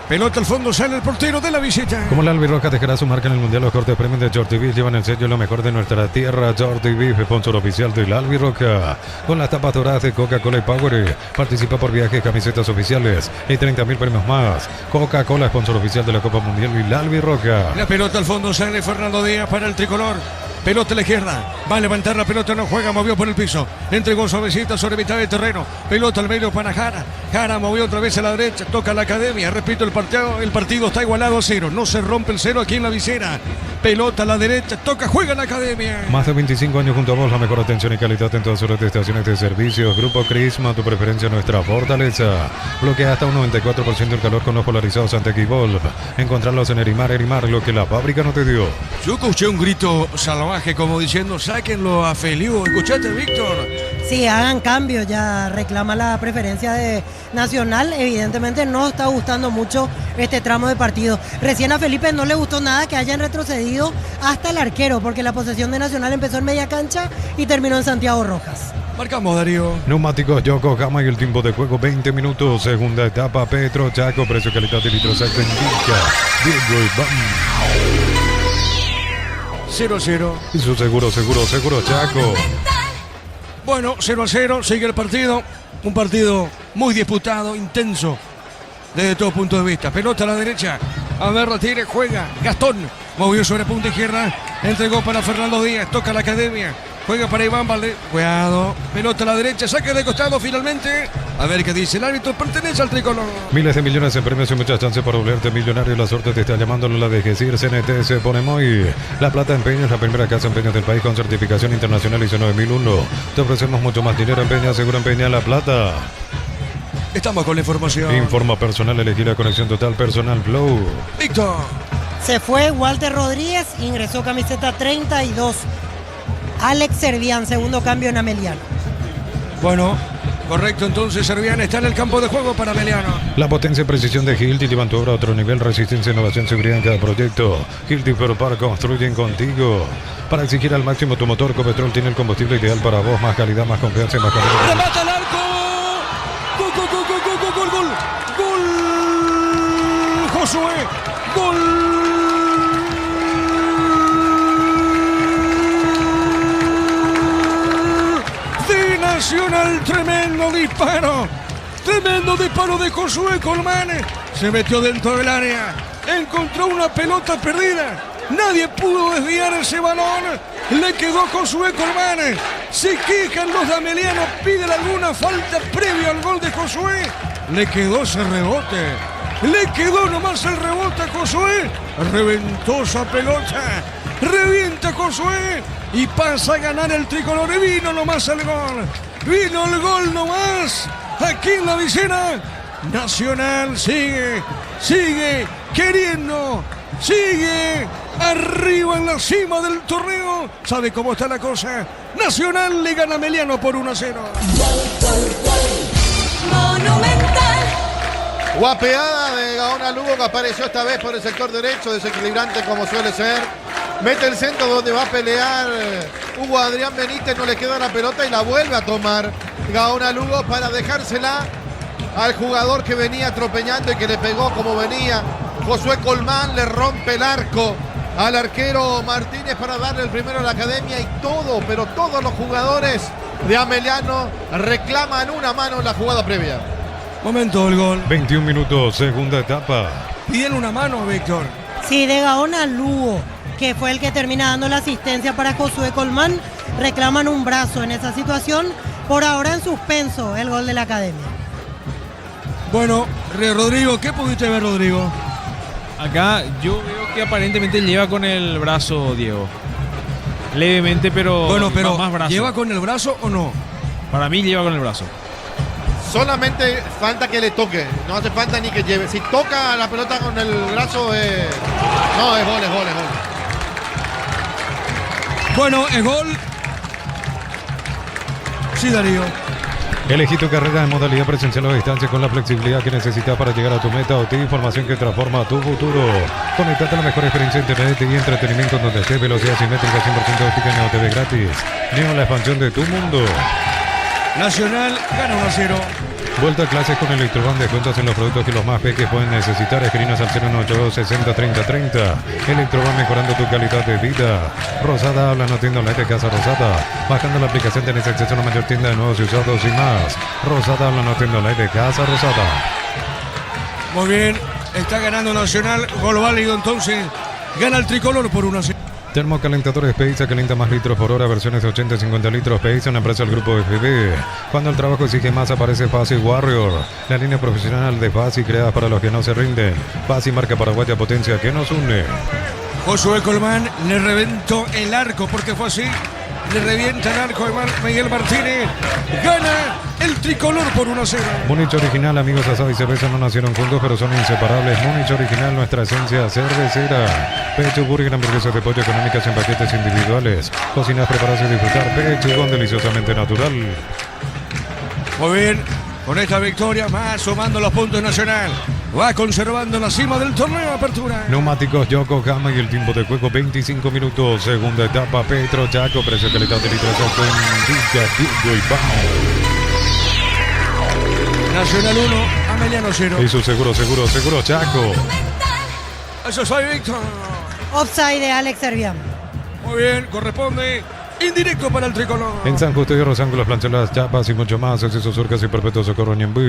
Pelota al fondo, sale el portero de la visita. Como el Albirroja dejará su marca en el Mundial, los cortes premios de Jordi Beef llevan el sello lo mejor de nuestra tierra. Jordi Beef, sponsor oficial del Albirroja. Con las tapas doradas de Coca-Cola y Power. Participa por viajes, camisetas oficiales y 30.000 premios más. Coca-Cola, sponsor oficial de la Copa Mundial y el Albirroja. La pelota al fondo, sale Fernando Díaz para el tricolor. Pelota a la izquierda. Va a levantar la pelota, no juega, movió por el piso. Entregó suavecita sobre mitad de terreno. Pelota al medio para Jara. Jara movió otra vez a la derecha. Toca la academia. Repito, el partido está igualado a 0. No se rompe el 0 aquí en la visera. Pelota a la derecha. Toca, juega la academia. Más de 25 años junto a vos, la mejor atención y calidad en todas sus estaciones de servicios. Grupo Crisma, tu preferencia, nuestra fortaleza. Bloquea hasta un 94% el calor con los polarizados ante Equivolve. Encontrarlos en Erimar, lo que la fábrica no te dio. Yo escuché un grito salvaje como diciendo, sáquenlo a Feliu. ¿Escuchaste, Víctor? Sí, hagan cambio, ya reclama la preferencia de Nacional. Evidentemente no está gustando mucho este tramo de partido. Recién a Felipe no le gustó nada que hayan retrocedido hasta el arquero, porque la posesión de Nacional empezó en media cancha y terminó en Santiago Rojas. Marcamos, Darío. Neumáticos Yokohama y el tiempo de juego 20 minutos. Segunda etapa, Petro Chaco, precio, calidad y litros exacto indica Diego Iván. 0-0. Y su seguro Chaco. Bueno, 0-0, sigue el partido. Un partido muy disputado, intenso, desde todo punto de vista. Pelota a la derecha. A ver, retire, juega. Gastón movió sobre punta izquierda. Entregó para Fernando Díaz. Toca la academia. Juega para Iván Valdés. Cuidado. Pelota a la derecha. Saque de costado finalmente. A ver qué dice el árbitro. Pertenece al tricolor. Miles de millones en premios y muchas chances para volverte millonario. La suerte te está llamando, la dejes ir. CNT se pone muy. La Plata Empeños, la primera casa empeños del país con certificación internacional ISO 9001. Te ofrecemos mucho más dinero. Empeña, seguro empeña La Plata. Estamos con la información. Informa personal, elegir la conexión total personal Flow. Víctor. Se fue Walter Rodríguez, ingresó camiseta 32. Alex Servián, segundo cambio en Ameliano. Bueno, correcto, entonces Servián está en el campo de juego para Ameliano. La potencia y precisión de Hilti llevan tu obra a otro nivel, resistencia, innovación, seguridad en cada proyecto. Hilti Ferropar construyen contigo. Para exigir al máximo tu motor, Copetrol tiene el combustible ideal para vos, más calidad, más confianza y más calidad. ¡Remata al arco! ¡Gol, gol, gol, gol, gol, gol, gol! ¡Gol! ¡Josué! ¡Gol! Nacional, tremendo disparo de Josué Colmán. Se metió dentro del área, encontró una pelota perdida, nadie pudo desviar ese balón, le quedó Josué Colmán. Se quejan los de Ameliano, piden alguna falta previa al gol de Josué. Le quedó ese rebote, le quedó nomás el rebote a Josué, reventó esa pelota, revienta Josué y pasa a ganar el tricolor. Y vino nomás el gol. Vino el gol nomás. Aquí en la visera. Nacional sigue queriendo. Sigue arriba en la cima del torneo. ¿Sabe cómo está la cosa? Nacional le gana a Ameliano por 1-0. Monumental. Guapeada de Gaona Lugo, que apareció esta vez por el sector derecho, desequilibrante como suele ser. Mete el centro donde va a pelear Hugo Adrián Benítez, no le queda la pelota y la vuelve a tomar Gaona Lugo para dejársela al jugador que venía atropellando y que le pegó como venía. Josué Colmán le rompe el arco al arquero Martínez para darle el primero a la academia y pero todos los jugadores de Ameliano reclaman una mano en la jugada previa. Momento del gol. 21 minutos, segunda etapa. Piden una mano, Víctor. Sí, de Gaona Lugo, que fue el que termina dando la asistencia para Josué Colmán. Reclaman un brazo en esa situación. Por ahora en suspenso el gol de la academia. Bueno, Rodrigo, ¿qué pudiste ver, Rodrigo? Acá yo veo que aparentemente lleva con el brazo, Diego. Levemente, pero bueno, pero más brazo. ¿Lleva con el brazo o no? Para mí lleva con el brazo. Solamente falta que le toque, no hace falta ni que lleve. Si toca la pelota con el brazo, no, es gol, es gol, es gol. Bueno, es gol. Sí, Darío. Elegí tu carrera en modalidad presencial o a distancia con la flexibilidad que necesitas para llegar a tu meta. OTI, información que transforma tu futuro. Conectate a la mejor experiencia de internet y entretenimiento donde esté. Velocidad simétrica 100% óptica en Neo TV gratis. Neo, la expansión de tu mundo. Nacional gana 1-0. Vuelta a clases con Electroban, descuentos en los productos que los más peques pueden necesitar. Escribinos al 0182 60 30 30. Electroban, mejorando tu calidad de vida. Rosada habla, no tienda online de Casa Rosada. Bajando la aplicación tenés acceso a la mayor tienda de nuevos y usados y más. Rosada habla, no tienda online de Casa Rosada. Muy bien, está ganando Nacional. Gol válido entonces. Gana el tricolor por 1-0. Termocalentadores Peiza calienta más litros por hora, versiones de 80 y 50 litros. Peiza, una empresa del grupo FB. Cuando el trabajo exige más, aparece Fasi Warrior, la línea profesional de Fasi creada para los que no se rinden. Fasi, marca paraguaya, potencia que nos une. Josué Colmán le reventó el arco porque fue así. Le revienta el arco a Miguel Martínez. Gana el tricolor por 1-0. Múnich Original, amigos, asado y cerveza no nacieron juntos, pero son inseparables. Múnich Original, nuestra esencia cervecera. Pecho, burger, hamburguesas de pollo económicas en paquetes individuales. Cocinas, prepararse y disfrutar. Pecho, deliciosamente natural. Muy bien, con esta victoria va sumando los puntos Nacional. Va conservando la cima del torneo de apertura. Neumáticos Yokohama y el tiempo de juego 25 minutos. Segunda etapa, Petro Chaco, precio calidad de litros con Digo y Nacional 1, Ameliano 0. Y su seguro Chaco. Eso es ahí, Víctor. Offside de Alex Servián. Muy bien, corresponde indirecto para el tricolor. En San Justo Hierro, Ángulos, Planchelas, Chapas y mucho más. Acceso Surcas y Perpetuo Socorro Ñembú.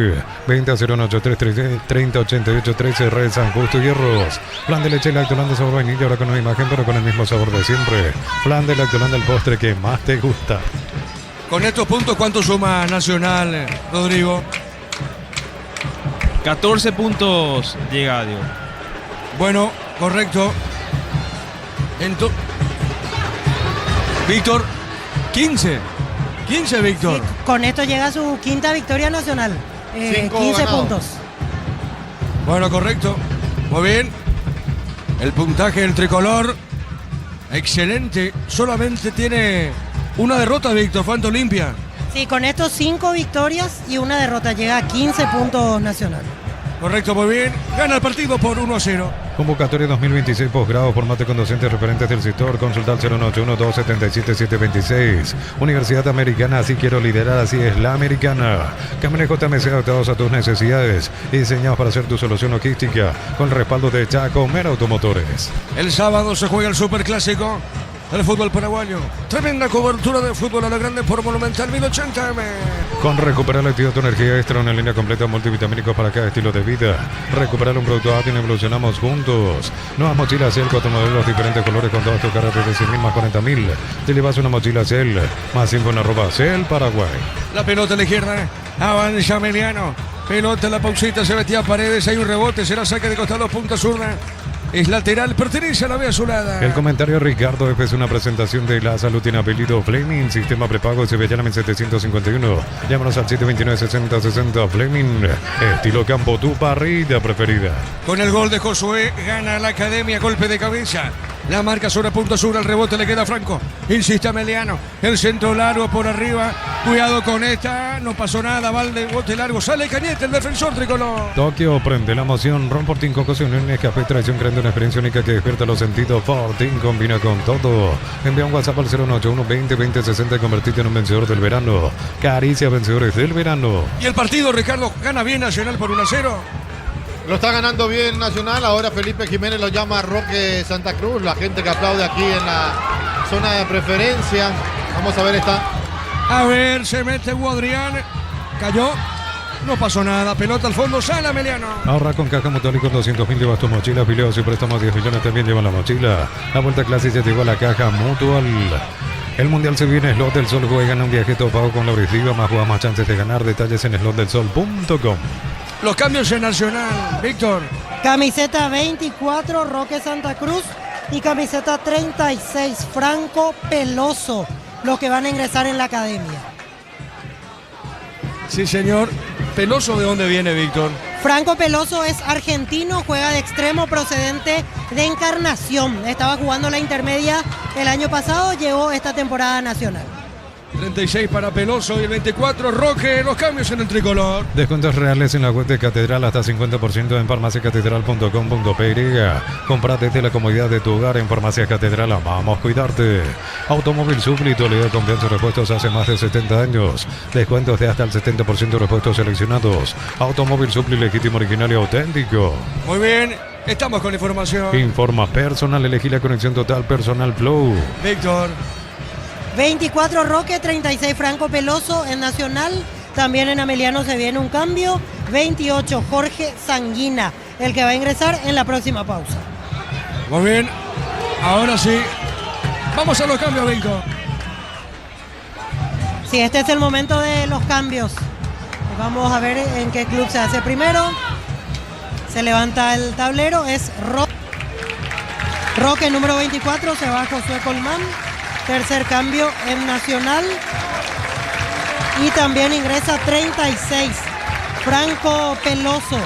20 a 083 30 88 13 Red San Justo Hierros. Flan de leche Lactolanda sabor vainilla, ahora con una imagen pero con el mismo sabor de siempre. Flan de Lactolanda, el postre que más te gusta. Con estos puntos, ¿cuánto suma Nacional, Rodrigo? 14 puntos llega, Diego. Bueno, correcto. Víctor, 15. 15, Víctor. Sí, con esto llega su quinta victoria nacional. 15 ganados. puntos. Bueno, correcto. Muy bien. El puntaje del tricolor. Excelente. Solamente tiene una derrota, Víctor. ¿Cuánto limpia? Sí, con estos 5 victorias y una derrota llega a 15 puntos nacional. Correcto, muy bien. Gana el partido por 1-0. Convocatoria 2026 posgrado, formate con docentes referentes del sector. Consulta al 091-277-726. Universidad Americana, así quiero liderar, así es la americana. Camiones JMC adaptados a tus necesidades y diseñados para ser tu solución logística con el respaldo de Chaco Mera Automotores. El sábado se juega el Superclásico del fútbol paraguayo. Tremenda cobertura de fútbol a la grande por Monumental 1080M. Con Recuperar la actividad tu energía extra, una línea completa multivitamínicos para cada estilo de vida. Recuperar un producto ágil, evolucionamos juntos. Nuevas mochilas Cell, 4 modelos, diferentes colores con todas tus caras desde 100.000 más 40.000. Te llevas una mochila Cell, más info en @Cell Paraguay. La pelota a la izquierda, avanza Emiliano. Pelota en la pausita, se metía a Paredes, hay un rebote, será saque de costado, punta zurda. Es lateral, pertenece a la B azulada. El comentario Ricardo F es una presentación de La Salud tiene apellido Fleming, sistema prepago Sevillana 751. Llámanos al 729-6060 Fleming, estilo campo, tu parrilla preferida. Con el gol de Josué gana la academia, golpe de cabeza. La marca sobre punta sur, el rebote le queda a Franco. Insiste Emiliano, el centro largo por arriba. Cuidado con esta, no pasó nada, Valde, bote largo, sale Cañete, el defensor tricolor. Tokio prende la emoción, Ron Fortín con Uniones Café, traición creando una experiencia única que despierta los sentidos. Fortín combina con todo. Envía un WhatsApp al 091 20 20 60 y convertirte en un vencedor del verano. Caricia vencedores del verano. Y el partido, Ricardo, gana bien Nacional por 1-0. Lo está ganando bien Nacional. Ahora Felipe Jiménez lo llama Roque Santa Cruz. La gente que aplaude aquí en la zona de preferencia. Vamos a ver esta. A ver, se mete Adrián. Cayó. No pasó nada. Pelota al fondo. Sale Emiliano. Ahorra con Caja Mutual y con 200.000 llevas tu mochila. Afiliados y préstamos 10 millones también llevan la mochila. La vuelta clase ya llegó a la Caja Mutual. El Mundial se viene. Slot del Sol juegan un viaje todo pago con la Brifiva. Más juega, más chances de ganar. Detalles en slotdelsol.com. Los cambios en Nacional, Víctor. Camiseta 24, Roque Santa Cruz. Y camiseta 36, Franco Peloso. Los que van a ingresar en la academia. Sí, señor. ¿Peloso de dónde viene, Víctor? Franco Peloso es argentino, juega de extremo procedente de Encarnación. Estaba jugando la intermedia el año pasado, llegó esta temporada nacional. 36 para Peloso y el 24 Roque, los cambios en el tricolor. Descuentos reales en la web de Catedral, hasta 50% en farmaciacatedral.com.py. Compra desde la comodidad de tu hogar en Farmacia Catedral, amamos cuidarte. Automóvil Supli, tu aliado de confianza, repuestos hace más de 70 años. Descuentos de hasta el 70% de repuestos seleccionados. Automóvil Supli, legítimo, original y auténtico. Muy bien, estamos con información. Informa personal, elegí la conexión total Personal Flow. Víctor. 24 Roque, 36 Franco Peloso en Nacional. También en Ameliano se viene un cambio. 28 Jorge Sanguina, el que va a ingresar en la próxima pausa. Muy bien, ahora sí, Vamos a los cambios, Víctor. Sí, este es el momento de los cambios. Vamos a ver en qué club se hace primero. Se levanta el tablero, es Roque, número 24, se va Josué Colmán. Tercer cambio en Nacional. Y también ingresa 36, Franco Peloso.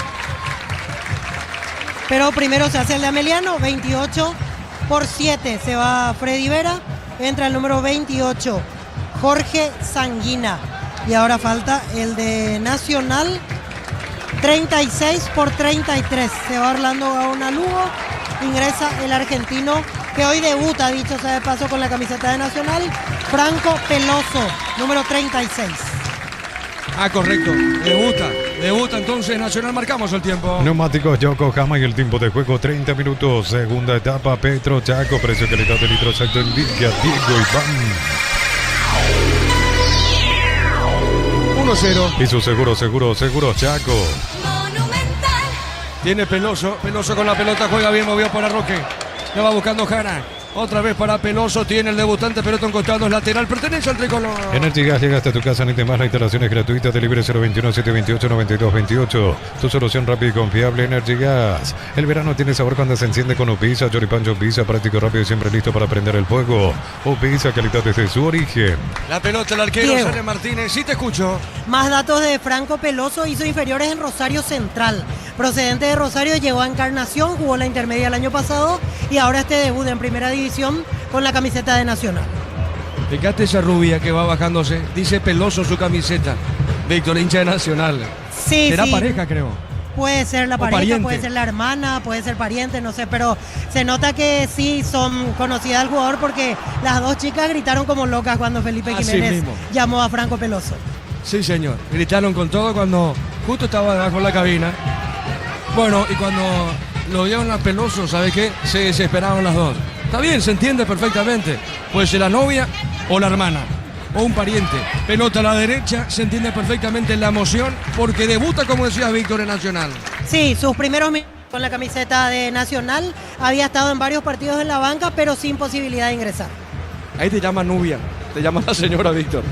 Pero primero se hace el de Ameliano, 28 por 7. Se va Freddy Vera, entra el número 28, Jorge Sanguina. Y ahora falta el de Nacional, 36 por 33. Se va Orlando Gaona Lugo, ingresa el argentino que hoy debuta, dicho sea de paso, con la camiseta de Nacional, Franco Peloso, número 36. Correcto, debuta entonces Nacional, marcamos el tiempo. Neumáticos Yokohama y el tiempo de juego 30 minutos. Segunda etapa, Petro Chaco, precio calidad de litro exacto en Villa, Diego Iván. 1-0. Y su seguro Chaco. Tiene Peloso con la pelota, juega bien, movió para Roque. Le va buscando Jara. Otra vez para Peloso, tiene el debutante, pelota en costado, es lateral, pertenece al tricolor. Energy Gas llega hasta tu casa, ni más, la instalación es gratuita, delivery 021-728-9228. Tu solución rápida y confiable, Energy Gas. El verano tiene sabor cuando se enciende con Upisa, Choripancho Upisa, práctico, rápido y siempre listo para prender el fuego. Upisa, calidad desde su origen. La pelota, el arquero, Diego. Sale Martínez, sí te escucho. Más datos de Franco Peloso, hizo inferiores en Rosario Central. Procedente de Rosario, llegó a Encarnación, jugó la intermedia el año pasado y ahora este debut en primera división con la camiseta de Nacional. Fíjate esa rubia que va bajándose, dice Peloso su camiseta. Víctor, hincha de Nacional. Sí, Será sí. pareja, creo. Puede ser la O pareja, pariente. puede ser la hermana, puede ser pariente, no sé, pero se nota que sí son conocidas del jugador porque las dos chicas gritaron como locas cuando Felipe Así Jiménez mismo. llamó a Franco Peloso. Sí, señor. Gritaron con todo cuando justo estaba debajo de la cabina. Bueno, y cuando lo vieron a Peloso, ¿sabe qué? Se desesperaron las dos. Está bien, se entiende perfectamente. Puede ser la novia o la hermana o un pariente. Pelota a la derecha, se entiende perfectamente la emoción porque debuta, como decía Víctor, en Nacional. Sí, sus primeros minutos con la camiseta de Nacional, había estado en varios partidos en la banca, pero sin posibilidad de ingresar. Ahí te llama Nubia, te llama la señora Víctor.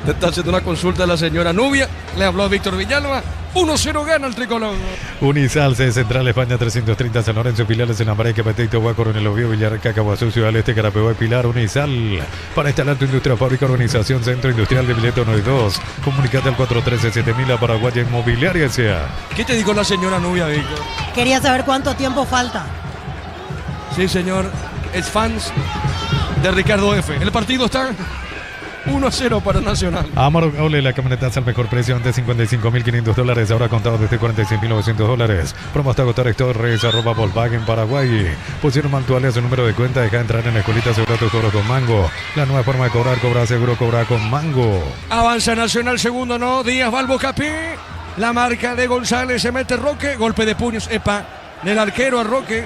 Te está haciendo una consulta a la señora Nubia, le habló a Víctor Villalba. 1-0 gana el tricolor. Unisal, C Central España 330, San Lorenzo, filiales en Ambareque, Petito, Huaco, en el Obvio, Villarca, Caguazú, Ciudad del Este, Carapehuá y Pilar. Unisal, para instalar tu industria, fábrica, organización, Centro Industrial de Mileto 92. Comunicate al 413-7000 a Paraguaya Inmobiliaria S.A. ¿Qué te dijo la señora Nubia, Víctor? Quería saber cuánto tiempo falta. Sí, señor, es fans de Ricardo F. El partido está 1-0 para Nacional. Amarok Aule, la camionetaza al mejor precio, antes $55.500, ahora contado desde $46.900. Promo hasta agotar stores, @Volkswagen Paraguay. Pusieron mantuales su número de cuenta, deja entrar en la escuelita, asegura tu cobro con Mango. La nueva forma de cobrar, cobra seguro, cobra con Mango. Avanza Nacional, segundo no, Díaz, Balbo, Capí. La marca de González, se mete Roque, golpe de puños, epa, del arquero a Roque.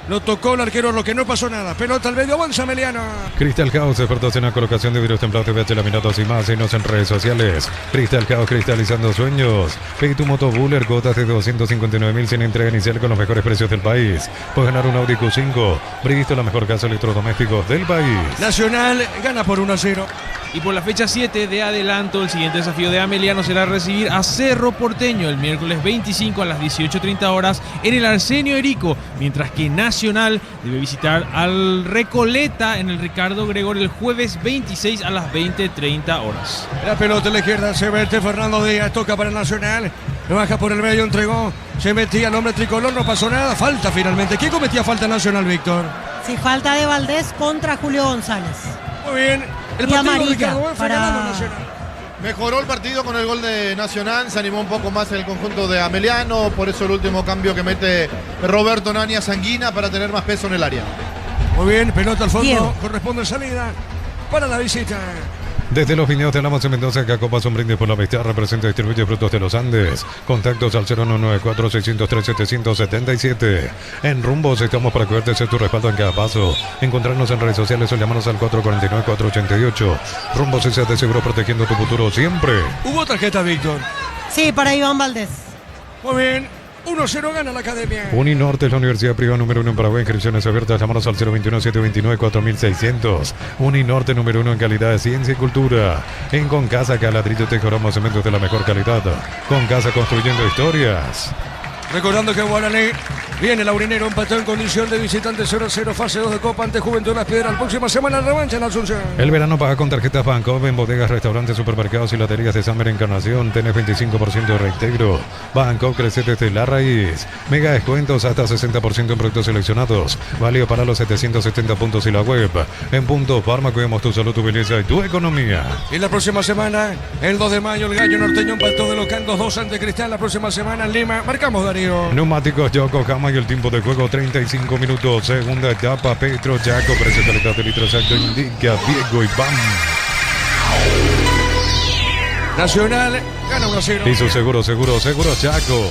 Lo tocó el arquero Roque, no pasó nada. Pelota al medio, avanza Meliano. Crystal House, expertos en la colocación de vidrios templados, PVC, laminados y más. Síguenos en redes sociales. Crystal House, cristalizando sueños. Pide tu moto Buller, gotas de 259.000 sin entrega inicial con los mejores precios del país. Puedes ganar un Audi Q5. Bristo, la mejor casa de electrodomésticos del país. Nacional gana por 1-0. Y por la fecha 7 de adelanto, el siguiente desafío de Ameliano será recibir a Cerro Porteño el miércoles 25 a las 18:30 horas en el Arsenio Erico, mientras que Nacional debe visitar al Recoleta en el Ricardo Gregor el jueves 26 a las 20:30 horas. La pelota a la izquierda, se mete Fernando Díaz, toca para Nacional. Lo baja por el medio, entregó. Se metía el hombre tricolor, no pasó nada. Falta finalmente. ¿Quién cometía falta Nacional, Víctor? Sí, falta de Valdés contra Julio González. Muy bien. El Y partido amarilla Ricardo F para- ganando Nacional. Mejoró el partido con el gol de Nacional, se animó un poco más el conjunto de Ameliano, por eso el último cambio que mete Roberto Nania Sanguina para tener más peso en el área. Muy bien, pelota al fondo, Diego. corresponde salida para la visita. Desde los viñedos de Lamos en Mendoza, Cacopas, un brindis por la amistad, representa y distribuye frutos de los Andes. Contactos al 0194-603-777. En Rumbos estamos para cuidarte de tu respaldo en cada paso. Encontrarnos en redes sociales o llamarnos al 449-488. Rumbos es de seguro protegiendo tu futuro siempre. Hubo tarjeta, Víctor. Sí, para Iván Valdés. Muy bien. 1-0 gana la academia. Uninorte es la universidad privada número 1 en Paraguay. Inscripciones abiertas. Llámanos al 021-729-4600. Uninorte número 1 en calidad de ciencia y cultura. En Concasa, Caladrillo, Tejoramo, cementos de la mejor calidad. Concasa, construyendo historias. Recordando que Guaraní viene Laurinero, empató en condición de visitante 0-0, fase 2 de Copa ante Juventud de Las Piedras. La próxima semana revancha en Asunción. El verano paga con tarjetas Bancopp en bodegas, restaurantes, supermercados y laterías de Summer Encarnación. Tenés 25% de reintegro. Bancopp crece desde la raíz. Mega descuentos hasta 60% en productos seleccionados. Válido para los 770 puntos y la web. En Punto Farma cuidamos tu salud, tu belleza y tu economía. Y la próxima semana, el 2 de mayo, el Gallo Norteño empató de local 2-2 ante Cristal. La próxima semana en Lima, marcamos Darío. Neumáticos Yokohama y el tiempo de juego 35 minutos. Segunda etapa Petro Yaco. Precio calidad de litro exacto indica Diego Iván. Nacional gana 1-0. Hizo seguro Chaco.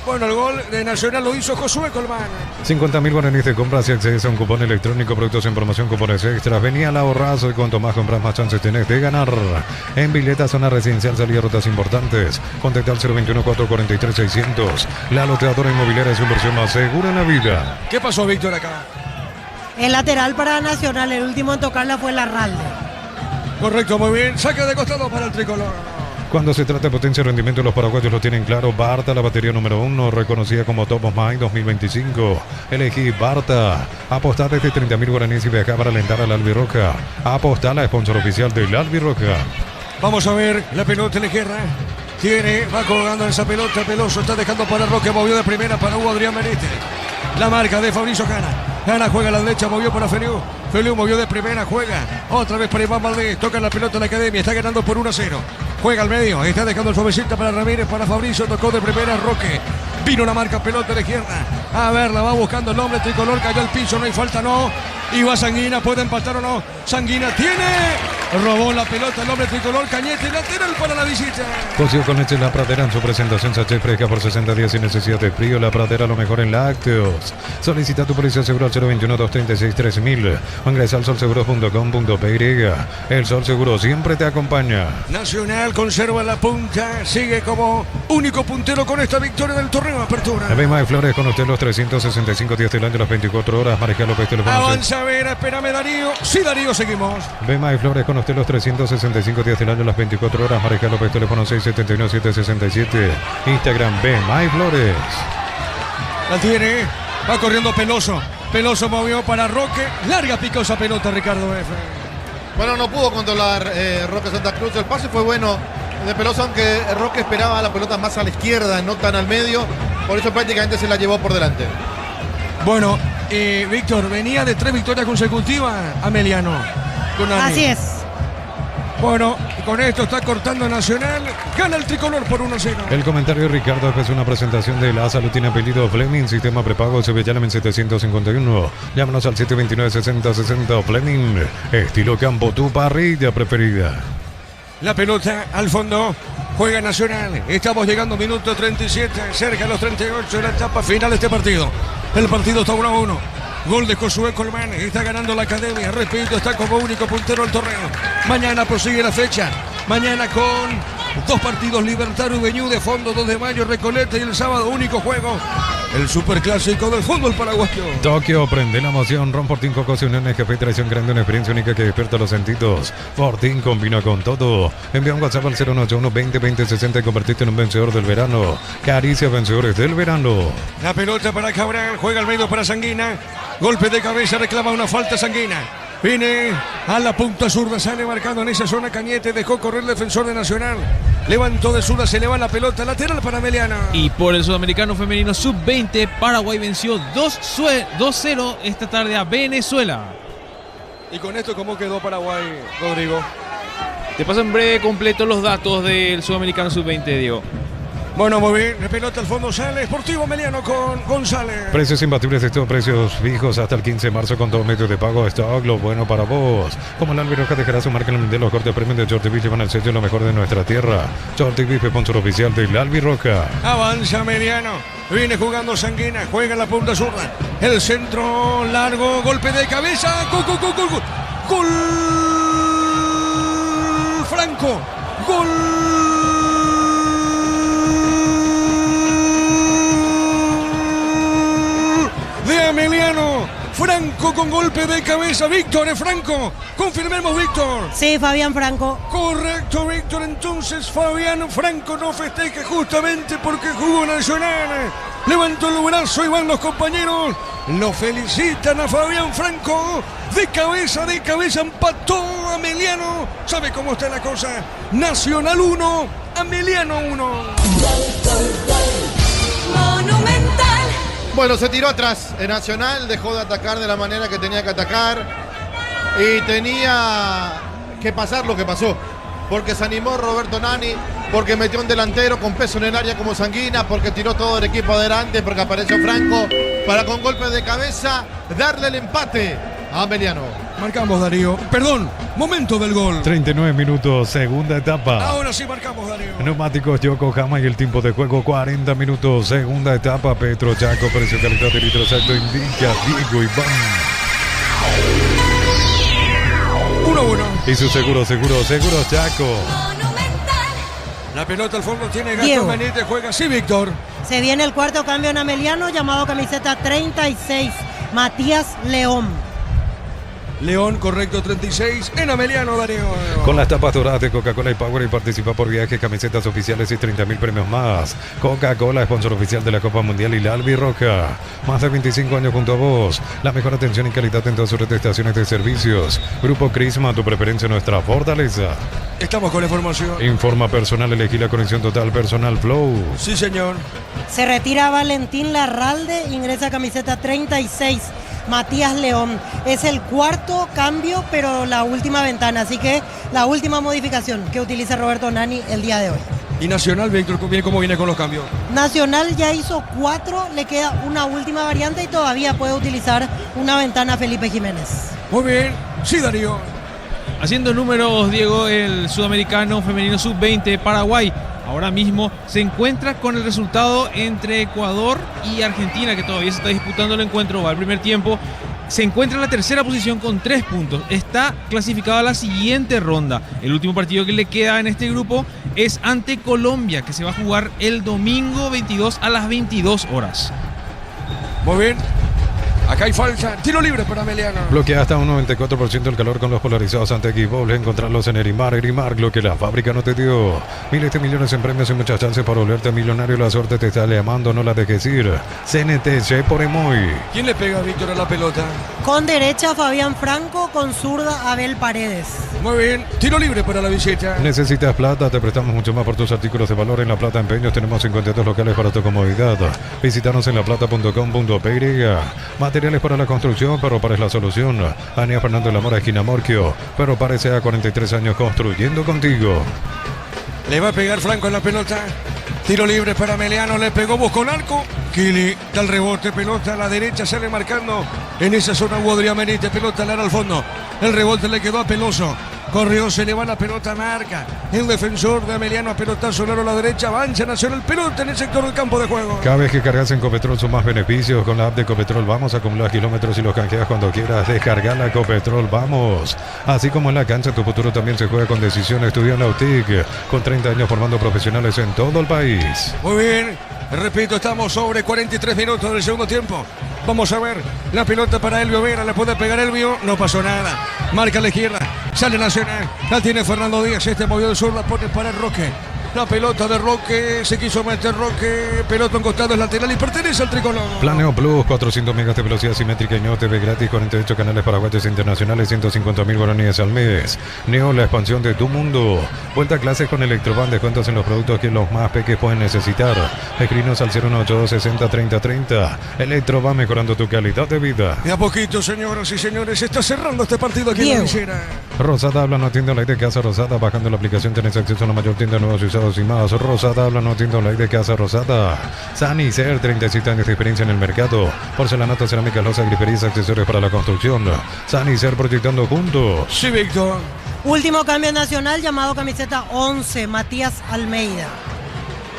Bueno, el gol de Nacional lo hizo Josué Colmán. 50.000 guaraníes de compras y accedes a un cupón electrónico, productos en promoción, cupones extras. Venía al ahorrazo y cuanto más compras, más chances tenés de ganar. En Vileta, zona residencial, salida rutas importantes. Contacta al 021-443-600. La loteadora inmobiliaria es su inversión más segura en la vida. ¿Qué pasó, Víctor, acá? El lateral para Nacional, el último en tocarla fue Larralde. Correcto, muy bien. Saque de costado para el tricolor. Cuando se trata de potencia y rendimiento, los paraguayos lo tienen claro. Barta, la batería número 1, reconocida como Top of Mind 2025. Elegí Barta. Apostar desde 30.000 guaraníes y viajar para alentar al Albirroja. Apostar, la sponsor oficial del Albirroja. Vamos a ver la pelota de Guerra. Va colgando esa pelota. Peloso está dejando para Roque. Movió de primera para Hugo Adrián Benítez. La marca de Fabricio Cana. Cana juega a la derecha, movió para Feliu. Feliu movió de primera, juega. Otra vez para Iván Valdés. Toca la pelota en la academia. Está ganando por 1-0. Juega al medio. Está dejando el suavecita para Ramírez, para Fabricio. Tocó de primera Roque. Vino la marca pelota de izquierda. A ver, la va buscando el hombre tricolor. Cayó al piso, no hay falta, no. Y va Sanguina, puede empatar o no. Sanguina tiene. Robó la pelota el hombre tricolor. Cañete, lateral para la visita. Cocido con leche La Pradera en su presentación sachet fresca por 60 días sin necesidad de frío. La Pradera, lo mejor en lácteos. Solicita tu policía seguro al 021-236-3000 o ingresa al solseguros.com.py. El Sol Seguro siempre te acompaña. Nacional conserva la punta. Sigue como único puntero con esta victoria del torneo Apertura. Bema de Flores con usted los 365 días del año, las 24 horas. Mariscal López, teléfono. Avanza, a ver, espérame Darío. Sí, Darío, seguimos. Bema de Flores con usted los 365 días del año, las 24 horas. Mariscal López, teléfono 671-767. Instagram Bema de Flores. La tiene. Va corriendo Peloso. Peloso movió para Roque. Larga picó esa pelota, Ricardo F. Bueno, no pudo controlar Roque Santa Cruz. El pase fue bueno de Peloso, aunque Roque esperaba la pelota más a la izquierda, no tan al medio. Por eso prácticamente se la llevó por delante. Bueno, Víctor, venía de 3 victorias consecutivas Ameliano. Así es. Bueno, con esto está cortando Nacional. Gana el tricolor por 1-0. El comentario de Ricardo es una presentación de la salud. Tiene apellido Fleming, sistema prepago Sevillana 751. Llámanos al 729-6060. Fleming, estilo campo, tu parrilla preferida. La pelota al fondo. Juega Nacional. Estamos llegando a minuto 37, cerca de los 38 de la etapa final de este partido. El partido está 1-1. Gol de Josué Colmán. Está ganando la academia. Repito, está como único puntero del torneo. Mañana prosigue la fecha. Mañana con 2 partidos. Libertad Ubeñú de fondo, 2 de mayo, Recoleta. Y el sábado, único juego. El superclásico del fútbol paraguayo. Tokio, prende la emoción. Ron Fortín, Cocos y Uniones, Café Traición Grande, una experiencia única que despierta los sentidos. Fortín combina con todo. Envía un WhatsApp al 091-20-20-60 y convertirte en un vencedor del verano. Caricia, vencedores del verano. La pelota para Cabral. Juega al medio para Sanguina. Golpe de cabeza, reclama una falta Sanguina. Viene a la punta zurda, sale marcando en esa zona Cañete, dejó correr el defensor de Nacional. Levantó de zurda, se le va la pelota lateral para Meliana. Y por el sudamericano femenino sub-20, Paraguay venció 2-0 esta tarde a Venezuela. ¿Y con esto cómo quedó Paraguay, Rodrigo? Te paso en breve completo los datos del sudamericano sub-20, Diego. Bueno, muy bien, la pelota al fondo sale Sportivo Meliano con González. Precios imbatibles de estos precios fijos hasta el 15 de marzo con 2 medios de pago. Stock, lo bueno para vos. Como el Albirroja dejará su marca en el Mundial, los cortes premium de Shorty Beef llevan el sello lo mejor de nuestra tierra. Shorty Beef, sponsor oficial del Albirroja. Avanza Meliano, viene jugando Sanguina, juega en la punta zurda. El centro largo, golpe de cabeza. Gol Franco. Gol con golpe de cabeza. Víctor, ¿es Franco? Confirmemos, Víctor. Sí, Fabián Franco. Correcto, Víctor. Entonces Fabián Franco no festeja justamente porque jugó Nacional. Levantó el brazo y van los compañeros. Lo felicitan a Fabián Franco. De cabeza empató Ameliano. ¿Sabe cómo está la cosa? Nacional 1, Ameliano 1. Monumental. Bueno, se tiró atrás. El Nacional dejó de atacar de la manera que tenía que atacar. Y tenía que pasar lo que pasó. Porque se animó Roberto Nani, porque metió un delantero con peso en el área como Sanguina, porque tiró todo el equipo adelante, porque apareció Franco para con golpe de cabeza darle el empate a Ameliano. Marcamos, Darío. Perdón, momento del gol. 39 minutos, segunda etapa. Ahora sí marcamos, Darío. Neumáticos Yokohama y el tiempo de juego 40 minutos, segunda etapa. Petro Chaco, precio, calidad de litro exacto, indica Diego Iván. 1-1. Y su seguro Chaco. La pelota al fondo tiene Gastón Benítez, juega así, Víctor. Se viene el cuarto cambio en Ameliano, llamado camiseta 36, Matías León. León, correcto, 36 en Ameliano, Darío. Con las tapas doradas de Coca-Cola y Power y participa por viajes, camisetas oficiales y 30.000 premios más. Coca-Cola, sponsor oficial de la Copa Mundial y la Albirroja. Más de 25 años junto a vos. La mejor atención y calidad en todas sus estaciones de servicios. Grupo Crisma, tu preferencia, nuestra fortaleza. Estamos con la información. Informa personal, elegí la conexión total personal Flow. Sí, señor. Se retira Valentín Larralde, ingresa camiseta 36. Matías León. Es el cuarto cambio, pero la última ventana, así que la última modificación que utiliza Roberto Nani el día de hoy. Y Nacional, Víctor, ¿cómo viene con los cambios? Nacional ya hizo 4, le queda una última variante y todavía puede utilizar una ventana Felipe Jiménez. Muy bien, sí, Darío. Haciendo números, Diego, el sudamericano femenino sub-20 Paraguay ahora mismo se encuentra con el resultado entre Ecuador y Argentina, que todavía se está disputando el encuentro. Va al primer tiempo. Se encuentra en la tercera posición con 3 puntos. Está clasificado a la siguiente ronda. El último partido que le queda en este grupo es ante Colombia, que se va a jugar el domingo 22 a las 22 horas. Muy bien. Acá hay falta. Tiro libre para Ameliano. Bloquea hasta un 94% el calor con los polarizados ante Equipol. Encontrarlos en Erimar, lo que la fábrica no te dio. Miles de millones en premios y muchas chances para volverte millonario. La suerte te está llamando, no la dejes ir. CNTC por Emoy. ¿Quién le pega a Víctor a la pelota? Con derecha Fabián Franco, con zurda Abel Paredes. Muy bien. Tiro libre para la visita. ¿Necesitas plata? Te prestamos mucho más por tus artículos de valor. En La Plata Empeños tenemos 52 locales para tu comodidad. Visítanos en laplata.com.py. Materiales para la construcción, Perro es la solución. Ania Fernando de la Mora, esquina Morquio. Perro Pares a 43 años construyendo contigo. Le va a pegar Franco en la pelota. Tiro libre para Ameliano, le pegó, buscó el arco. Kili da el rebote, pelota a la derecha, sale marcando en esa zona Adrián Benítez, pelota al al fondo. El rebote le quedó a Peloso. Corrió, se le va la pelota, marca. El defensor de Ameliano, a pelotazo largo a la derecha, avanza Nacional, pelota en el sector del campo de juego. Cada vez que cargas en Copetrol son más beneficios. Con la app de Copetrol vamos a acumular kilómetros y los canjeas cuando quieras. Descargar la Copetrol, vamos. Así como en la cancha, tu futuro también se juega con decisión. Estudia en la UTIC, con 30 años formando profesionales en todo el país. Muy bien, repito, estamos sobre 43 minutos del segundo tiempo. Vamos a ver, la pelota para Elvio Vera, le puede pegar Elvio, no pasó nada. Marca a la izquierda, sale Nacional, la tiene Fernando Díaz, movió del sur, la pone para el Roque. La pelota de Roque, se quiso meter Roque, pelota en costado, es lateral y pertenece al tricolor. Planeo Plus, 400 megas de velocidad simétrica y Neo TV gratis, 48 canales paraguayos internacionales, 150.000 guaraníes al mes. Neo, la expansión de tu mundo. Vuelta a clases con Electroban, descuentos en los productos que los más peques pueden necesitar. Escrinos al 018 60 30 30. Electroban, mejorando tu calidad de vida. De a poquito, señoras y señores, está cerrando este partido aquí en la visera. Rosada habla, no atiende online de Casa Rosada. Bajando la aplicación tenés acceso a la mayor tienda de nuevos y usados y más. Rosada habla, no atiende online de Casa Rosada. Sanicer, 37 años de experiencia en el mercado. Porcelanato, cerámica, losa, griferías, accesorios para la construcción. Sanicer, proyectando juntos. Sí, Víctor. Último cambio nacional, llamado camiseta 11, Matías Almeida.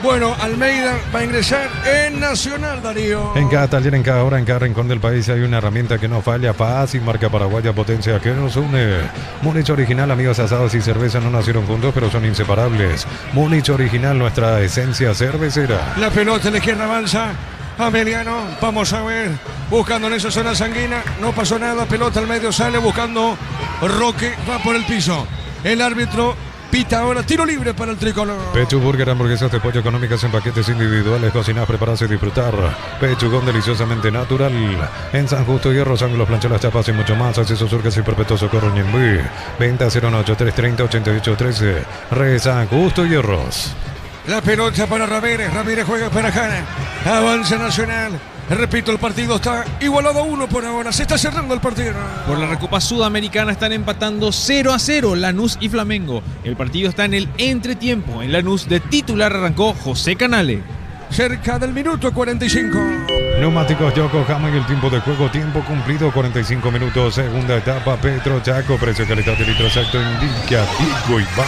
Bueno, Almeida va a ingresar en Nacional, Darío. En cada taller, en cada hora, en cada rincón del país hay una herramienta que no falla. Fácil, marca paraguaya, potencia que nos une. Múnich Original, amigos, asados y cerveza no nacieron juntos, pero son inseparables. Múnich Original, nuestra esencia cervecera. La pelota en la izquierda avanza. Ameliano, vamos a ver, buscando en esa zona sanguínea, no pasó nada, pelota al medio, sale buscando Roque, va por el piso. El árbitro pita ahora, tiro libre para el tricolor. Pechuburger, hamburguesas de pollo económicas en paquetes individuales, cocinadas, preparadas y disfrutar. Pechugón deliciosamente natural. En San Justo, Hierros, ángulos, planchadas, chapas y mucho más. Acceso Surcas y Perpetuo Socorro Ñemby. Venta 09330-8813. Re San Justo, Hierros. La pelota para Ramírez, Ramírez juega para Jara. Avanza Nacional. Repito, el partido está igualado a 1 por ahora. Se está cerrando el partido. Por la Recopa Sudamericana están empatando 0-0 Lanús y Flamengo. El partido está en el entretiempo. En Lanús de titular arrancó José Canale. Cerca del minuto 45. Neumáticos Yokohama y el tiempo de juego, tiempo cumplido, 45 minutos. Segunda etapa, Petro Chaco. Precio calidad de litro exacto indica Diego Iván.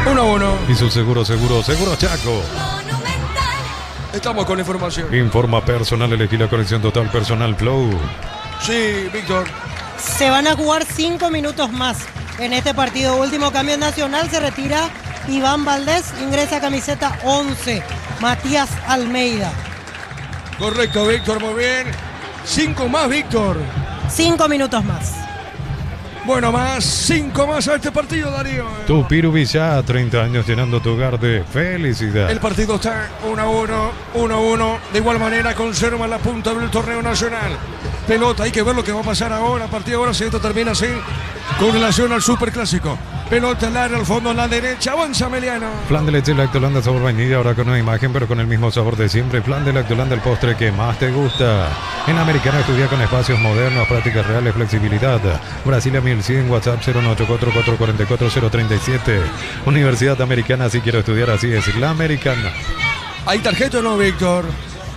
1-1. Y su seguro Chaco. Estamos con información. Informa personal, elegí la conexión total personal Flow. Sí, Víctor. Se van a jugar 5 minutos más en este partido. Último cambio Nacional, se retira Iván Valdés, ingresa camiseta 11, Matías Almeida. Correcto, Víctor, muy bien. 5 más, Víctor. 5 minutos más. Bueno, más 5 más a este partido, Darío. Tupiru Villá, 30 años llenando tu hogar de felicidad. El partido está 1-1. De igual manera conserva la punta del torneo nacional. Pelota, hay que ver lo que va a pasar ahora. A partir de ahora, si esto termina así, con relación al superclásico. Pelota al área, al fondo, a la derecha. Avanza Ameliano. Flan de leche Lactolanda sabor vainilla, ahora con una imagen, pero con el mismo sabor de siempre. Flan de Lactolanda, el postre que más te gusta. En Americana estudia con espacios modernos, prácticas reales, flexibilidad. Brasilia 1100, WhatsApp 09844444037. Universidad Americana, si quiero estudiar, así es la Americana. ¿Hay tarjeta o no, Víctor?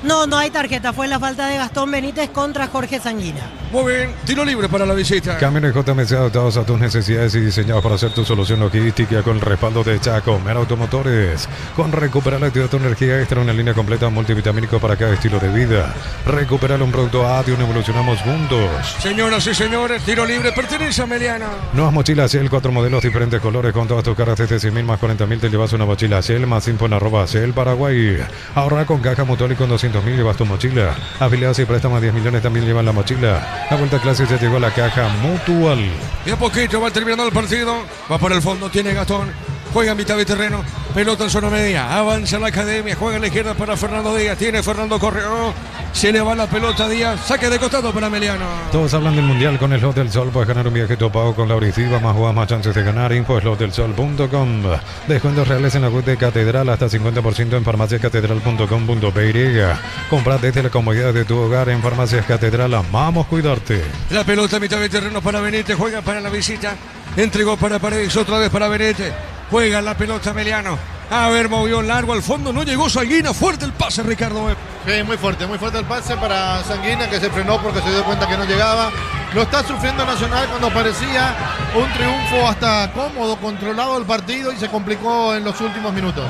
No, no hay tarjeta. Fue la falta de Gastón Benítez contra Jorge Sanguina. Muy bien, tiro libre para la visita. Camiones JMC adaptados a tus necesidades y diseñados para hacer tu solución logística con el respaldo de Chaco Mer Automotores. Con Recuperar la actividad de tu energía extra, una línea completa multivitamínico para cada estilo de vida. Recuperar un producto Adion, evolucionamos juntos. Señoras y señores, tiro libre pertenece a Ameliano. Nuevas mochilas Shell, 4 modelos, diferentes colores, con todas tus caras desde 100.000 más 40.000 te llevas una mochila Shell, más info en @Shell Paraguay. Ahorra con caja mutual y con 200.000 llevas tu mochila. Afiliados y préstamos 10 millones también llevan la mochila. La vuelta a clase ya llegó a la caja mutual. Y a poquito va terminando el partido. Va por el fondo, tiene Gastón. Juega en mitad de terreno. Pelota en zona media. Avanza la academia. Juega en la izquierda para Fernando Díaz. Tiene Fernando Correo. Se le va la pelota a Díaz. Saque de costado para Ameliano. Todos hablan del mundial con el Slot del Sol. Puedes ganar un viaje topado con la Auriciva. Más jugadas, más chances de ganar. Info slotdelsol.com. Descuentos reales en la web de Catedral. Hasta 50% en farmaciascatedral.com.py. Compra desde la comodidad de tu hogar en Farmacias Catedral. Amamos cuidarte. La pelota a mitad de terreno para Benítez. Juega para la visita. Entregó para Paredes. Otra vez para Benítez. Juega la pelota Ameliano. A ver, movió largo al fondo. No llegó Sanguina. Fuerte el pase, Ricardo. Sí, muy fuerte el pase para Sanguina, que se frenó porque se dio cuenta que no llegaba. Lo está sufriendo Nacional cuando parecía un triunfo hasta cómodo, controlado el partido, y se complicó en los últimos minutos.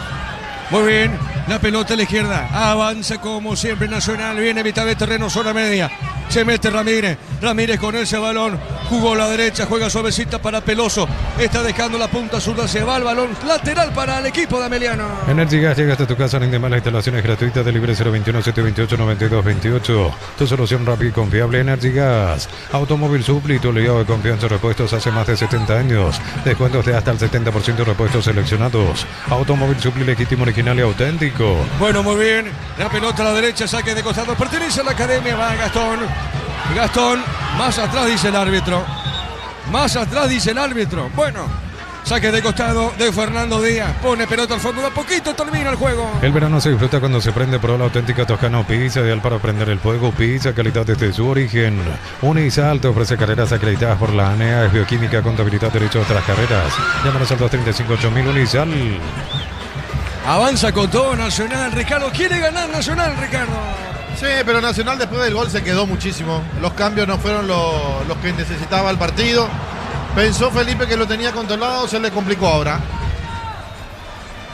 Muy bien, la pelota a la izquierda. Avanza como siempre Nacional. Viene a mitad de terreno, zona media. Se mete Ramírez. Ramírez con ese balón. Jugó a la derecha, juega suavecita para Peloso. Está dejando la punta zurda. Se va el balón lateral para el equipo de Ameliano. Energy Gas llega hasta tu casa. Rinde más las instalaciones gratuitas de libre 021-728-9228. Tu solución rápida y confiable. Energy Gas. Automóvil Supli, tu aliado de confianza. Repuestos hace más de 70 años. Descuentos de hasta el 70% de repuestos seleccionados. Automóvil Supli, legítimo, original y auténtico. Bueno, muy bien. La pelota a la derecha, saque de costado. Pertenece a la academia. Va Gastón. Gastón, más atrás dice el árbitro. Más atrás dice el árbitro. Bueno, saque de costado de Fernando Díaz. Pone pelota al fondo. De a poquito termina el juego. El verano se disfruta cuando se prende por la auténtica Toscano Pizza, ideal para prender el fuego. Pizza, calidad desde su origen. Unisal te ofrece carreras acreditadas por la ANEA. Es bioquímica, contabilidad, derecho a otras carreras. Llámanos al 235-8000 Unisal. Avanza con todo Nacional. Ricardo, ¿quiere ganar Nacional, Ricardo? Sí, pero Nacional después del gol se quedó muchísimo. Los cambios no fueron los que necesitaba el partido. Pensó Felipe que lo tenía controlado, se le complicó ahora.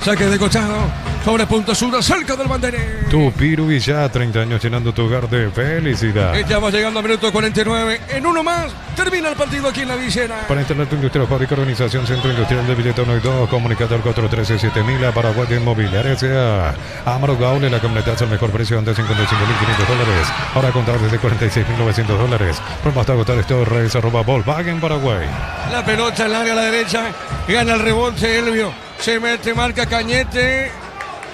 Saque de costado. Sobre punta sur, cerca del banderín. Tupiru Villa, 30 años llenando tu hogar de felicidad. Estamos llegando al minuto 49. En uno más, termina el partido aquí en la Villena. Para instalar tu industria, fábrica, organización, centro industrial de billete 1 y 2, comunicador 413-7000, a Paraguay de Inmobiliaria S.A. Amaro Gaule, la camioneta al mejor precio, antes $55.500. Ahora contar desde $46.900. Prueba hasta agotar stores, @Volkswagen Paraguay. La pelota larga a la derecha, gana el rebote Elvio. Se mete, marca Cañete.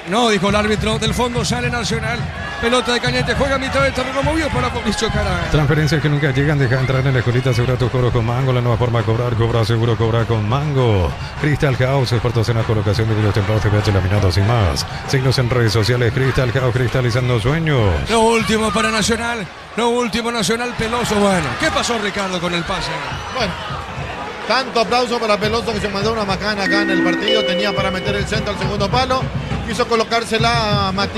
No, dijo el árbitro, del fondo sale Nacional. Pelota de Cañete, juega a mitad del terreno, movió para Fabricio Caray. Transferencias que nunca llegan, deja entrar en la escuelita, asegura tu cobro con Mango, la nueva forma de cobrar, cobra seguro, cobra con Mango. Crystal House, expertos en la colocación de vidrios templados, TVH laminados y más. Signos en redes sociales, Crystal House, cristalizando sueños. Lo último para Nacional, lo último Nacional, Peloso. Bueno, ¿qué pasó Ricardo con el pase? Bueno, tanto aplauso para Peloso que se mandó una macana acá en el partido, tenía para meter el centro al segundo palo, quiso colocársela a Matías.